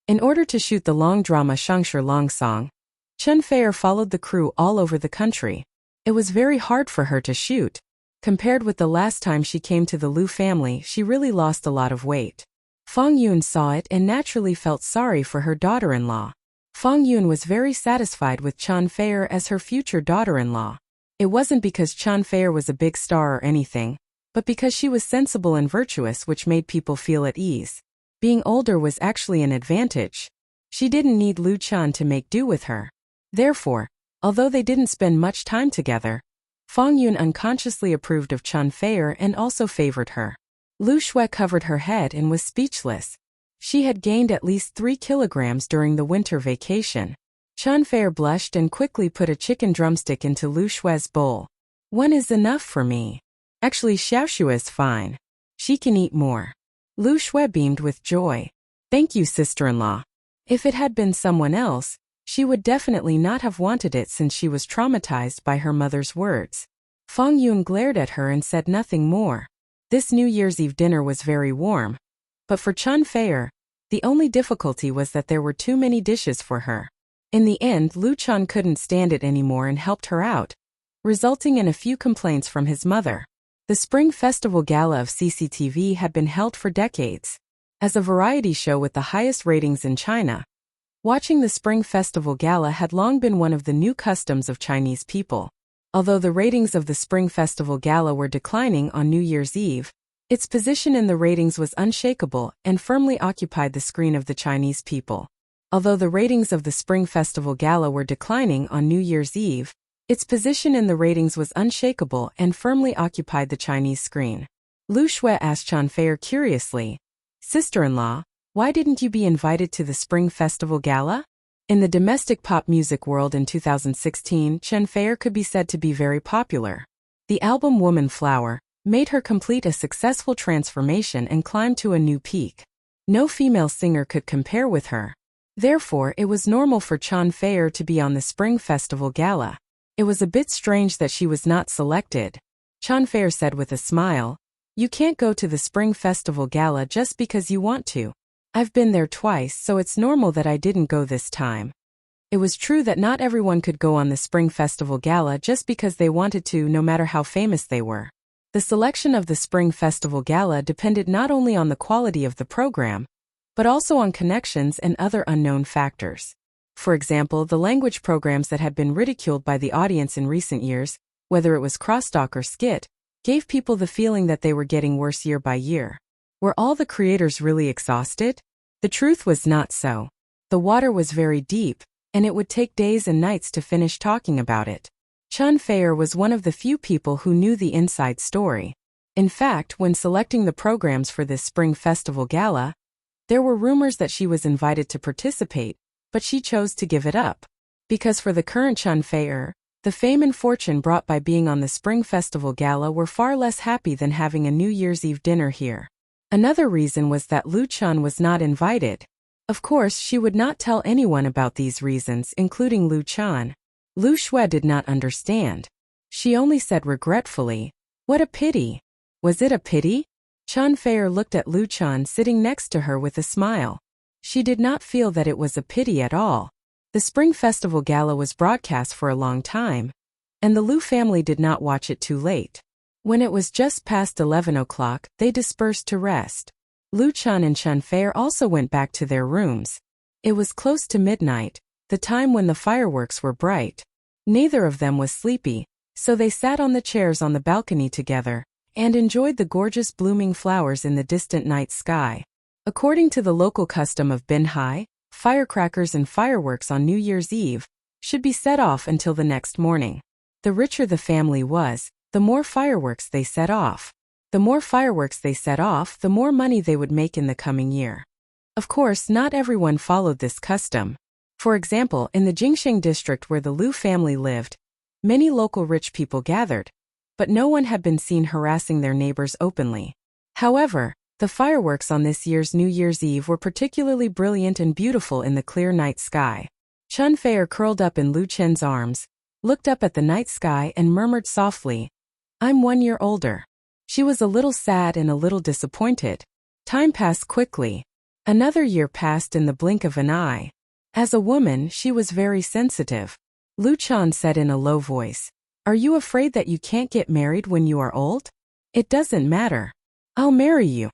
In order to shoot the long drama Shangshi Long Song, Chun Fei followed the crew all over the country. It was very hard for her to shoot. Compared with the last time she came to the Lu family, she really lost a lot of weight. Fang Yun saw it and naturally felt sorry for her daughter-in-law. Fang Yun was very satisfied with Chun Fei as her future daughter-in-law. It wasn't because Chun Fei was a big star or anything, but because she was sensible and virtuous, which made people feel at ease. Being older was actually an advantage. She didn't need Lu Chun to make do with her. Therefore, although they didn't spend much time together, Fang Yun unconsciously approved of Chun Fei and also favored her. Lu Xue covered her head and was speechless. She had gained at least 3 kilograms during the winter vacation. Chun Fei blushed and quickly put a chicken drumstick into Lu Xue's bowl. "One is enough for me. Actually, Xiaoxue is fine. She can eat more." Lu Xue beamed with joy. "Thank you, sister-in-law." If it had been someone else, she would definitely not have wanted it since she was traumatized by her mother's words. Fang Yun glared at her and said nothing more. This New Year's Eve dinner was very warm. But for Chun Fei, the only difficulty was that there were too many dishes for her. In the end, Lu Chun couldn't stand it anymore and helped her out, resulting in a few complaints from his mother. The Spring Festival Gala of CCTV had been held for decades. As a variety show with the highest ratings in China, watching the Spring Festival Gala had long been one of the new customs of Chinese people. Although the ratings of the Spring Festival Gala were declining on New Year's Eve, its position in the ratings was unshakable and firmly occupied the screen of the Chinese people. Although the ratings of the Spring Festival Gala were declining on New Year's Eve, its position in the ratings was unshakable and firmly occupied the Chinese screen. Lu Xue asked Chun Fei curiously, "Sister-in-law, why didn't you be invited to the Spring Festival Gala?" In the domestic pop music world in 2016, Chun Fei could be said to be very popular. The album Woman Flower made her complete a successful transformation and climb to a new peak. No female singer could compare with her. Therefore, it was normal for Chun Fei to be on the Spring Festival Gala. It was a bit strange that she was not selected. Chun Fei said with a smile, "You can't go to the Spring Festival Gala just because you want to. I've been there twice, so it's normal that I didn't go this time." It was true that not everyone could go on the Spring Festival Gala just because they wanted to, no matter how famous they were. The selection of the Spring Festival Gala depended not only on the quality of the program, but also on connections and other unknown factors. For example, the language programs that had been ridiculed by the audience in recent years, whether it was crosstalk or skit, gave people the feeling that they were getting worse year by year. Were all the creators really exhausted? The truth was not so. The water was very deep, and it would take days and nights to finish talking about it. Chun Feier was one of the few people who knew the inside story. In fact, when selecting the programs for this Spring Festival Gala, there were rumors that she was invited to participate, but she chose to give it up. Because for the current Chun Feier, the fame and fortune brought by being on the Spring Festival Gala were far less happy than having a New Year's Eve dinner here. Another reason was that Lu Chun was not invited. Of course, she would not tell anyone about these reasons, including Lu Chun. Lu Shui did not understand. She only said regretfully, "What a pity." Was it a pity? Chun Feier looked at Lu Chun sitting next to her with a smile. She did not feel that it was a pity at all. The Spring Festival Gala was broadcast for a long time, and the Lu family did not watch it too late. When it was just past 11 o'clock, they dispersed to rest. Lu Chun and Chun Feier also went back to their rooms. It was close to midnight, the time when the fireworks were bright. Neither of them was sleepy, so they sat on the chairs on the balcony together and enjoyed the gorgeous blooming flowers in the distant night sky. According to the local custom of Binhai, firecrackers and fireworks on New Year's Eve should be set off until the next morning. The richer the family was, the more fireworks they set off. The more fireworks they set off, the more money they would make in the coming year. Of course, not everyone followed this custom. For example, in the Jingsheng district where the Lu family lived, many local rich people gathered, but no one had been seen harassing their neighbors openly. However, the fireworks on this year's New Year's Eve were particularly brilliant and beautiful in the clear night sky. Chun Feier curled up in Lu Chen's arms, looked up at the night sky and murmured softly, "I'm 1 year older." She was a little sad and a little disappointed. Time passed quickly. Another year passed in the blink of an eye. As a woman, she was very sensitive. Lu Chan said in a low voice, "Are you afraid that you can't get married when you are old?" "It doesn't matter. I'll marry you."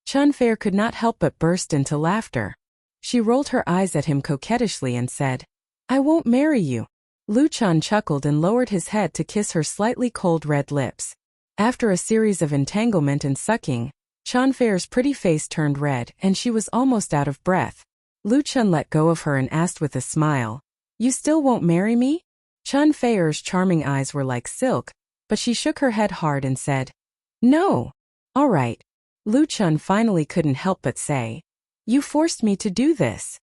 Chun Feier could not help but burst into laughter. She rolled her eyes at him coquettishly and said, "I won't marry you." Lu Chan chuckled and lowered his head to kiss her slightly cold red lips. After a series of entanglement and sucking, Chun Feier's pretty face turned red and she was almost out of breath. Lu Chun let go of her and asked with a smile, "You still won't marry me?" Chun Feier's charming eyes were like silk, but she shook her head hard and said, "No." "All right." Lu Chun finally couldn't help but say, "You forced me to do this."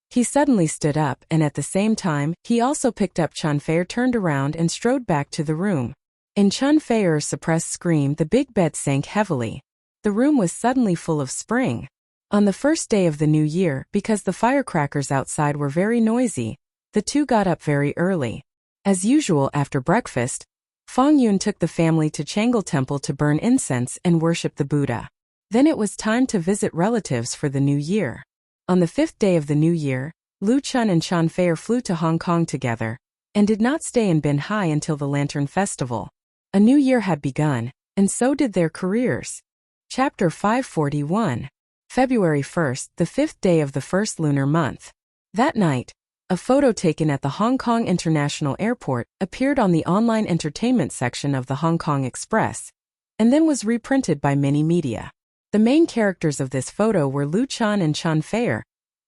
He suddenly stood up and at the same time, he also picked up Chun Feier, turned around and strode back to the room. In Chun Feier's suppressed scream, the big bed sank heavily. The room was suddenly full of spring. On the first day of the new year, because the firecrackers outside were very noisy, the two got up very early. As usual after breakfast, Fang Yun took the family to Changle Temple to burn incense and worship the Buddha. Then it was time to visit relatives for the new year. On the 5th day of the new year, Lu Chun and Chun Feier flew to Hong Kong together, and did not stay in Binhai until the Lantern Festival. A new year had begun, and so did their careers. Chapter 541. February 1st, the 5th day of the first lunar month. That night, a photo taken at the Hong Kong International Airport appeared on the online entertainment section of the Hong Kong Express, and then was reprinted by many media. The main characters of this photo were Lu Chun and Chun Feier,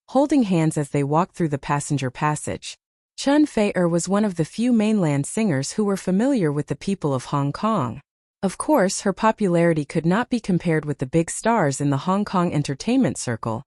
holding hands as they walked through the passenger passage. Chun Feier was one of the few mainland singers who were familiar with the people of Hong Kong. Of course, her popularity could not be compared with the big stars in the Hong Kong entertainment circle,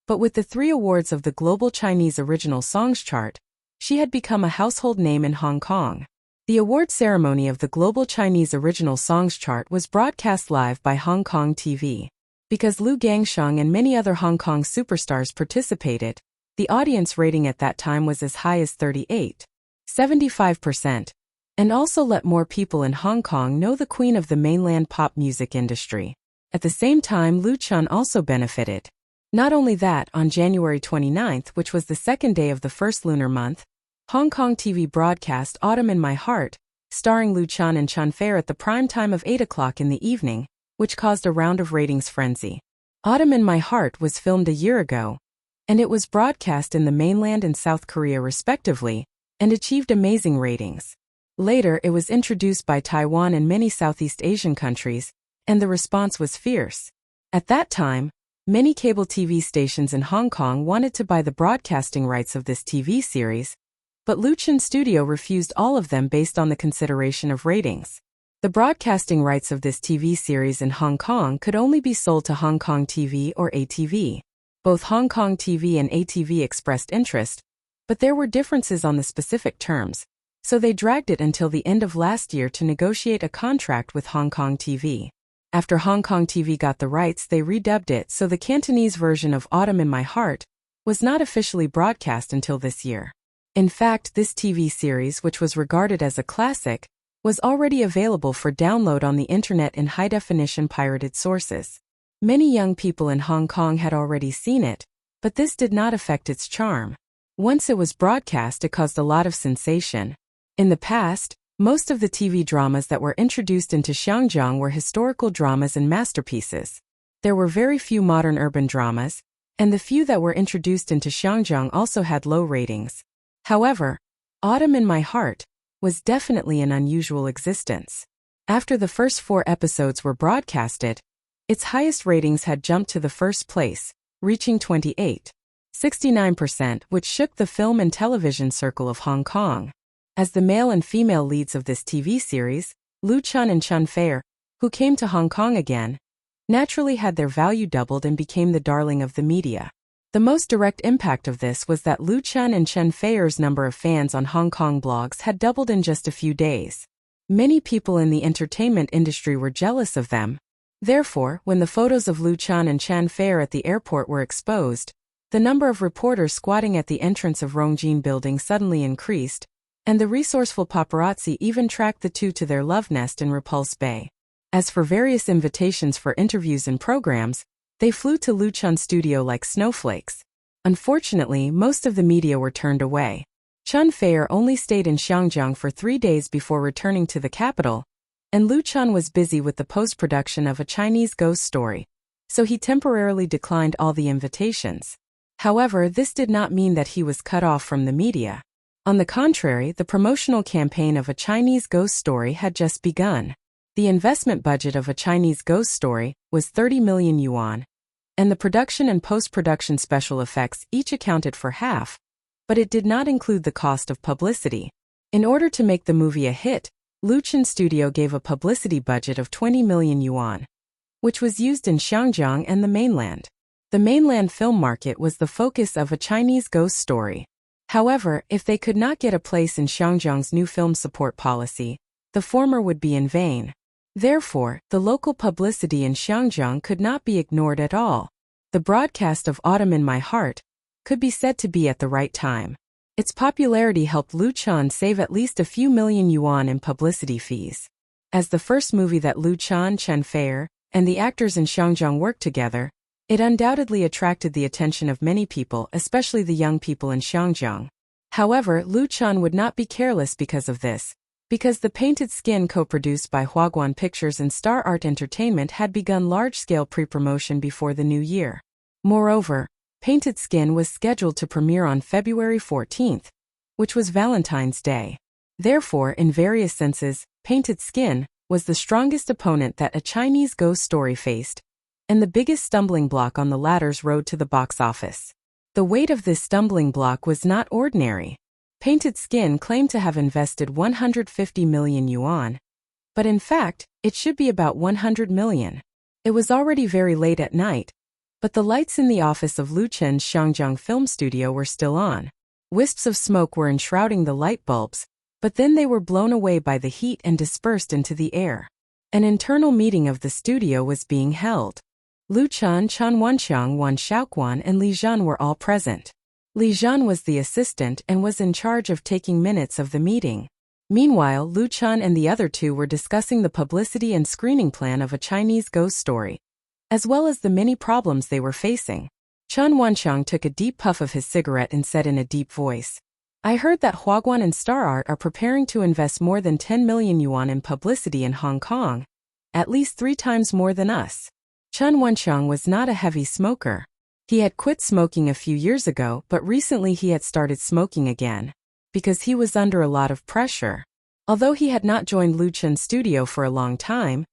but with the 3 awards of the Global Chinese Original Songs chart, she had become a household name in Hong Kong. The award ceremony of the Global Chinese Original Songs chart was broadcast live by Hong Kong TV. Because Lu Gangshang and many other Hong Kong superstars participated, the audience rating at that time was as high as 38.75%, and also let more people in Hong Kong know the queen of the mainland pop music industry. At the same time, Lu Chun also benefited. Not only that, on January 29th, which was the second day of the first lunar month, Hong Kong TV broadcast Autumn in My Heart, starring Lu Chan and Chen Fei at the prime time of 8 o'clock in the evening, which caused a round of ratings frenzy. Autumn in My Heart was filmed a year ago, and it was broadcast in the mainland and South Korea respectively, and achieved amazing ratings. Later, it was introduced by Taiwan and many Southeast Asian countries, and the response was fierce. At that time, many cable TV stations in Hong Kong wanted to buy the broadcasting rights of this TV series, but Luchan Studio refused all of them based on the consideration of ratings. The broadcasting rights of this TV series in Hong Kong could only be sold to Hong Kong TV or ATV. Both Hong Kong TV and ATV expressed interest, but there were differences on the specific terms, so they dragged it until the end of last year to negotiate a contract with Hong Kong TV. After Hong Kong TV got the rights, they redubbed it, so the Cantonese version of Autumn in My Heart was not officially broadcast until this year. In fact, this TV series, which was regarded as a classic, was already available for download on the internet in high-definition pirated sources. Many young people in Hong Kong had already seen it, but this did not affect its charm. Once it was broadcast, it caused a lot of sensation. In the past, most of the TV dramas that were introduced into Xiangjiang were historical dramas and masterpieces. There were very few modern urban dramas, and the few that were introduced into Xiangjiang also had low ratings. However, Autumn in My Heart was definitely an unusual existence. After the first 4 episodes were broadcasted, its highest ratings had jumped to the first place, reaching 28.69%, which shook the film and television circle of Hong Kong. As the male and female leads of this TV series, Lu Chan and Chen Fei, who came to Hong Kong again, naturally had their value doubled and became the darling of the media. The most direct impact of this was that Lu Chan and Chen Fei's number of fans on Hong Kong blogs had doubled in just a few days. Many people in the entertainment industry were jealous of them. Therefore, when the photos of Lu Chan and Chen Fei at the airport were exposed, the number of reporters squatting at the entrance of Rongjin Building suddenly increased, and the resourceful paparazzi even tracked the two to their love nest in Repulse Bay. As for various invitations for interviews and programs, they flew to Luchan Studio like snowflakes. Unfortunately, most of the media were turned away. Chen Fei only stayed in Xiangjiang for 3 days before returning to the capital, and Lu Chan was busy with the post-production of a Chinese ghost story, so he temporarily declined all the invitations. However, this did not mean that he was cut off from the media. On the contrary, the promotional campaign of a Chinese ghost story had just begun. The investment budget of a Chinese ghost story was 30 million yuan, and the production and post-production special effects each accounted for half, but it did not include the cost of publicity. In order to make the movie a hit, Luchan Studio gave a publicity budget of 20 million yuan, which was used in Xiangjiang and the mainland. The mainland film market was the focus of a Chinese ghost story. However, if they could not get a place in Xiangjiang's new film support policy, the former would be in vain. Therefore, the local publicity in Xiangjiang could not be ignored at all. The broadcast of Autumn in My Heart could be said to be at the right time. Its popularity helped Lu Chan save at least a few million yuan in publicity fees. As the first movie that Lu Chan, Chen Fei, and the actors in Xiangjiang worked together, it undoubtedly attracted the attention of many people, especially the young people in Xiangjiang. However, Lu Chan would not be careless because of this, because the Painted Skin co-produced by Huaguan Pictures and Star Art Entertainment had begun large-scale pre-promotion before the new year. Moreover, Painted Skin was scheduled to premiere on February 14th, which was Valentine's Day. Therefore, in various senses, Painted Skin was the strongest opponent that a Chinese ghost story faced, and the biggest stumbling block on the latter's road to the box office. The weight of this stumbling block was not ordinary. Painted Skin claimed to have invested 150 million yuan, but in fact, it should be about 100 million. It was already very late at night, but the lights in the office of Lu Chen's Xiangjiang Film Studio were still on. Wisps of smoke were enshrouding the light bulbs, but then they were blown away by the heat and dispersed into the air. An internal meeting of the studio was being held. Lu Chan, Chan Wanxiang, Wan Xiaoquan, and Li Zhan were all present. Li Zhan was the assistant and was in charge of taking minutes of the meeting. Meanwhile, Lu Chan and the other two were discussing the publicity and screening plan of a Chinese ghost story, as well as the many problems they were facing. Chen Wanxiang took a deep puff of his cigarette and said in a deep voice, I heard that Huaguan and Star Art are preparing to invest more than 10 million yuan in publicity in Hong Kong, at least 3 times more than us. Chen Wanxiang was not a heavy smoker. He had quit smoking a few years ago, but recently he had started smoking again, because he was under a lot of pressure. Although he had not joined Lu Chen's studio for a long time,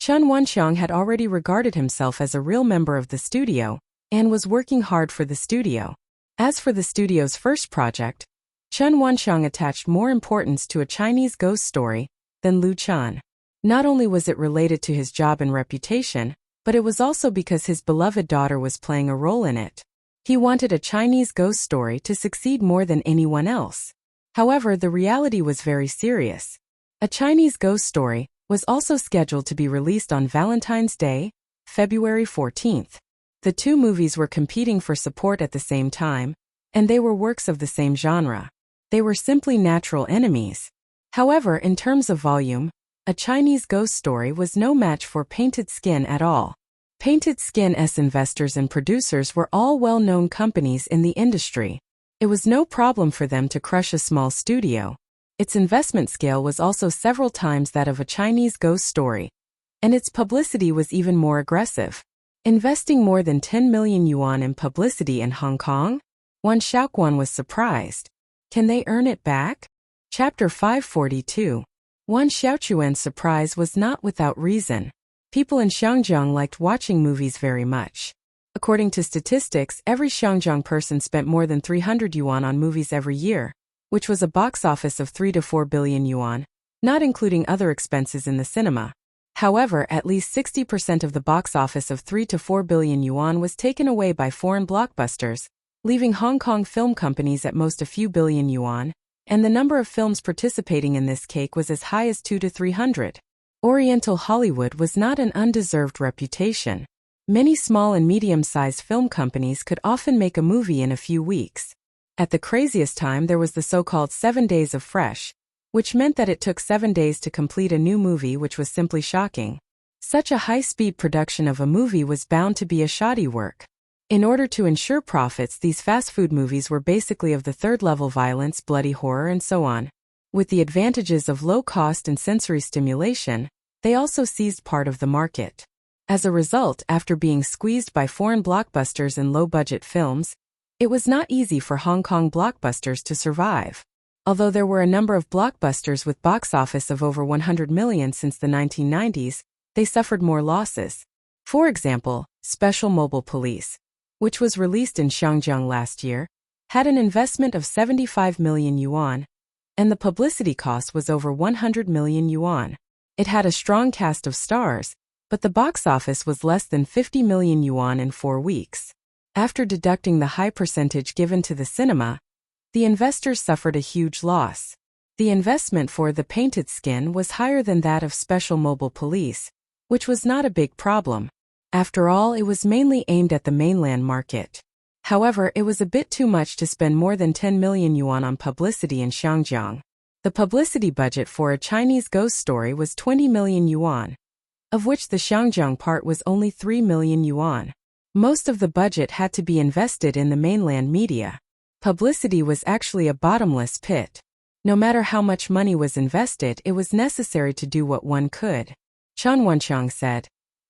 Chen Wanxiang had already regarded himself as a real member of the studio, and was working hard for the studio. As for the studio's first project, Chen Wanxiang attached more importance to a Chinese ghost story than Lu Chen. Not only was it related to his job and reputation, but it was also because his beloved daughter was playing a role in it. He wanted a Chinese ghost story to succeed more than anyone else. However, the reality was very serious. A Chinese ghost story was also scheduled to be released on Valentine's Day, February 14th. The 2 movies were competing for support at the same time, and they were works of the same genre. They were simply natural enemies. However, in terms of volume, a Chinese ghost story was no match for Painted Skin at all. Painted Skin's investors and producers were all well-known companies in the industry. It was no problem for them to crush a small studio. Its investment scale was also several times that of a Chinese ghost story, and its publicity was even more aggressive. Investing more than 10 million yuan in publicity in Hong Kong? Wan Xiaoquan was surprised. Can they earn it back? Chapter 542. Wan Xiaoquan's surprise was not without reason. People in Xiangjiang liked watching movies very much. According to statistics, every Xiangjiang person spent more than 300 yuan on movies every year, which was a box office of 3 to 4 billion yuan, not including other expenses in the cinema. However, at least 60% of the box office of 3 to 4 billion yuan was taken away by foreign blockbusters, leaving Hong Kong film companies at most a few billion yuan, and the number of films participating in this cake was as high as 2 to 300. Oriental Hollywood was not an undeserved reputation. Many small and medium-sized film companies could often make a movie in a few weeks. At the craziest time there was the so-called 7 days of fresh, which meant that it took 7 days to complete a new movie, which was simply shocking. Such a high-speed production of a movie was bound to be a shoddy work. In order to ensure profits, these fast food movies were basically of the third-level violence, bloody horror and so on. With the advantages of low cost and sensory stimulation, they also seized part of the market. As a result, after being squeezed by foreign blockbusters and low-budget films, it was not easy for Hong Kong blockbusters to survive. Although there were a number of blockbusters with box office of over 100 million since the 1990s, they suffered more losses. For example, Special Mobile Police, which was released in Xiangjiang last year, had an investment of 75 million yuan, and the publicity cost was over 100 million yuan. It had a strong cast of stars, but the box office was less than 50 million yuan in 4 weeks. After deducting the high percentage given to the cinema, the investors suffered a huge loss. The investment for The Painted Skin was higher than that of Special Mobile Police, which was not a big problem. After all, it was mainly aimed at the mainland market. However, it was a bit too much to spend more than 10 million yuan on publicity in Xiangjiang. The publicity budget for a Chinese ghost story was 20 million yuan, of which the Xiangjiang part was only 3 million yuan. Most of the budget had to be invested in the mainland media. Publicity was actually a bottomless pit. No matter how much money was invested, it was necessary to do what one could. Chen Wanxiang said,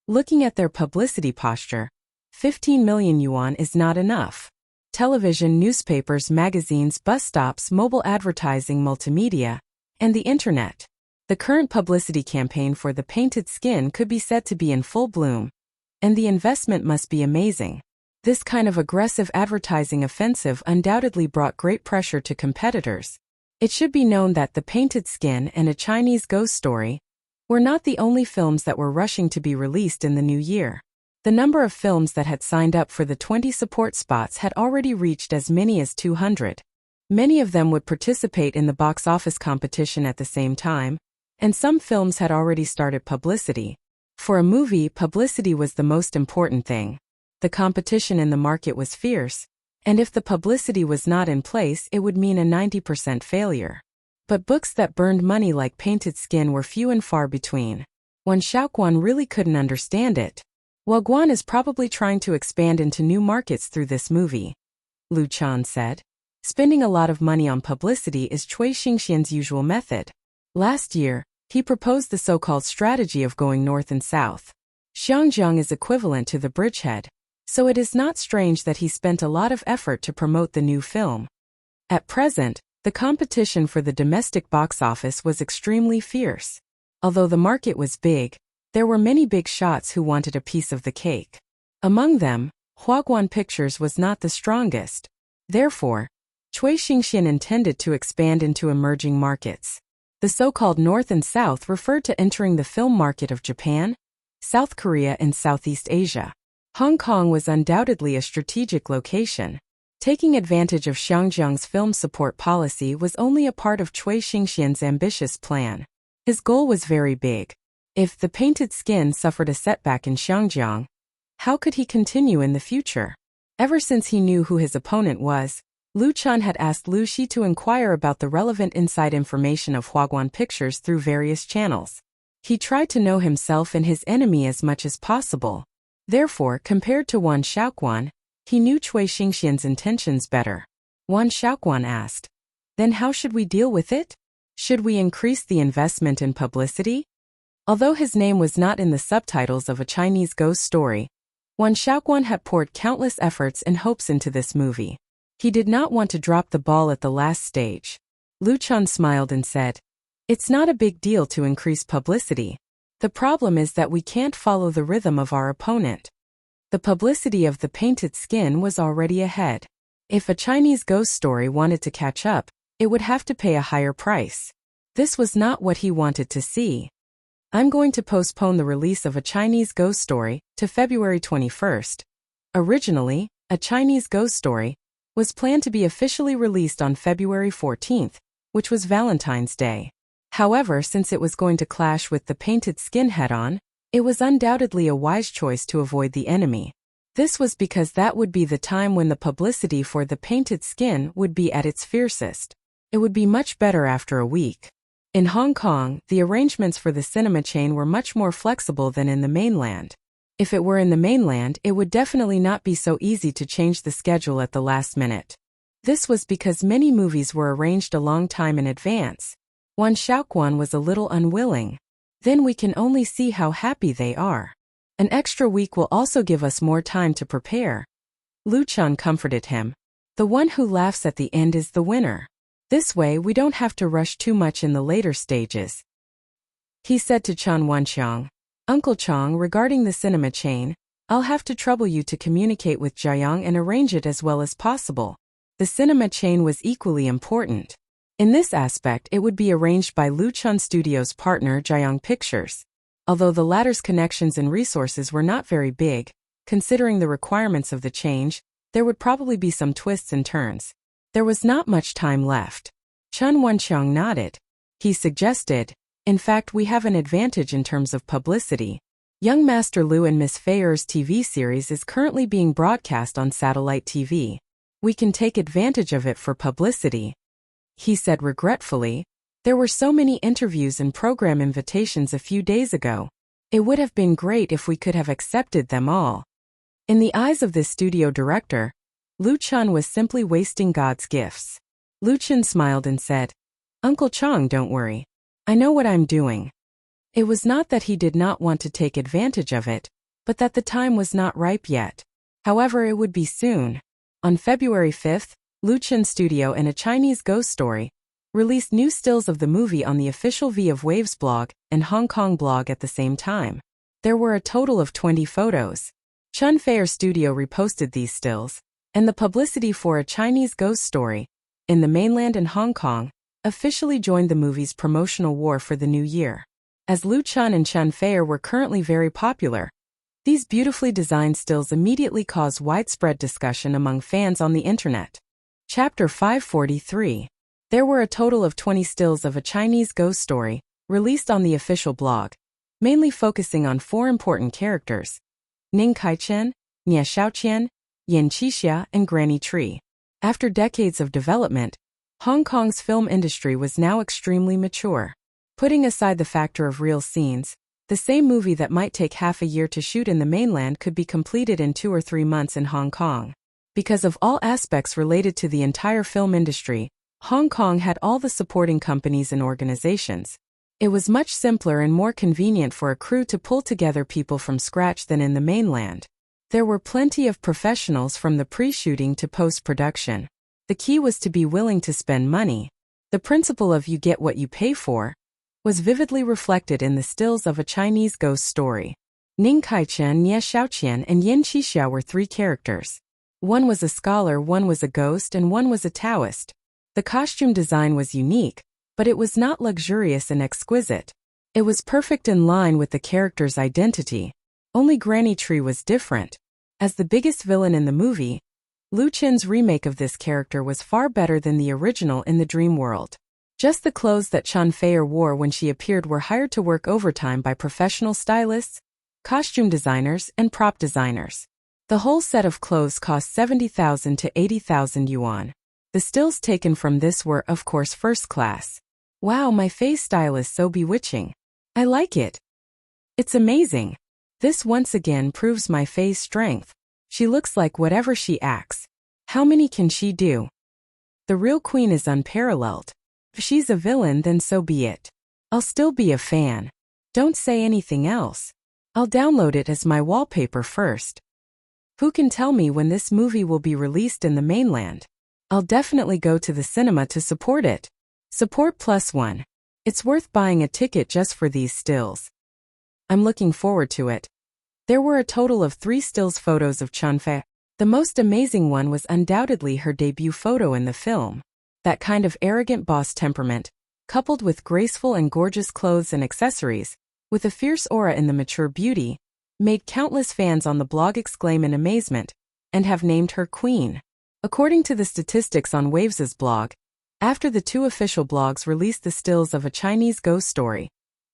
looking at their publicity posture, 15 million yuan is not enough. Television, newspapers, magazines, bus stops, mobile advertising, multimedia, and the internet. The current publicity campaign for The Painted Skin could be said to be in full bloom, and the investment must be amazing. This kind of aggressive advertising offensive undoubtedly brought great pressure to competitors. It should be known that The Painted Skin and A Chinese Ghost Story were not the only films that were rushing to be released in the new year. The number of films that had signed up for the 20 support spots had already reached as many as 200. Many of them would participate in the box office competition at the same time, and some films had already started publicity. For a movie, publicity was the most important thing. The competition in the market was fierce, and if the publicity was not in place, it would mean a 90% failure. But books that burned money like Painted Skin were few and far between. Wan Xiaoquan really couldn't understand it. Wagwan is probably trying to expand into new markets through this movie, Lu Chan said. Spending a lot of money on publicity is Cui Xingxian's usual method. Last year, he proposed the so-called strategy of going north and south. Xiangjiang is equivalent to the bridgehead, so it is not strange that he spent a lot of effort to promote the new film. At present, the competition for the domestic box office was extremely fierce. Although the market was big, there were many big shots who wanted a piece of the cake. Among them, Huaguan Pictures was not the strongest. Therefore, Cui Xingxian intended to expand into emerging markets. The so-called North and South referred to entering the film market of Japan, South Korea and Southeast Asia. Hong Kong was undoubtedly a strategic location. Taking advantage of Xiangjiang's film support policy was only a part of Cui Xingxian's ambitious plan. His goal was very big. If the painted skin suffered a setback in Xiangjiang, how could he continue in the future? Ever since he knew who his opponent was, Lu Chan had asked Lu Xi to inquire about the relevant inside information of Huaguan Pictures through various channels. He tried to know himself and his enemy as much as possible. Therefore, compared to Wan Shaoquan, he knew Cui Xingxian's intentions better. Wan Shaoquan asked, "Then how should we deal with it? Should we increase the investment in publicity?" Although his name was not in the subtitles of a Chinese ghost story, Wan Shaoquan had poured countless efforts and hopes into this movie. He did not want to drop the ball at the last stage. Lu Chan smiled and said, "It's not a big deal to increase publicity. The problem is that we can't follow the rhythm of our opponent." The publicity of the painted skin was already ahead. If a Chinese ghost story wanted to catch up, it would have to pay a higher price. This was not what he wanted to see. "I'm going to postpone the release of a Chinese ghost story to February 21st. Originally, A Chinese Ghost Story was planned to be officially released on February 14th, which was Valentine's Day. However, since it was going to clash with the painted skin head-on, it was undoubtedly a wise choice to avoid the enemy. This was because that would be the time when the publicity for the painted skin would be at its fiercest. It would be much better after a week. In Hong Kong, the arrangements for the cinema chain were much more flexible than in the mainland. If it were in the mainland, it would definitely not be so easy to change the schedule at the last minute. This was because many movies were arranged a long time in advance. Wan Shaoquan was a little unwilling. Then we can only see how happy they are. An extra week will also give us more time to prepare. Lu Chan comforted him. The one who laughs at the end is the winner. This way we don't have to rush too much in the later stages. He said to Chan Wanqiang, "Uncle Chang, regarding the cinema chain, I'll have to trouble you to communicate with Jiayang and arrange it as well as possible." The cinema chain was equally important. In this aspect, it would be arranged by Lu Chan Studios' partner Jiayang Pictures. Although the latter's connections and resources were not very big, considering the requirements of the change, there would probably be some twists and turns. There was not much time left. Chen Wenqiang nodded. He suggested, "In fact, we have an advantage in terms of publicity. Young Master Lu and Miss Feyer's TV series is currently being broadcast on satellite TV. We can take advantage of it for publicity." He said regretfully, "There were so many interviews and program invitations a few days ago. It would have been great if we could have accepted them all." In the eyes of this studio director, Lu Chan was simply wasting God's gifts. Lu Chan smiled and said, "Uncle Chang, don't worry. I know what I'm doing." It was not that he did not want to take advantage of it, but that the time was not ripe yet. However, it would be soon. On February 5th, Lu Chan Studio and A Chinese Ghost Story released new stills of the movie on the official V of Waves blog and Hong Kong blog at the same time. There were a total of 20 photos. Chun Fair Studio reposted these stills, and the publicity for A Chinese Ghost Story, in the mainland and Hong Kong, officially joined the movie's promotional war for the new year. As Lu Chan and Chun Fair were currently very popular, these beautifully designed stills immediately caused widespread discussion among fans on the internet. Chapter 543. There were a total of 20 stills of A Chinese Ghost Story, released on the official blog, mainly focusing on 4 important characters: Ning Kaichen, Nie Xiaoqian, Yin Qixia, and Granny Tree. After decades of development, Hong Kong's film industry was now extremely mature. Putting aside the factor of real scenes, The same movie that might take half a year to shoot in the mainland could be completed in 2 or 3 months in Hong Kong. Because of all aspects related to the entire film industry, Hong Kong had all the supporting companies and organizations. It was much simpler and more convenient for a crew to pull together people from scratch than in the mainland. There were plenty of professionals from the pre-shooting to post-production. The key was to be willing to spend money. The principle of you get what you pay for was vividly reflected in the stills of A Chinese Ghost Story. Ning Kaichen, Nie Xiaoqian, and Yin Qixia were 3 characters. One was a scholar, one was a ghost, and one was a Taoist. The costume design was unique, but it was not luxurious and exquisite. It was perfect in line with the character's identity. Only Granny Tree was different. As the biggest villain in the movie, Lu Qin's remake of this character was far better than the original in the dream world. Just the clothes that Chen Feier wore when she appeared were hired to work overtime by professional stylists, costume designers, and prop designers. The whole set of clothes cost 70,000 to 80,000 yuan. The stills taken from this were, of course, first class. Wow, my face style is so bewitching. I like it. It's amazing. This once again proves my Faye's strength. She looks like whatever she acts. How many can she do? The real queen is unparalleled. If she's a villain, then so be it. I'll still be a fan. Don't say anything else. I'll download it as my wallpaper first. Who can tell me when this movie will be released in the mainland? I'll definitely go to the cinema to support it. Support +1. It's worth buying a ticket just for these stills. I'm looking forward to it. There were a total of 3 stills photos of Chen Fei. The most amazing one was undoubtedly her debut photo in the film. That kind of arrogant boss temperament, coupled with graceful and gorgeous clothes and accessories, with a fierce aura in the mature beauty, made countless fans on the blog exclaim in amazement, and have named her Queen. According to the statistics on Waves's blog, after the 2 official blogs released the stills of A Chinese Ghost Story,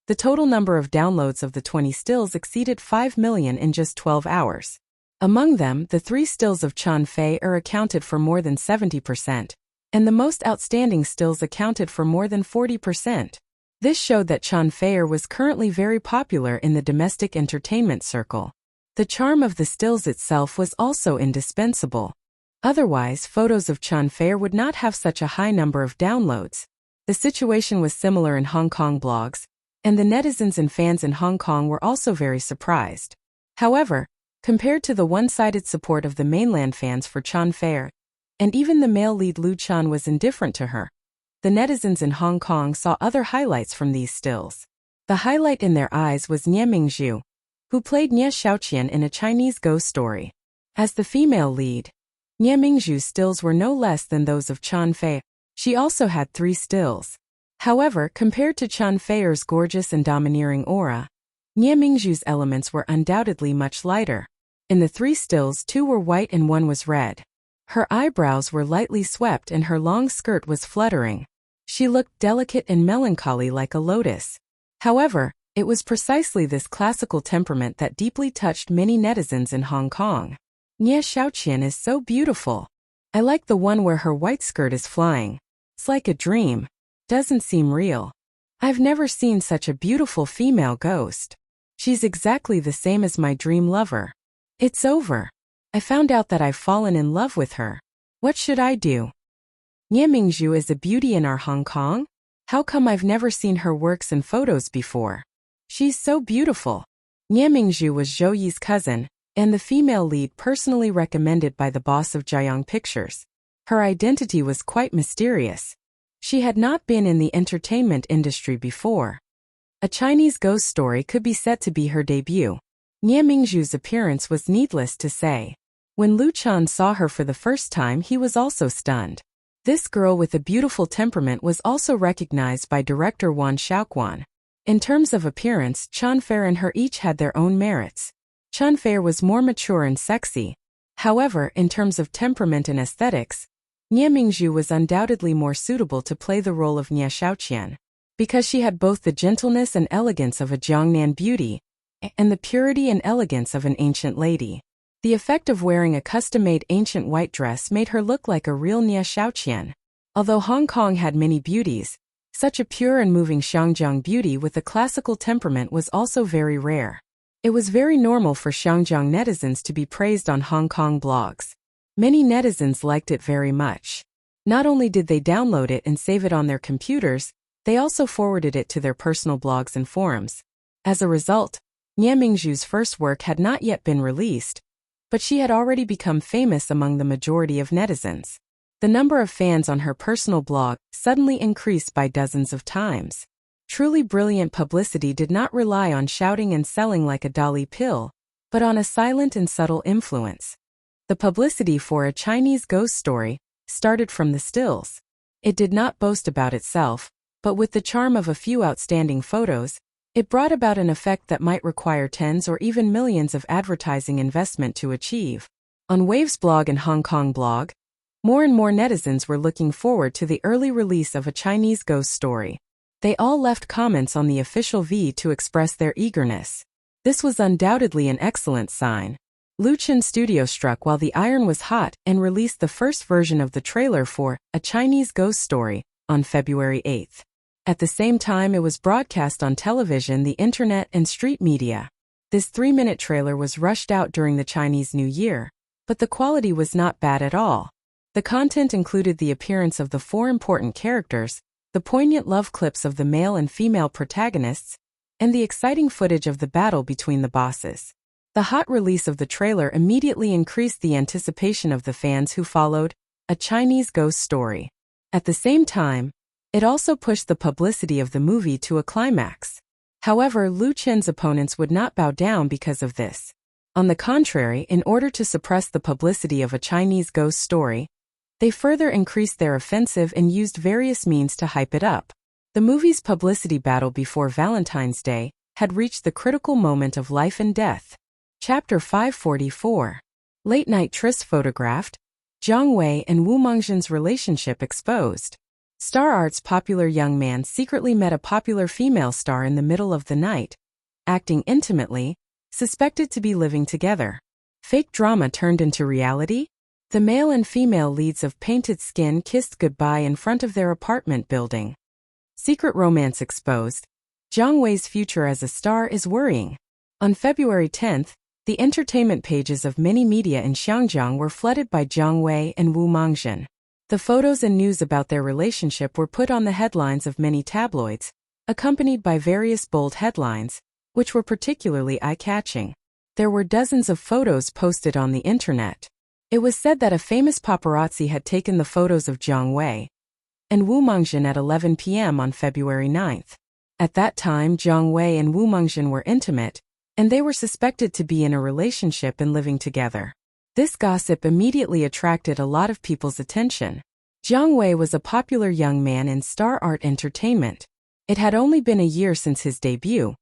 the total number of downloads of the 20 stills exceeded 5 million in just 12 hours. Among them, the 3 stills of Chen Fei are accounted for more than 70%, and the most outstanding stills accounted for more than 40%. This showed that Chen Fei was currently very popular in the domestic entertainment circle. The charm of the stills itself was also indispensable. Otherwise, photos of Chen Fei would not have such a high number of downloads. The situation was similar in Hong Kong blogs, and the netizens and fans in Hong Kong were also very surprised. However, compared to the one-sided support of the mainland fans for Chen Fei, and even the male lead Lu Chen was indifferent to her, the netizens in Hong Kong saw other highlights from these stills. The highlight in their eyes was Nie Mingzhu, who played Nie Xiaoqian in A Chinese Ghost Story. As the female lead, Nie Mingzhu's stills were no less than those of Chen Fei. She also had 3 stills. However, compared to Chen Fei's gorgeous and domineering aura, Nie Mingzhu's elements were undoubtedly much lighter. In the 3 stills, 2 were white and 1 was red. Her eyebrows were lightly swept and her long skirt was fluttering. She looked delicate and melancholy like a lotus. However, it was precisely this classical temperament that deeply touched many netizens in Hong Kong. Nie Xiaoqian is so beautiful. I like the one where her white skirt is flying. It's like a dream. Doesn't seem real. I've never seen such a beautiful female ghost. She's exactly the same as my dream lover. It's over. I found out that I've fallen in love with her. What should I do? Nie Mingzhu is a beauty in our Hong Kong? How come I've never seen her works and photos before? She's so beautiful. Nie Mingzhu was Zhou Yi's cousin, and the female lead personally recommended by the boss of Jiayong Pictures. Her identity was quite mysterious. She had not been in the entertainment industry before. A Chinese Ghost Story could be said to be her debut. Nie Mingzhu's appearance was needless to say. When Lu Chen saw her for the first time, he was also stunned. This girl with a beautiful temperament was also recognized by director Wan Xiaoquan. In terms of appearance, Chen Fei and her each had their own merits. Chen Fei was more mature and sexy. However, in terms of temperament and aesthetics, Nie Mingzhu was undoubtedly more suitable to play the role of Nie Xiaoqian, because she had both the gentleness and elegance of a Jiangnan beauty, and the purity and elegance of an ancient lady. The effect of wearing a custom-made ancient white dress made her look like a real Nie Xiaoqian. Although Hong Kong had many beauties, Such a pure and moving Xiangjiang beauty with a classical temperament was also very rare. It was very normal for Xiangjiang netizens to be praised on Hong Kong blogs. Many netizens liked it very much. Not only did they download it and save it on their computers, they also forwarded it to their personal blogs and forums. As a result, Nie Mingzhu's first work had not yet been released, but she had already become famous among the majority of netizens. The number of fans on her personal blog suddenly increased by dozens of times. Truly brilliant publicity did not rely on shouting and selling like a Dali pill, but on a silent and subtle influence. The publicity for A Chinese Ghost Story started from the stills. It did not boast about itself, but with the charm of a few outstanding photos, it brought about an effect that might require tens or even millions of advertising investment to achieve. On Wave's blog and Hong Kong blog, more and more netizens were looking forward to the early release of A Chinese Ghost Story. They all left comments on the official V to express their eagerness. This was undoubtedly an excellent sign. Luchan Studio struck while the iron was hot and released the first version of the trailer for A Chinese Ghost Story on February 8th. At the same time it was broadcast on television, the internet, and street media. This 3-minute trailer was rushed out during the Chinese New Year, but the quality was not bad at all. The content included the appearance of the 4 important characters, the poignant love clips of the male and female protagonists, and the exciting footage of the battle between the bosses. The hot release of the trailer immediately increased the anticipation of the fans who followed A Chinese Ghost Story. At the same time, it also pushed the publicity of the movie to a climax. However, Lu Chen's opponents would not bow down because of this. On the contrary, in order to suppress the publicity of A Chinese Ghost Story, they further increased their offensive and used various means to hype it up. The movie's publicity battle before Valentine's Day had reached the critical moment of life and death. Chapter 544. Late Night Tryst photographed, Jiang Wei and Wu Mengzhen's relationship exposed. Star Art's popular young man secretly met a popular female star in the middle of the night, acting intimately, suspected to be living together. Fake drama turned into reality? The male and female leads of Painted Skin kissed goodbye in front of their apartment building. Secret romance exposed. Jiang Wei's future as a star is worrying. On February 10th, the entertainment pages of many media in Xiangjiang were flooded by Jiang Wei and Wu Mengzhen. The photos and news about their relationship were put on the headlines of many tabloids, accompanied by various bold headlines, which were particularly eye-catching. There were dozens of photos posted on the internet. It was said that a famous paparazzi had taken the photos of Jiang Wei and Wu Mengzhen at 11 p.m. on February 9th. At that time, Jiang Wei and Wu Mengzhen were intimate, and they were suspected to be in a relationship and living together. This gossip immediately attracted a lot of people's attention. Jiang Wei was a popular young man in Star Art Entertainment. It had only been a year since his debut,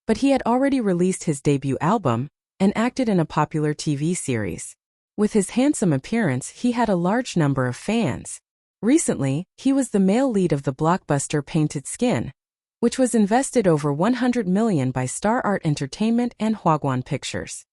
but he had already released his debut album and acted in a popular TV series. With his handsome appearance, he had a large number of fans. Recently, he was the male lead of the blockbuster Painted Skin, which was invested over 100 million by Star Art Entertainment and Huaguan Pictures.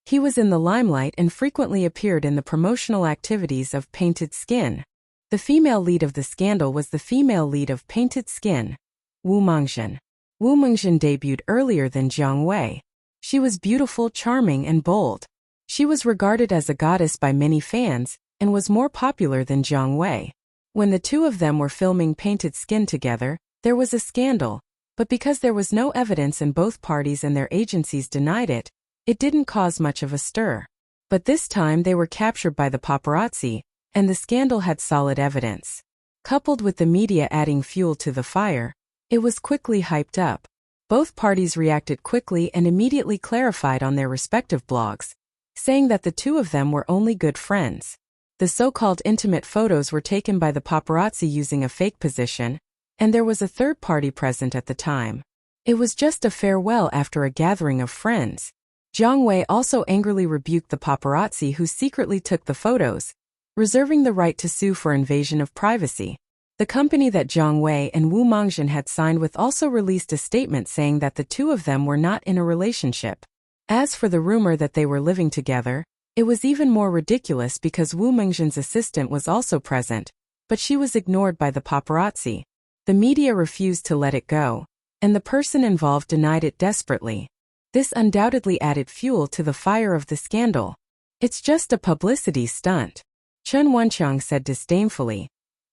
He was in the limelight and frequently appeared in the promotional activities of Painted Skin. The female lead of the scandal was the female lead of Painted Skin, Wu Mengzhen. Wu Mengzhen debuted earlier than Jiang Wei. She was beautiful, charming, and bold. She was regarded as a goddess by many fans, and was more popular than Jiang Wei. When the two of them were filming Painted Skin together, there was a scandal, but because there was no evidence and both parties and their agencies denied it, it didn't cause much of a stir. But this time they were captured by the paparazzi, and the scandal had solid evidence. Coupled with the media adding fuel to the fire, it was quickly hyped up. Both parties reacted quickly and immediately clarified on their respective blogs, saying that the two of them were only good friends. The so-called intimate photos were taken by the paparazzi using a fake position, and there was a third party present at the time. It was just a farewell after a gathering of friends. Jiang Wei also angrily rebuked the paparazzi who secretly took the photos, reserving the right to sue for invasion of privacy. The company that Jiang Wei and Wu Mengzhen had signed with also released a statement saying that the two of them were not in a relationship. As for the rumor that they were living together, it was even more ridiculous because Wu Mengzhen's assistant was also present, but she was ignored by the paparazzi. The media refused to let it go, and the person involved denied it desperately. This undoubtedly added fuel to the fire of the scandal. It's just a publicity stunt, Chen Wenqiang said disdainfully.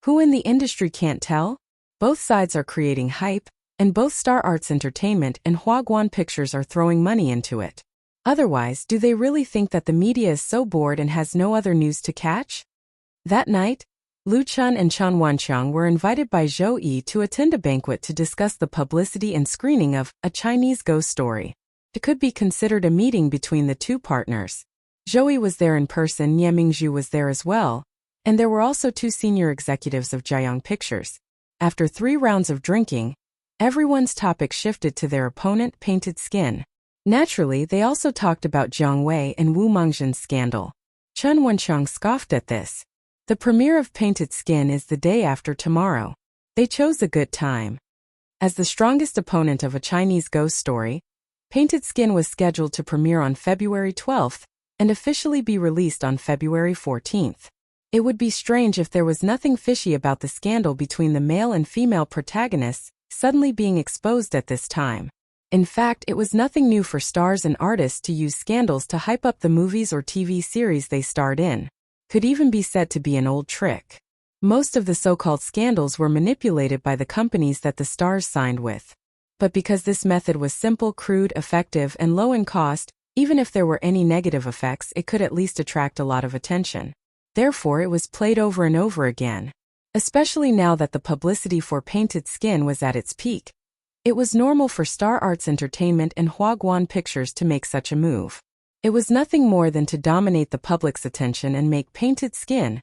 Who in the industry can't tell? Both sides are creating hype, and both Star Arts Entertainment and Huaguan Pictures are throwing money into it. Otherwise, do they really think that the media is so bored and has no other news to catch? That night, Lu Chun and Chen Wenqiang were invited by Zhou Yi to attend a banquet to discuss the publicity and screening of A Chinese Ghost Story. It could be considered a meeting between the two partners. Zhou Yi was there in person, Nie Mingzhu was there as well, and there were also two senior executives of Jiayang Pictures. After 3 rounds of drinking, everyone's topic shifted to their opponent, Painted Skin. Naturally, they also talked about Jiang Wei and Wu Mengzhen's scandal. Chen Wenqiang scoffed at this. The premiere of Painted Skin is the day after tomorrow. They chose a good time. As the strongest opponent of A Chinese Ghost Story, Painted Skin was scheduled to premiere on February 12th and officially be released on February 14th. It would be strange if there was nothing fishy about the scandal between the male and female protagonists suddenly being exposed at this time. In fact, it was nothing new for stars and artists to use scandals to hype up the movies or TV series they starred in. Could even be said to be an old trick. Most of the so-called scandals were manipulated by the companies that the stars signed with. But because this method was simple, crude, effective, and low in cost, even if there were any negative effects, it could at least attract a lot of attention. Therefore, it was played over and over again. Especially now that the publicity for Painted Skin was at its peak. It was normal for Star Arts Entertainment and Huaguan Pictures to make such a move. It was nothing more than to dominate the public's attention and make Painted Skin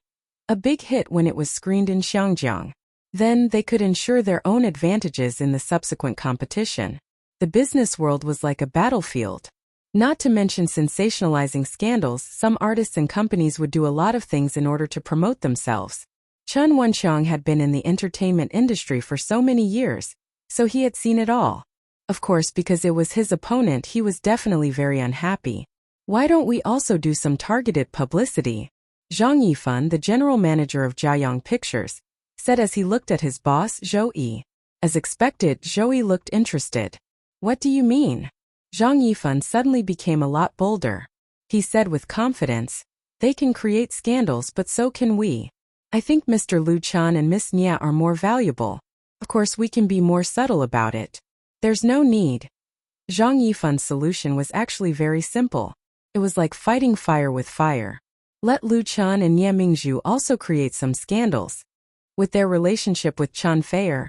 a big hit when it was screened in Xiangjiang. Then they could ensure their own advantages in the subsequent competition. The business world was like a battlefield. Not to mention sensationalizing scandals, some artists and companies would do a lot of things in order to promote themselves. Chen Wenqiang had been in the entertainment industry for so many years, so he had seen it all. Of course, because it was his opponent, he was definitely very unhappy. Why don't we also do some targeted publicity? Zhang Yifan, the general manager of Jiayang Pictures, said as he looked at his boss, Zhou Yi. As expected, Zhou Yi looked interested. What do you mean? Zhang Yifan suddenly became a lot bolder. He said with confidence, they can create scandals, but so can we. I think Mr. Lu Chan and Miss Nia are more valuable. Of course, we can be more subtle about it. There's no need. Zhang Yifan's solution was actually very simple. It was like fighting fire with fire. Let Lu Chan and Nie Mingzhu also create some scandals. With their relationship with Chen Feier,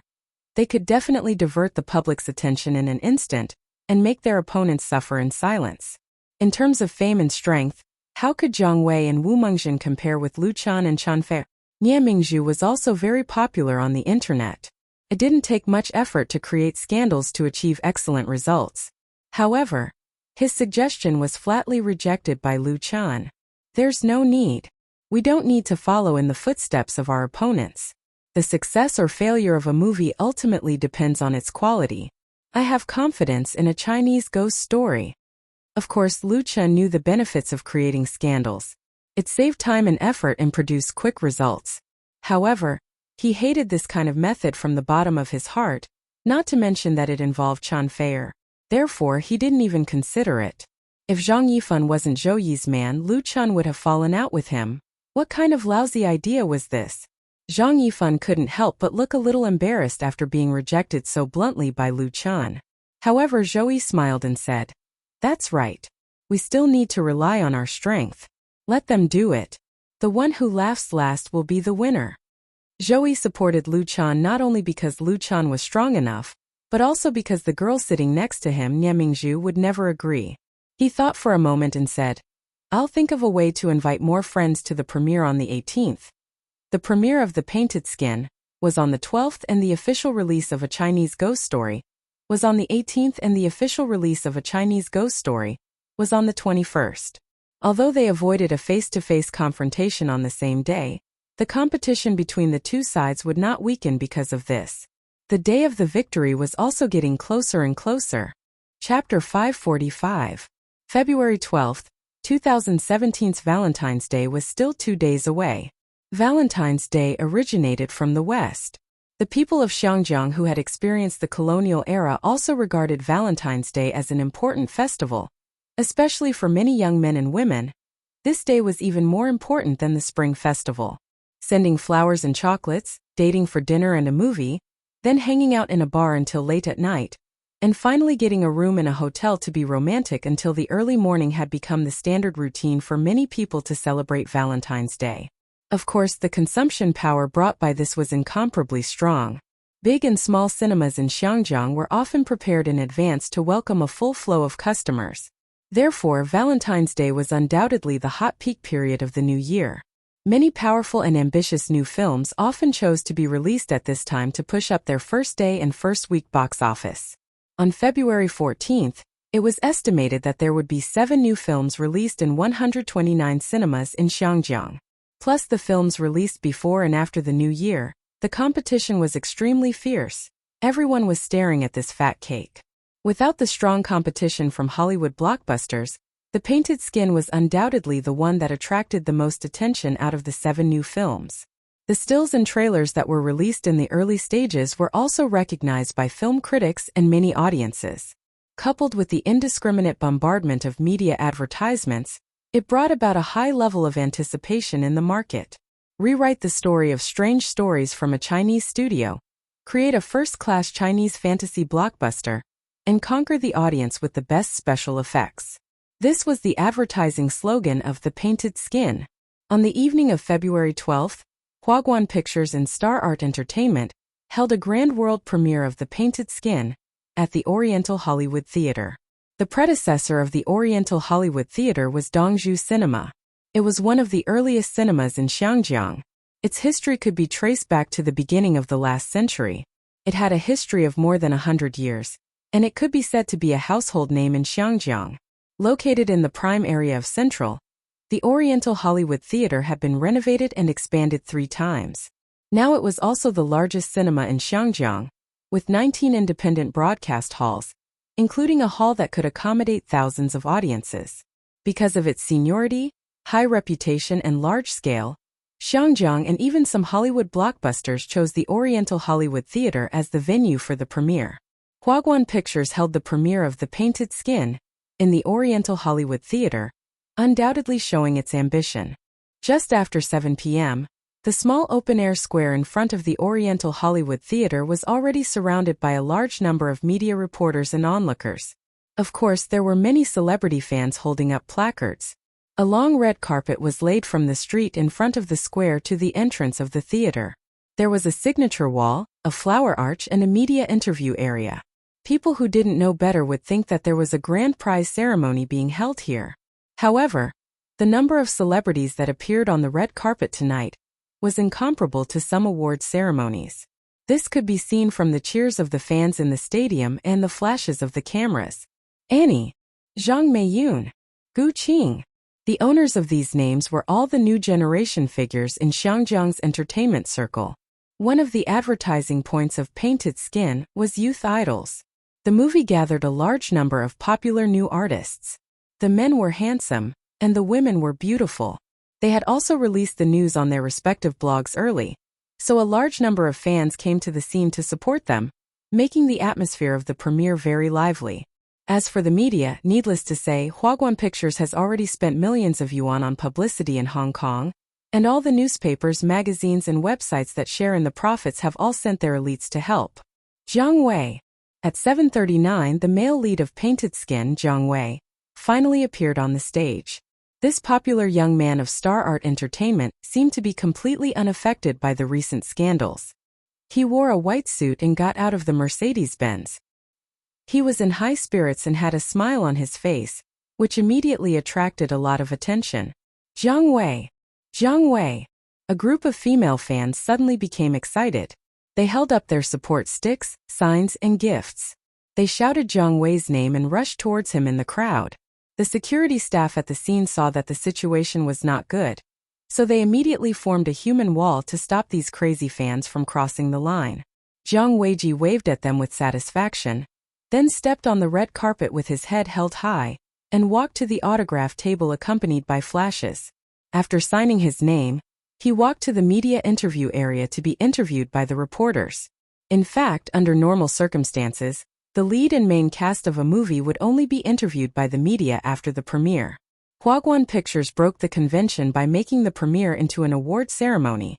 they could definitely divert the public's attention in an instant and make their opponents suffer in silence. In terms of fame and strength, how could Jiang Wei and Wu Mengzhen compare with Lu Chan and Chen Feier? Nie Mingzhu was also very popular on the internet. It didn't take much effort to create scandals to achieve excellent results. However, his suggestion was flatly rejected by Lu Chan. There's no need. We don't need to follow in the footsteps of our opponents. The success or failure of a movie ultimately depends on its quality. I have confidence in A Chinese Ghost Story. Of course, Lu Chan knew the benefits of creating scandals. It saved time and effort and produced quick results. However, he hated this kind of method from the bottom of his heart, not to mention that it involved Chen Feier. Therefore, he didn't even consider it. If Zhang Yifan wasn't Zhou Yi's man, Lu Chan would have fallen out with him. What kind of lousy idea was this? Zhang Yifan couldn't help but look a little embarrassed after being rejected so bluntly by Lu Chan. However, Zhou Yi smiled and said, "That's right. We still need to rely on our strength. Let them do it. The one who laughs last will be the winner." Zhou Yi supported Lu Chan not only because Lu Chan was strong enough, but also because the girl sitting next to him, Nie Mingzhu, would never agree. He thought for a moment and said, "I'll think of a way to invite more friends to the premiere on the 18th. The premiere of The Painted Skin was on the 12th and the official release of A Chinese Ghost Story was on the 18th and the official release of A Chinese Ghost Story was on the 21st. Although they avoided a face-to-face confrontation on the same day, the competition between the two sides would not weaken because of this. The day of the victory was also getting closer and closer. Chapter 545. February 12th, 2017's Valentine's Day was still 2 days away. Valentine's Day originated from the West. The people of Xiangjiang who had experienced the colonial era also regarded Valentine's Day as an important festival, especially for many young men and women. This day was even more important than the Spring Festival. Sending flowers and chocolates, dating for dinner and a movie, then hanging out in a bar until late at night, and finally getting a room in a hotel to be romantic until the early morning had become the standard routine for many people to celebrate Valentine's Day. Of course, the consumption power brought by this was incomparably strong. Big and small cinemas in Xiangjiang were often prepared in advance to welcome a full flow of customers. Therefore, Valentine's Day was undoubtedly the hot peak period of the new year. Many powerful and ambitious new films often chose to be released at this time to push up their first day and first week box office. On February 14th, it was estimated that there would be 7 new films released in 129 cinemas in Xiangjiang. Plus the films released before and after the new year, the competition was extremely fierce. Everyone was staring at this fat cake. Without the strong competition from Hollywood blockbusters, The Painted Skin was undoubtedly the one that attracted the most attention out of the 7 new films. The stills and trailers that were released in the early stages were also recognized by film critics and many audiences. Coupled with the indiscriminate bombardment of media advertisements, it brought about a high level of anticipation in the market. Rewrite the story of strange stories from a Chinese studio, create a first-class Chinese fantasy blockbuster, and conquer the audience with the best special effects. This was the advertising slogan of The Painted Skin. On the evening of February 12th, Huaguan Pictures and Star Art Entertainment held a grand world premiere of The Painted Skin at the Oriental Hollywood Theater. The predecessor of the Oriental Hollywood Theater was Dongzhou Cinema. It was one of the earliest cinemas in Xiangjiang. Its history could be traced back to the beginning of the last century. It had a history of more than 100 years, and it could be said to be a household name in Xiangjiang. Located in the prime area of Central, the Oriental Hollywood Theater had been renovated and expanded 3 times. Now it was also the largest cinema in Xiangjiang, with 19 independent broadcast halls, including a hall that could accommodate thousands of audiences. Because of its seniority, high reputation and large scale, Xiangjiang and even some Hollywood blockbusters chose the Oriental Hollywood Theater as the venue for the premiere. Huaguan Pictures held the premiere of The Painted Skin in the Oriental Hollywood Theater, undoubtedly showing its ambition. Just after 7 p.m., the small open-air square in front of the Oriental Hollywood Theater was already surrounded by a large number of media reporters and onlookers. Of course, there were many celebrity fans holding up placards. A long red carpet was laid from the street in front of the square to the entrance of the theater. There was a signature wall, a flower arch, and a media interview area. People who didn't know better would think that there was a grand prize ceremony being held here. However, the number of celebrities that appeared on the red carpet tonight was incomparable to some award ceremonies. This could be seen from the cheers of the fans in the stadium and the flashes of the cameras. Annie, Zhang Meiyun, Gu Qing. The owners of these names were all the new generation figures in Xiangjiang's entertainment circle. One of the advertising points of Painted Skin was youth idols. The movie gathered a large number of popular new artists. The men were handsome, and the women were beautiful. They had also released the news on their respective blogs early, so a large number of fans came to the scene to support them, making the atmosphere of the premiere very lively. As for the media, needless to say, Huaguan Pictures has already spent millions of yuan on publicity in Hong Kong, and all the newspapers, magazines, and websites that share in the profits have all sent their elites to help. Jiang Wei. At 7:39, the male lead of Painted Skin, Jiang Wei, finally appeared on the stage. This popular young man of Star Art Entertainment seemed to be completely unaffected by the recent scandals. He wore a white suit and got out of the Mercedes-Benz. He was in high spirits and had a smile on his face, which immediately attracted a lot of attention. Jiang Wei! Jiang Wei! A group of female fans suddenly became excited. They held up their support sticks, signs, and gifts. They shouted Jiang Wei's name and rushed towards him in the crowd. The security staff at the scene saw that the situation was not good, so they immediately formed a human wall to stop these crazy fans from crossing the line. Jiang Weiji waved at them with satisfaction, then stepped on the red carpet with his head held high, and walked to the autograph table accompanied by flashes. After signing his name, He walked to the media interview area to be interviewed by the reporters. In fact, under normal circumstances, the lead and main cast of a movie would only be interviewed by the media after the premiere. Huaguan Pictures broke the convention by making the premiere into an award ceremony,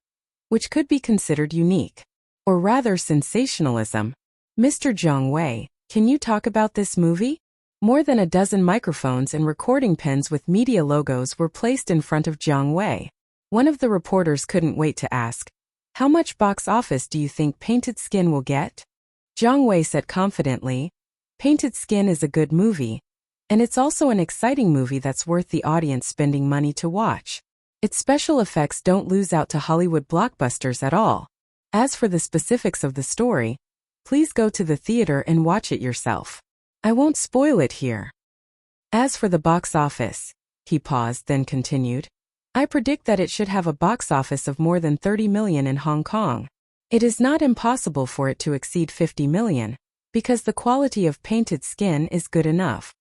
which could be considered unique, or rather sensationalism. Mr. Zhang Wei, can you talk about this movie? More than a dozen microphones and recording pens with media logos were placed in front of Zhang Wei. One of the reporters couldn't wait to ask, "How much box office do you think Painted Skin will get?" Zhang Wei said confidently, "Painted Skin is a good movie, and it's also an exciting movie that's worth the audience spending money to watch. Its special effects don't lose out to Hollywood blockbusters at all. As for the specifics of the story, please go to the theater and watch it yourself. I won't spoil it here. As for the box office," he paused, then continued, "I predict that it should have a box office of more than 30 million in Hong Kong. It is not impossible for it to exceed 50 million, because the quality of Painted Skin is good enough."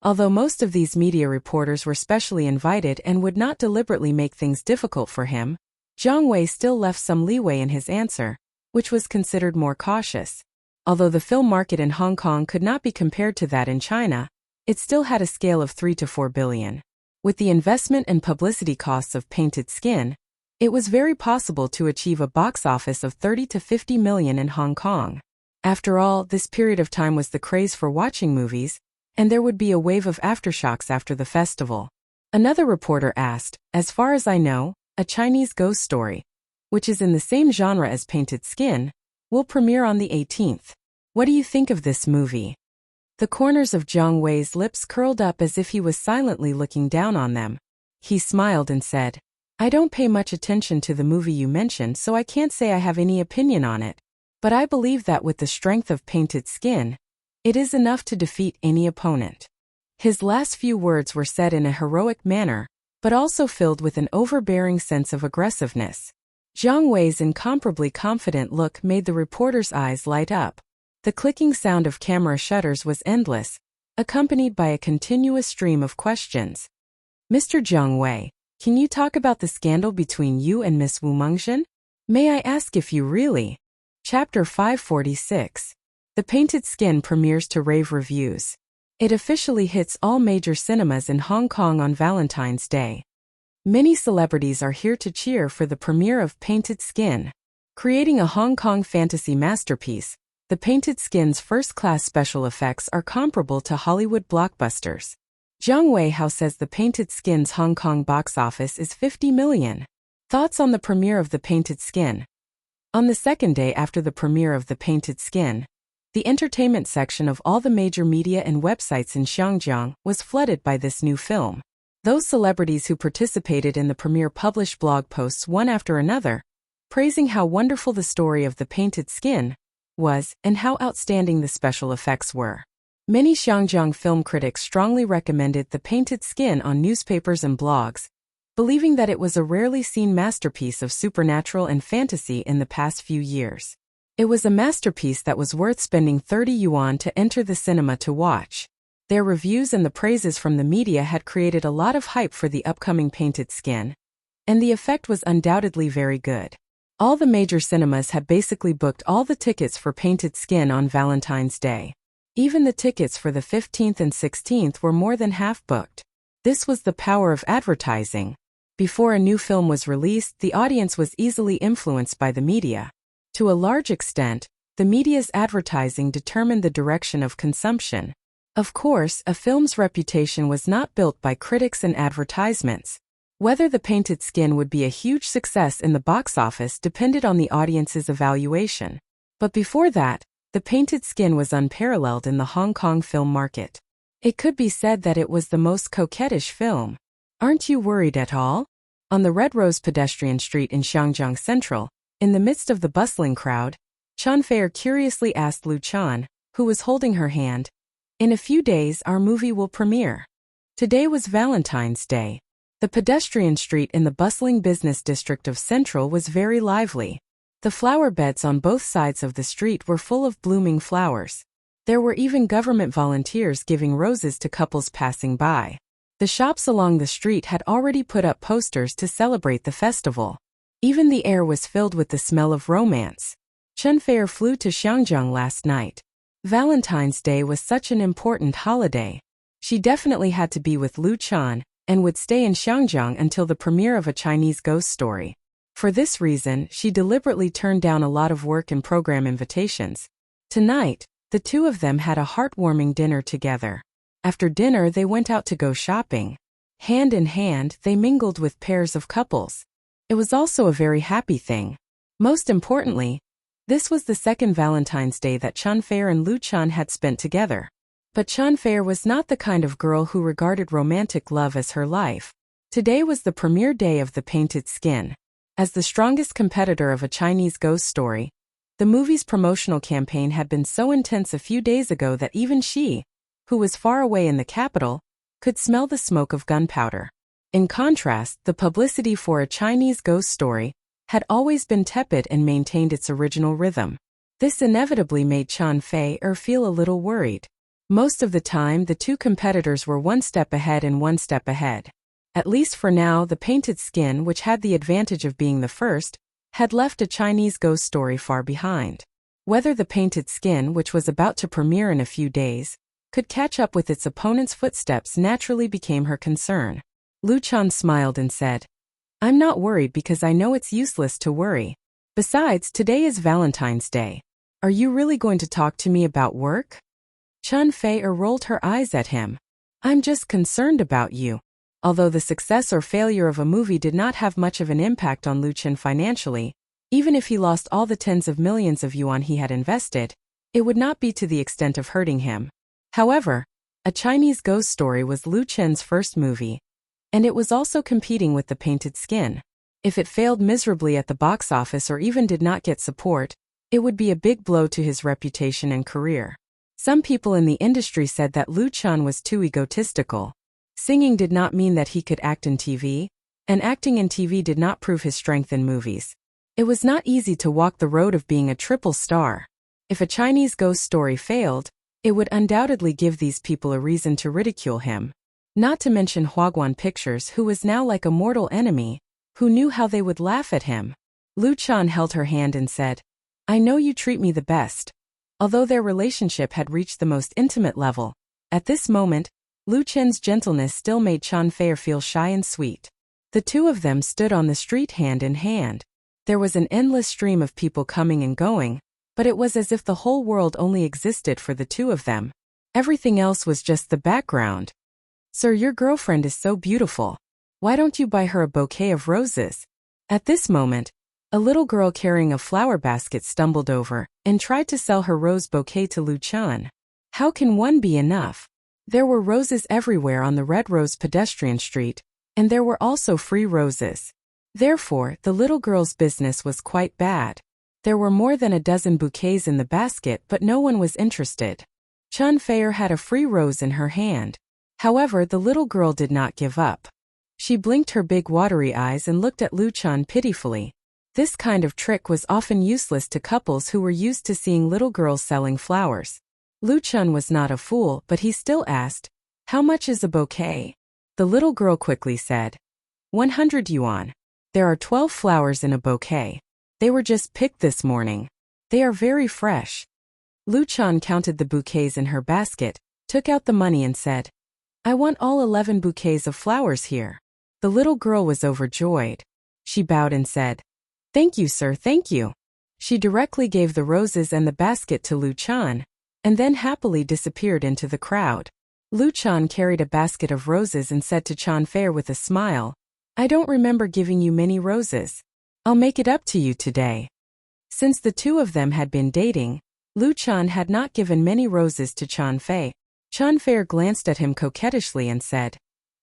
Although most of these media reporters were specially invited and would not deliberately make things difficult for him, Zhang Wei still left some leeway in his answer, which was considered more cautious. Although the film market in Hong Kong could not be compared to that in China, it still had a scale of 3 to 4 billion. With the investment and publicity costs of Painted Skin, it was very possible to achieve a box office of 30 to 50 million in Hong Kong. After all, this period of time was the craze for watching movies, and there would be a wave of aftershocks after the festival. Another reporter asked, "As far as I know, a Chinese ghost story, which is in the same genre as Painted Skin, will premiere on the 18th. What do you think of this movie?" The corners of Zhang Wei's lips curled up as if he was silently looking down on them. He smiled and said, "I don't pay much attention to the movie you mentioned, so I can't say I have any opinion on it. But I believe that with the strength of Painted Skin, it is enough to defeat any opponent." His last few words were said in a heroic manner, but also filled with an overbearing sense of aggressiveness. Zhang Wei's incomparably confident look made the reporter's eyes light up. The clicking sound of camera shutters was endless, accompanied by a continuous stream of questions. "Mr. Zhang Wei, can you talk about the scandal between you and Miss Wu Mengzhen? May I ask if you really?" Chapter 546. The Painted Skin premieres to rave reviews. It officially hits all major cinemas in Hong Kong on Valentine's Day. Many celebrities are here to cheer for the premiere of Painted Skin. Creating a Hong Kong fantasy masterpiece, the Painted Skin's first-class special effects are comparable to Hollywood blockbusters. Zhang Wei says the Painted Skin's Hong Kong box office is 50 million. Thoughts on the premiere of the Painted Skin? On the second day after the premiere of the Painted Skin, the entertainment section of all the major media and websites in Xiangjiang was flooded by this new film. Those celebrities who participated in the premiere published blog posts one after another, praising how wonderful the story of the Painted Skin was and how outstanding the special effects were. Many Xiangjiang film critics strongly recommended the Painted Skin on newspapers and blogs, believing that it was a rarely seen masterpiece of supernatural and fantasy in the past few years. It was a masterpiece that was worth spending 30 yuan to enter the cinema to watch. Their reviews and the praises from the media had created a lot of hype for the upcoming Painted Skin, and the effect was undoubtedly very good. All the major cinemas had basically booked all the tickets for Painted Skin on Valentine's Day. Even the tickets for the 15th and 16th were more than half booked. This was the power of advertising. Before a new film was released, the audience was easily influenced by the media. To a large extent, the media's advertising determined the direction of consumption. Of course, a film's reputation was not built by critics and advertisements. Whether the Painted Skin would be a huge success in the box office depended on the audience's evaluation. But before that, the Painted Skin was unparalleled in the Hong Kong film market. It could be said that it was the most coquettish film. Aren't you worried at all? On the Red Rose pedestrian street in Xiangjiang Central, in the midst of the bustling crowd, Chan Fei curiously asked Lu Chan, who was holding her hand, "In a few days our movie will premiere." Today was Valentine's Day. The pedestrian street in the bustling business district of Central was very lively. The flower beds on both sides of the street were full of blooming flowers. There were even government volunteers giving roses to couples passing by. The shops along the street had already put up posters to celebrate the festival. Even the air was filled with the smell of romance. Chen Fei flew to Xiangjiang last night. Valentine's Day was such an important holiday. She definitely had to be with Lu Chan, and would stay in Xiangjiang until the premiere of a Chinese ghost story. For this reason, she deliberately turned down a lot of work and program invitations. Tonight, the two of them had a heartwarming dinner together. After dinner, they went out to go shopping. Hand in hand, they mingled with pairs of couples. It was also a very happy thing. Most importantly, this was the second Valentine's Day that Chen Fei and Lu Chan had spent together. But Chen Fei was not the kind of girl who regarded romantic love as her life. Today was the premiere day of The Painted Skin. As the strongest competitor of a Chinese ghost story, the movie's promotional campaign had been so intense a few days ago that even she, who was far away in the capital, could smell the smoke of gunpowder. In contrast, the publicity for a Chinese ghost story had always been tepid and maintained its original rhythm. This inevitably made Chen Fei feel a little worried. Most of the time, the two competitors were one step ahead and one step ahead. At least for now, The Painted Skin, which had the advantage of being the first, had left a Chinese ghost story far behind. Whether The Painted Skin, which was about to premiere in a few days, could catch up with its opponent's footsteps naturally became her concern. Lu Chan smiled and said, "I'm not worried because I know it's useless to worry. Besides, today is Valentine's Day. Are you really going to talk to me about work?" Chen Fei rolled her eyes at him. "I'm just concerned about you." Although the success or failure of a movie did not have much of an impact on Lu Chen financially, even if he lost all the tens of millions of yuan he had invested, it would not be to the extent of hurting him. However, A Chinese Ghost Story was Lu Chen's first movie, and it was also competing with The Painted Skin. If it failed miserably at the box office or even did not get support, it would be a big blow to his reputation and career. Some people in the industry said that Lu Chen was too egotistical. Singing did not mean that he could act in TV, and acting in TV did not prove his strength in movies. It was not easy to walk the road of being a triple star. If a Chinese ghost story failed, it would undoubtedly give these people a reason to ridicule him. Not to mention Huaguan Pictures, who was now like a mortal enemy, who knew how they would laugh at him. Lu Chen held her hand and said, "I know you treat me the best." Although their relationship had reached the most intimate level, at this moment, Lu Chen's gentleness still made Chen Fei feel shy and sweet. The two of them stood on the street hand in hand. There was an endless stream of people coming and going, but it was as if the whole world only existed for the two of them. Everything else was just the background. "Sir, your girlfriend is so beautiful. Why don't you buy her a bouquet of roses?" At this moment, a little girl carrying a flower basket stumbled over and tried to sell her rose bouquet to Lu Chen. How can one be enough? There were roses everywhere on the Red Rose pedestrian street, and there were also free roses. Therefore, the little girl's business was quite bad. There were more than a dozen bouquets in the basket, but no one was interested. Chen Fei had a free rose in her hand. However, the little girl did not give up. She blinked her big watery eyes and looked at Lu Chen pitifully. This kind of trick was often useless to couples who were used to seeing little girls selling flowers. Lu Chen was not a fool, but he still asked, "How much is a bouquet?" The little girl quickly said, 100 yuan. There are 12 flowers in a bouquet. They were just picked this morning. They are very fresh. Lu Chen counted the bouquets in her basket, took out the money and said, "I want all 11 bouquets of flowers here." The little girl was overjoyed. She bowed and said, "Thank you, sir, thank you." She directly gave the roses and the basket to Lu Chen, and then happily disappeared into the crowd. Lu Chen carried a basket of roses and said to Chen Fei with a smile, "I don't remember giving you many roses. I'll make it up to you today." Since the two of them had been dating, Lu Chen had not given many roses to Chen Fei. Chen Fei glanced at him coquettishly and said,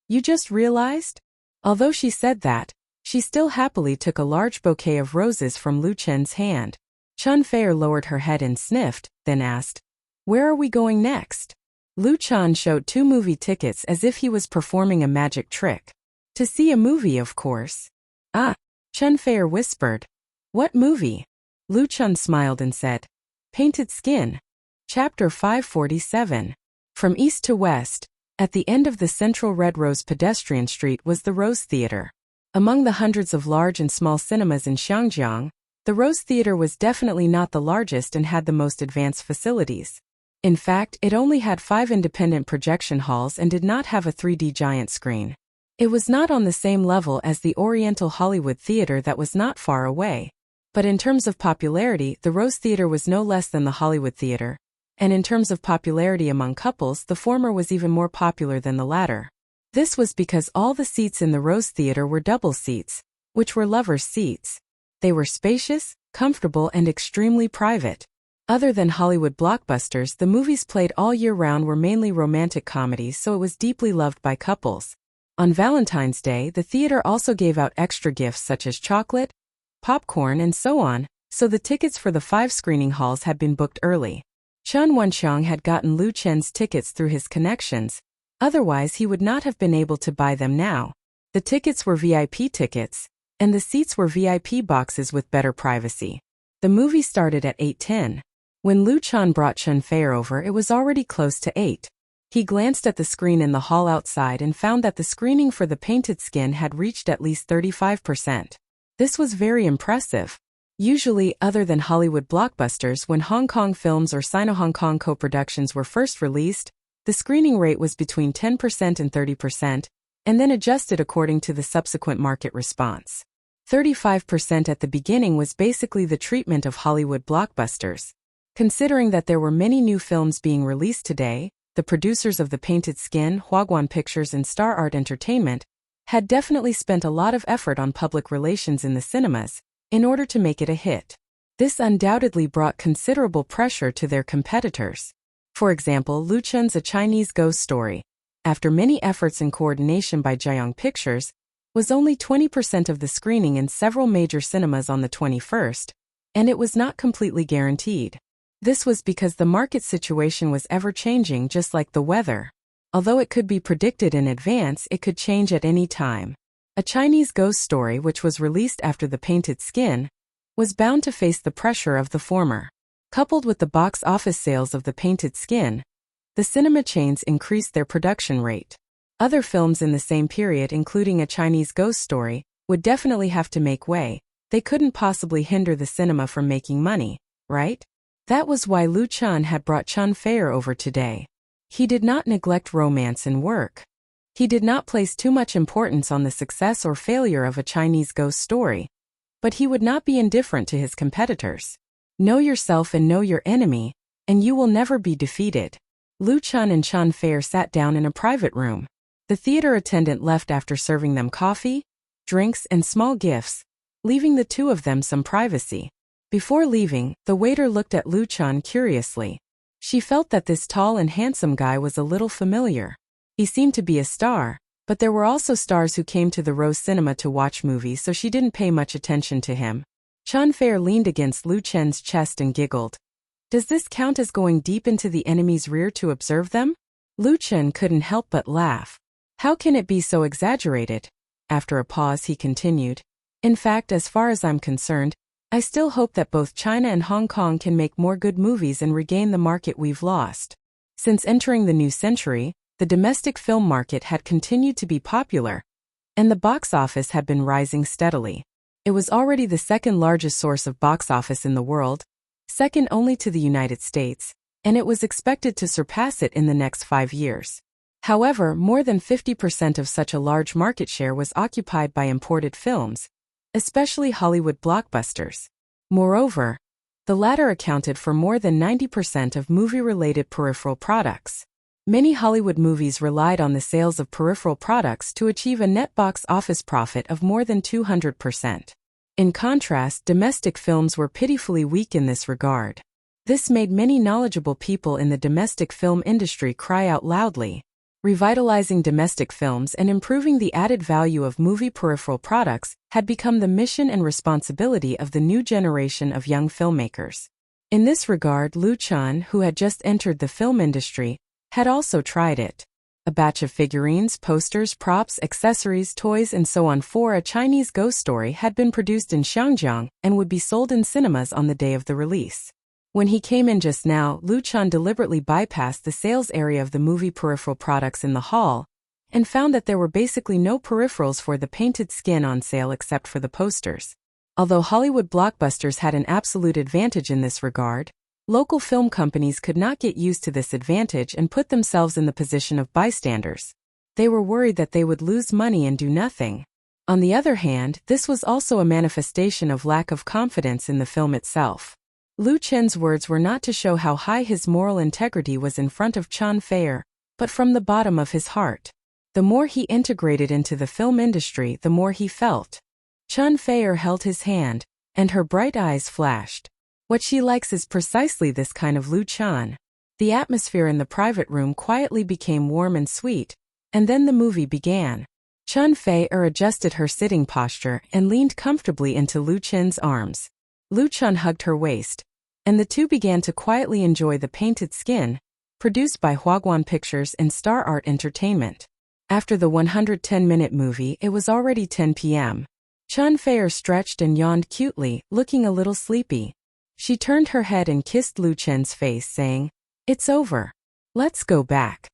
"You just realized?" Although she said that, she still happily took a large bouquet of roses from Lu Chen's hand. Chen Fei lowered her head and sniffed, then asked, "Where are we going next?" Lu Chen showed 2 movie tickets as if he was performing a magic trick. "To see a movie, of course." "Ah," Chen Fei whispered. "What movie?" Lu Chen smiled and said, "Painted Skin." Chapter 547. From east to west, at the end of the central Red Rose pedestrian street was the Rose Theater. Among the hundreds of large and small cinemas in Xiangjiang, the Rose Theater was definitely not the largest and had the most advanced facilities. In fact, it only had 5 independent projection halls and did not have a 3D giant screen. It was not on the same level as the Oriental Hollywood Theater that was not far away. But in terms of popularity, the Rose Theater was no less than the Hollywood Theater. And in terms of popularity among couples, the former was even more popular than the latter. This was because all the seats in the Rose Theater were double seats, which were lovers' seats. They were spacious, comfortable, and extremely private. Other than Hollywood blockbusters, the movies played all year round were mainly romantic comedies, so it was deeply loved by couples. On Valentine's Day, the theater also gave out extra gifts such as chocolate, popcorn, and so on, so the tickets for the 5 screening halls had been booked early. Chen Wenxiang had gotten Lu Chen's tickets through his connections, otherwise he would not have been able to buy them now. The tickets were VIP tickets, and the seats were VIP boxes with better privacy. The movie started at 8:10. When Lu Chen brought Chen Fei over, it was already close to 8. He glanced at the screen in the hall outside and found that the screening for The Painted Skin had reached at least 35%. This was very impressive. Usually, other than Hollywood blockbusters, when Hong Kong films or Sino-Hong Kong co-productions were first released, the screening rate was between 10% and 30%, and then adjusted according to the subsequent market response. 35% at the beginning was basically the treatment of Hollywood blockbusters. Considering that there were many new films being released today, the producers of The Painted Skin, Huaguan Pictures and Star Art Entertainment, had definitely spent a lot of effort on public relations in the cinemas, in order to make it a hit. This undoubtedly brought considerable pressure to their competitors. For example, Lu Chen's A Chinese Ghost Story, after many efforts and coordination by Jiayong Pictures, was only 20% of the screening in several major cinemas on the 21st, and it was not completely guaranteed. This was because the market situation was ever-changing just like the weather. Although it could be predicted in advance, it could change at any time. A Chinese Ghost Story, which was released after The Painted Skin, was bound to face the pressure of the former. Coupled with the box office sales of The Painted Skin, the cinema chains increased their production rate. Other films in the same period, including A Chinese Ghost Story, would definitely have to make way. They couldn't possibly hinder the cinema from making money, right? That was why Lu Chen had brought Chen Fei over today. He did not neglect romance and work. He did not place too much importance on the success or failure of A Chinese Ghost Story, but he would not be indifferent to his competitors. Know yourself and know your enemy, and you will never be defeated. Lu Chen and Chen Fei sat down in a private room. The theater attendant left after serving them coffee, drinks, and small gifts, leaving the two of them some privacy. Before leaving, the waiter looked at Lu Chen curiously. She felt that this tall and handsome guy was a little familiar. He seemed to be a star, but there were also stars who came to the Rose Cinema to watch movies, so she didn't pay much attention to him. Chen Fei leaned against Lu Chen's chest and giggled. Does this count as going deep into the enemy's rear to observe them? Lu Chen couldn't help but laugh. How can it be so exaggerated? After a pause, he continued. In fact, as far as I'm concerned, I still hope that both China and Hong Kong can make more good movies and regain the market we've lost. Since entering the new century, the domestic film market had continued to be popular, and the box office had been rising steadily. It was already the second largest source of box office in the world, second only to the United States, and it was expected to surpass it in the next 5 years. However, more than 50% of such a large market share was occupied by imported films, especially Hollywood blockbusters. Moreover, the latter accounted for more than 90% of movie-related peripheral products. Many Hollywood movies relied on the sales of peripheral products to achieve a net box office profit of more than 200%. In contrast, domestic films were pitifully weak in this regard. This made many knowledgeable people in the domestic film industry cry out loudly. Revitalizing domestic films and improving the added value of movie peripheral products had become the mission and responsibility of the new generation of young filmmakers. In this regard, Lu Chen, who had just entered the film industry, had also tried it. A batch of figurines, posters, props, accessories, toys, and so on for A Chinese Ghost Story had been produced in Xiangjiang and would be sold in cinemas on the day of the release. When he came in just now, Lu Chen deliberately bypassed the sales area of the movie peripheral products in the hall and found that there were basically no peripherals for the painted skin on sale except for the posters. Although Hollywood blockbusters had an absolute advantage in this regard, local film companies could not get used to this advantage and put themselves in the position of bystanders. They were worried that they would lose money and do nothing. On the other hand, this was also a manifestation of lack of confidence in the film itself. Lu Chen's words were not to show how high his moral integrity was in front of Chen Feier, but from the bottom of his heart. The more he integrated into the film industry, the more he felt. Chen Feier held his hand, and her bright eyes flashed. What she likes is precisely this kind of Lu Chen. The atmosphere in the private room quietly became warm and sweet, and then the movie began. Chen Feier adjusted her sitting posture and leaned comfortably into Lu Chen's arms. Lu Chen hugged her waist, and the two began to quietly enjoy the painted skin, produced by Huaguan Pictures and Star Art Entertainment. After the 110-minute movie, it was already 10 p.m. Chen Feier stretched and yawned cutely, looking a little sleepy. She turned her head and kissed Lu Chen's face, saying, "It's over. Let's go back."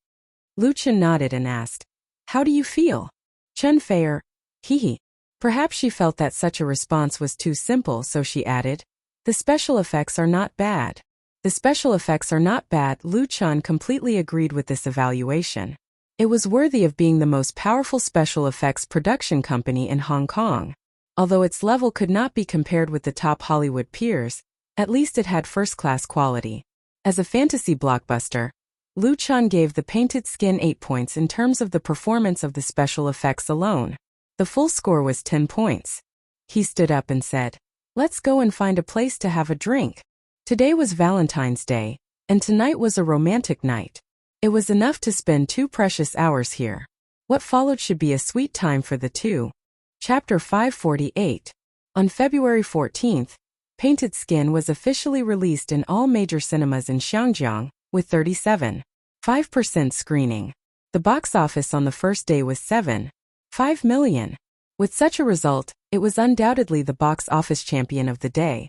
Lu Chen nodded and asked, "How do you feel?" Chen Feier, hee. Perhaps she felt that such a response was too simple, so she added, "The special effects are not bad." The special effects are not bad. Lu Chen completely agreed with this evaluation. It was worthy of being the most powerful special effects production company in Hong Kong. Although its level could not be compared with the top Hollywood peers, at least it had first-class quality. As a fantasy blockbuster, Lu Chen gave The Painted Skin 8 points in terms of the performance of the special effects alone. The full score was 10 points. He stood up and said, "Let's go and find a place to have a drink." Today was Valentine's Day, and tonight was a romantic night. It was enough to spend 2 precious hours here. What followed should be a sweet time for the two. Chapter 548. On February 14th, Painted Skin was officially released in all major cinemas in Xiangjiang, with 37.5% screening. The box office on the first day was 7.5 million. With such a result, it was undoubtedly the box office champion of the day,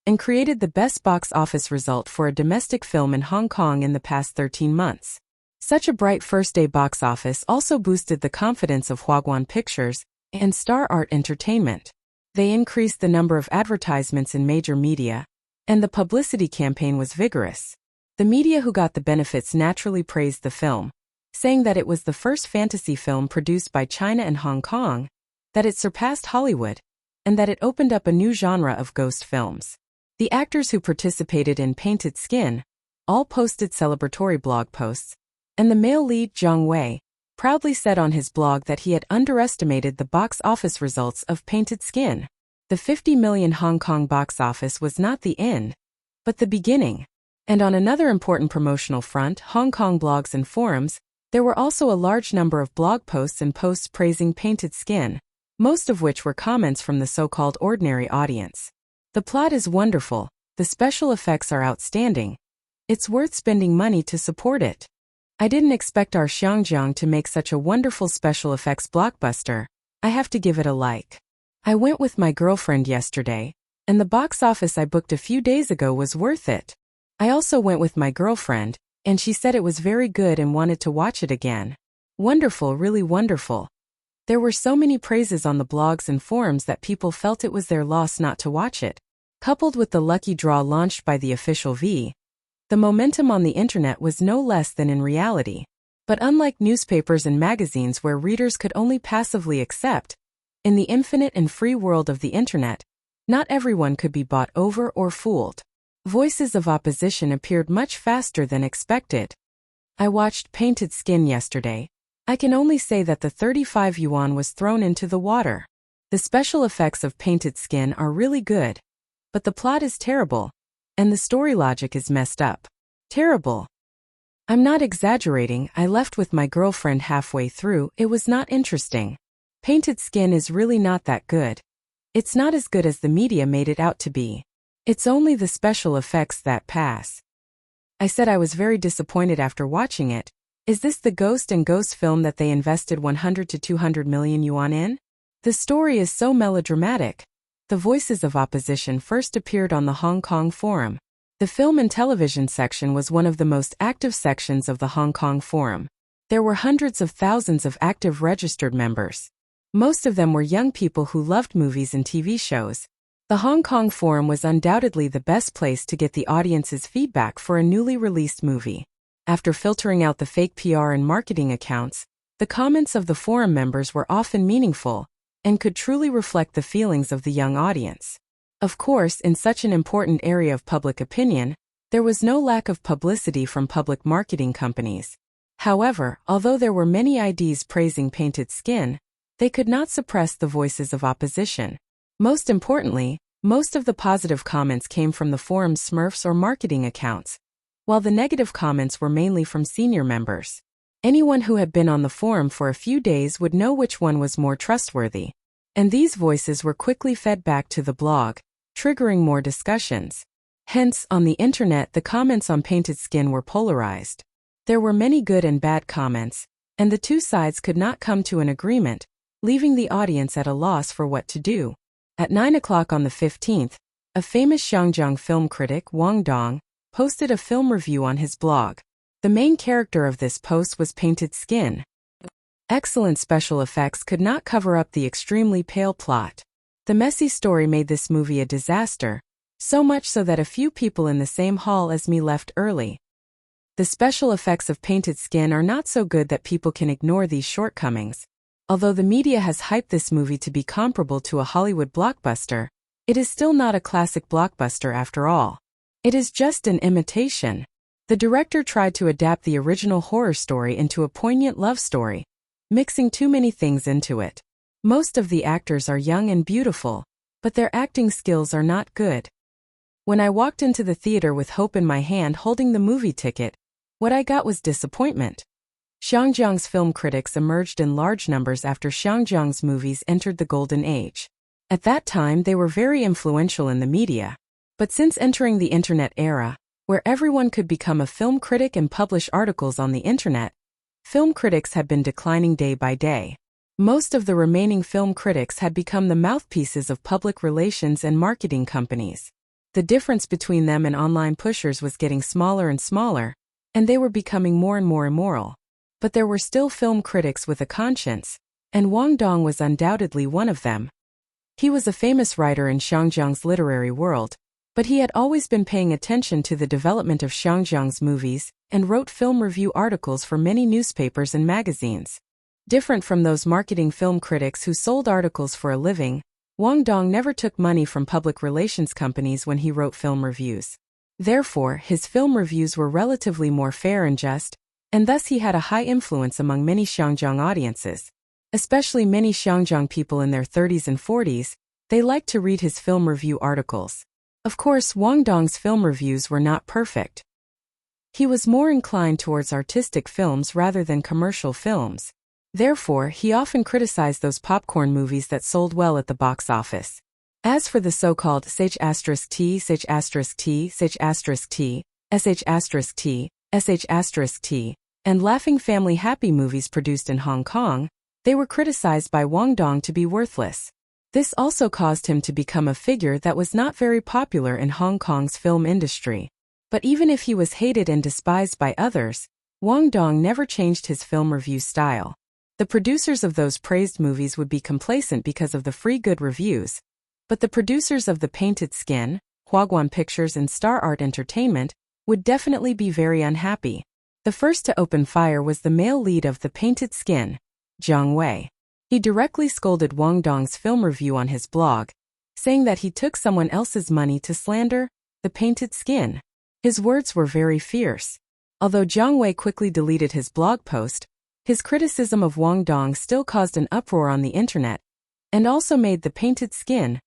and created the best box office result for a domestic film in Hong Kong in the past 13 months. Such a bright first-day box office also boosted the confidence of Huaguan Pictures and Star Art Entertainment. They increased the number of advertisements in major media, and the publicity campaign was vigorous. The media who got the benefits naturally praised the film, saying that it was the first fantasy film produced by China and Hong Kong, that it surpassed Hollywood, and that it opened up a new genre of ghost films. The actors who participated in Painted Skin all posted celebratory blog posts, and the male lead, Zhang Wei, proudly said on his blog that he had underestimated the box office results of Painted Skin. The 50 million Hong Kong box office was not the end, but the beginning. And on another important promotional front, Hong Kong blogs and forums, there were also a large number of blog posts and posts praising Painted Skin, most of which were comments from the so-called ordinary audience. The plot is wonderful, the special effects are outstanding. It's worth spending money to support it. I didn't expect our Xiangjiang to make such a wonderful special effects blockbuster. I have to give it a like. I went with my girlfriend yesterday, and the box office I booked a few days ago was worth it. I also went with my girlfriend, and she said it was very good and wanted to watch it again. Wonderful, really wonderful. There were so many praises on the blogs and forums that people felt it was their loss not to watch it. Coupled with the lucky draw launched by the official V, the momentum on the internet was no less than in reality. But unlike newspapers and magazines where readers could only passively accept, in the infinite and free world of the internet, not everyone could be bought over or fooled. Voices of opposition appeared much faster than expected. I watched Painted Skin yesterday. I can only say that the 35 yuan was thrown into the water. The special effects of Painted Skin are really good, but the plot is terrible, and the story logic is messed up. Terrible. I'm not exaggerating, I left with my girlfriend halfway through, it was not interesting. Painted Skin is really not that good. It's not as good as the media made it out to be. It's only the special effects that pass. I said I was very disappointed after watching it. Is this the Ghost and Ghost film that they invested 100 to 200 million yuan in? The story is so melodramatic. The voices of opposition first appeared on the Hong Kong forum. The film and television section was one of the most active sections of the Hong Kong forum. There were hundreds of thousands of active registered members. Most of them were young people who loved movies and TV shows. The Hong Kong forum was undoubtedly the best place to get the audience's feedback for a newly released movie. After filtering out the fake PR and marketing accounts, the comments of the forum members were often meaningful and could truly reflect the feelings of the young audience. Of course, in such an important area of public opinion, there was no lack of publicity from public marketing companies. However, although there were many IDs praising Painted Skin, they could not suppress the voices of opposition. Most importantly, most of the positive comments came from the forum's Smurfs or marketing accounts, while the negative comments were mainly from senior members. Anyone who had been on the forum for a few days would know which one was more trustworthy. And these voices were quickly fed back to the blog, triggering more discussions. Hence, on the internet, the comments on Painted Skin were polarized. There were many good and bad comments, and the two sides could not come to an agreement, leaving the audience at a loss for what to do. At 9 o'clock on the 15th, a famous Xinjiang film critic, Wang Dong, posted a film review on his blog. The main character of this post was Painted Skin. Excellent special effects could not cover up the extremely pale plot. The messy story made this movie a disaster, so much so that a few people in the same hall as me left early. The special effects of Painted Skin are not so good that people can ignore these shortcomings. Although the media has hyped this movie to be comparable to a Hollywood blockbuster, it is still not a classic blockbuster after all. It is just an imitation. The director tried to adapt the original horror story into a poignant love story, mixing too many things into it. Most of the actors are young and beautiful, but their acting skills are not good. When I walked into the theater with hope in my hand holding the movie ticket, what I got was disappointment. Xinjiang's film critics emerged in large numbers after Xinjiang's movies entered the golden age. At that time, they were very influential in the media. But since entering the internet era, where everyone could become a film critic and publish articles on the internet, film critics had been declining day by day. Most of the remaining film critics had become the mouthpieces of public relations and marketing companies. The difference between them and online pushers was getting smaller and smaller, and they were becoming more and more immoral. But there were still film critics with a conscience, and Wang Dong was undoubtedly one of them. He was a famous writer in Xinjiang's literary world, but he had always been paying attention to the development of Xinjiang's movies and wrote film review articles for many newspapers and magazines. Different from those marketing film critics who sold articles for a living, Wang Dong never took money from public relations companies when he wrote film reviews. Therefore, his film reviews were relatively more fair and just, and thus he had a high influence among many Xinjiang audiences. Especially many Xinjiang people in their 30s and 40s, they liked to read his film review articles. Of course, Wang Dong's film reviews were not perfect. He was more inclined towards artistic films rather than commercial films. Therefore, he often criticized those popcorn movies that sold well at the box office. As for the so-called sh*t, sh*t, sh*t, and Laughing Family Happy movies produced in Hong Kong, they were criticized by Wang Dong to be worthless. This also caused him to become a figure that was not very popular in Hong Kong's film industry. But even if he was hated and despised by others, Wang Dong never changed his film review style. The producers of those praised movies would be complacent because of the free good reviews, but the producers of The Painted Skin, Huaguan Pictures and Star Art Entertainment, would definitely be very unhappy. The first to open fire was the male lead of The Painted Skin, Zhang Wei. He directly scolded Wang Dong's film review on his blog, saying that he took someone else's money to slander The Painted Skin. His words were very fierce. Although Zhang Wei quickly deleted his blog post, his criticism of Wang Dong still caused an uproar on the internet, and also made The Painted Skin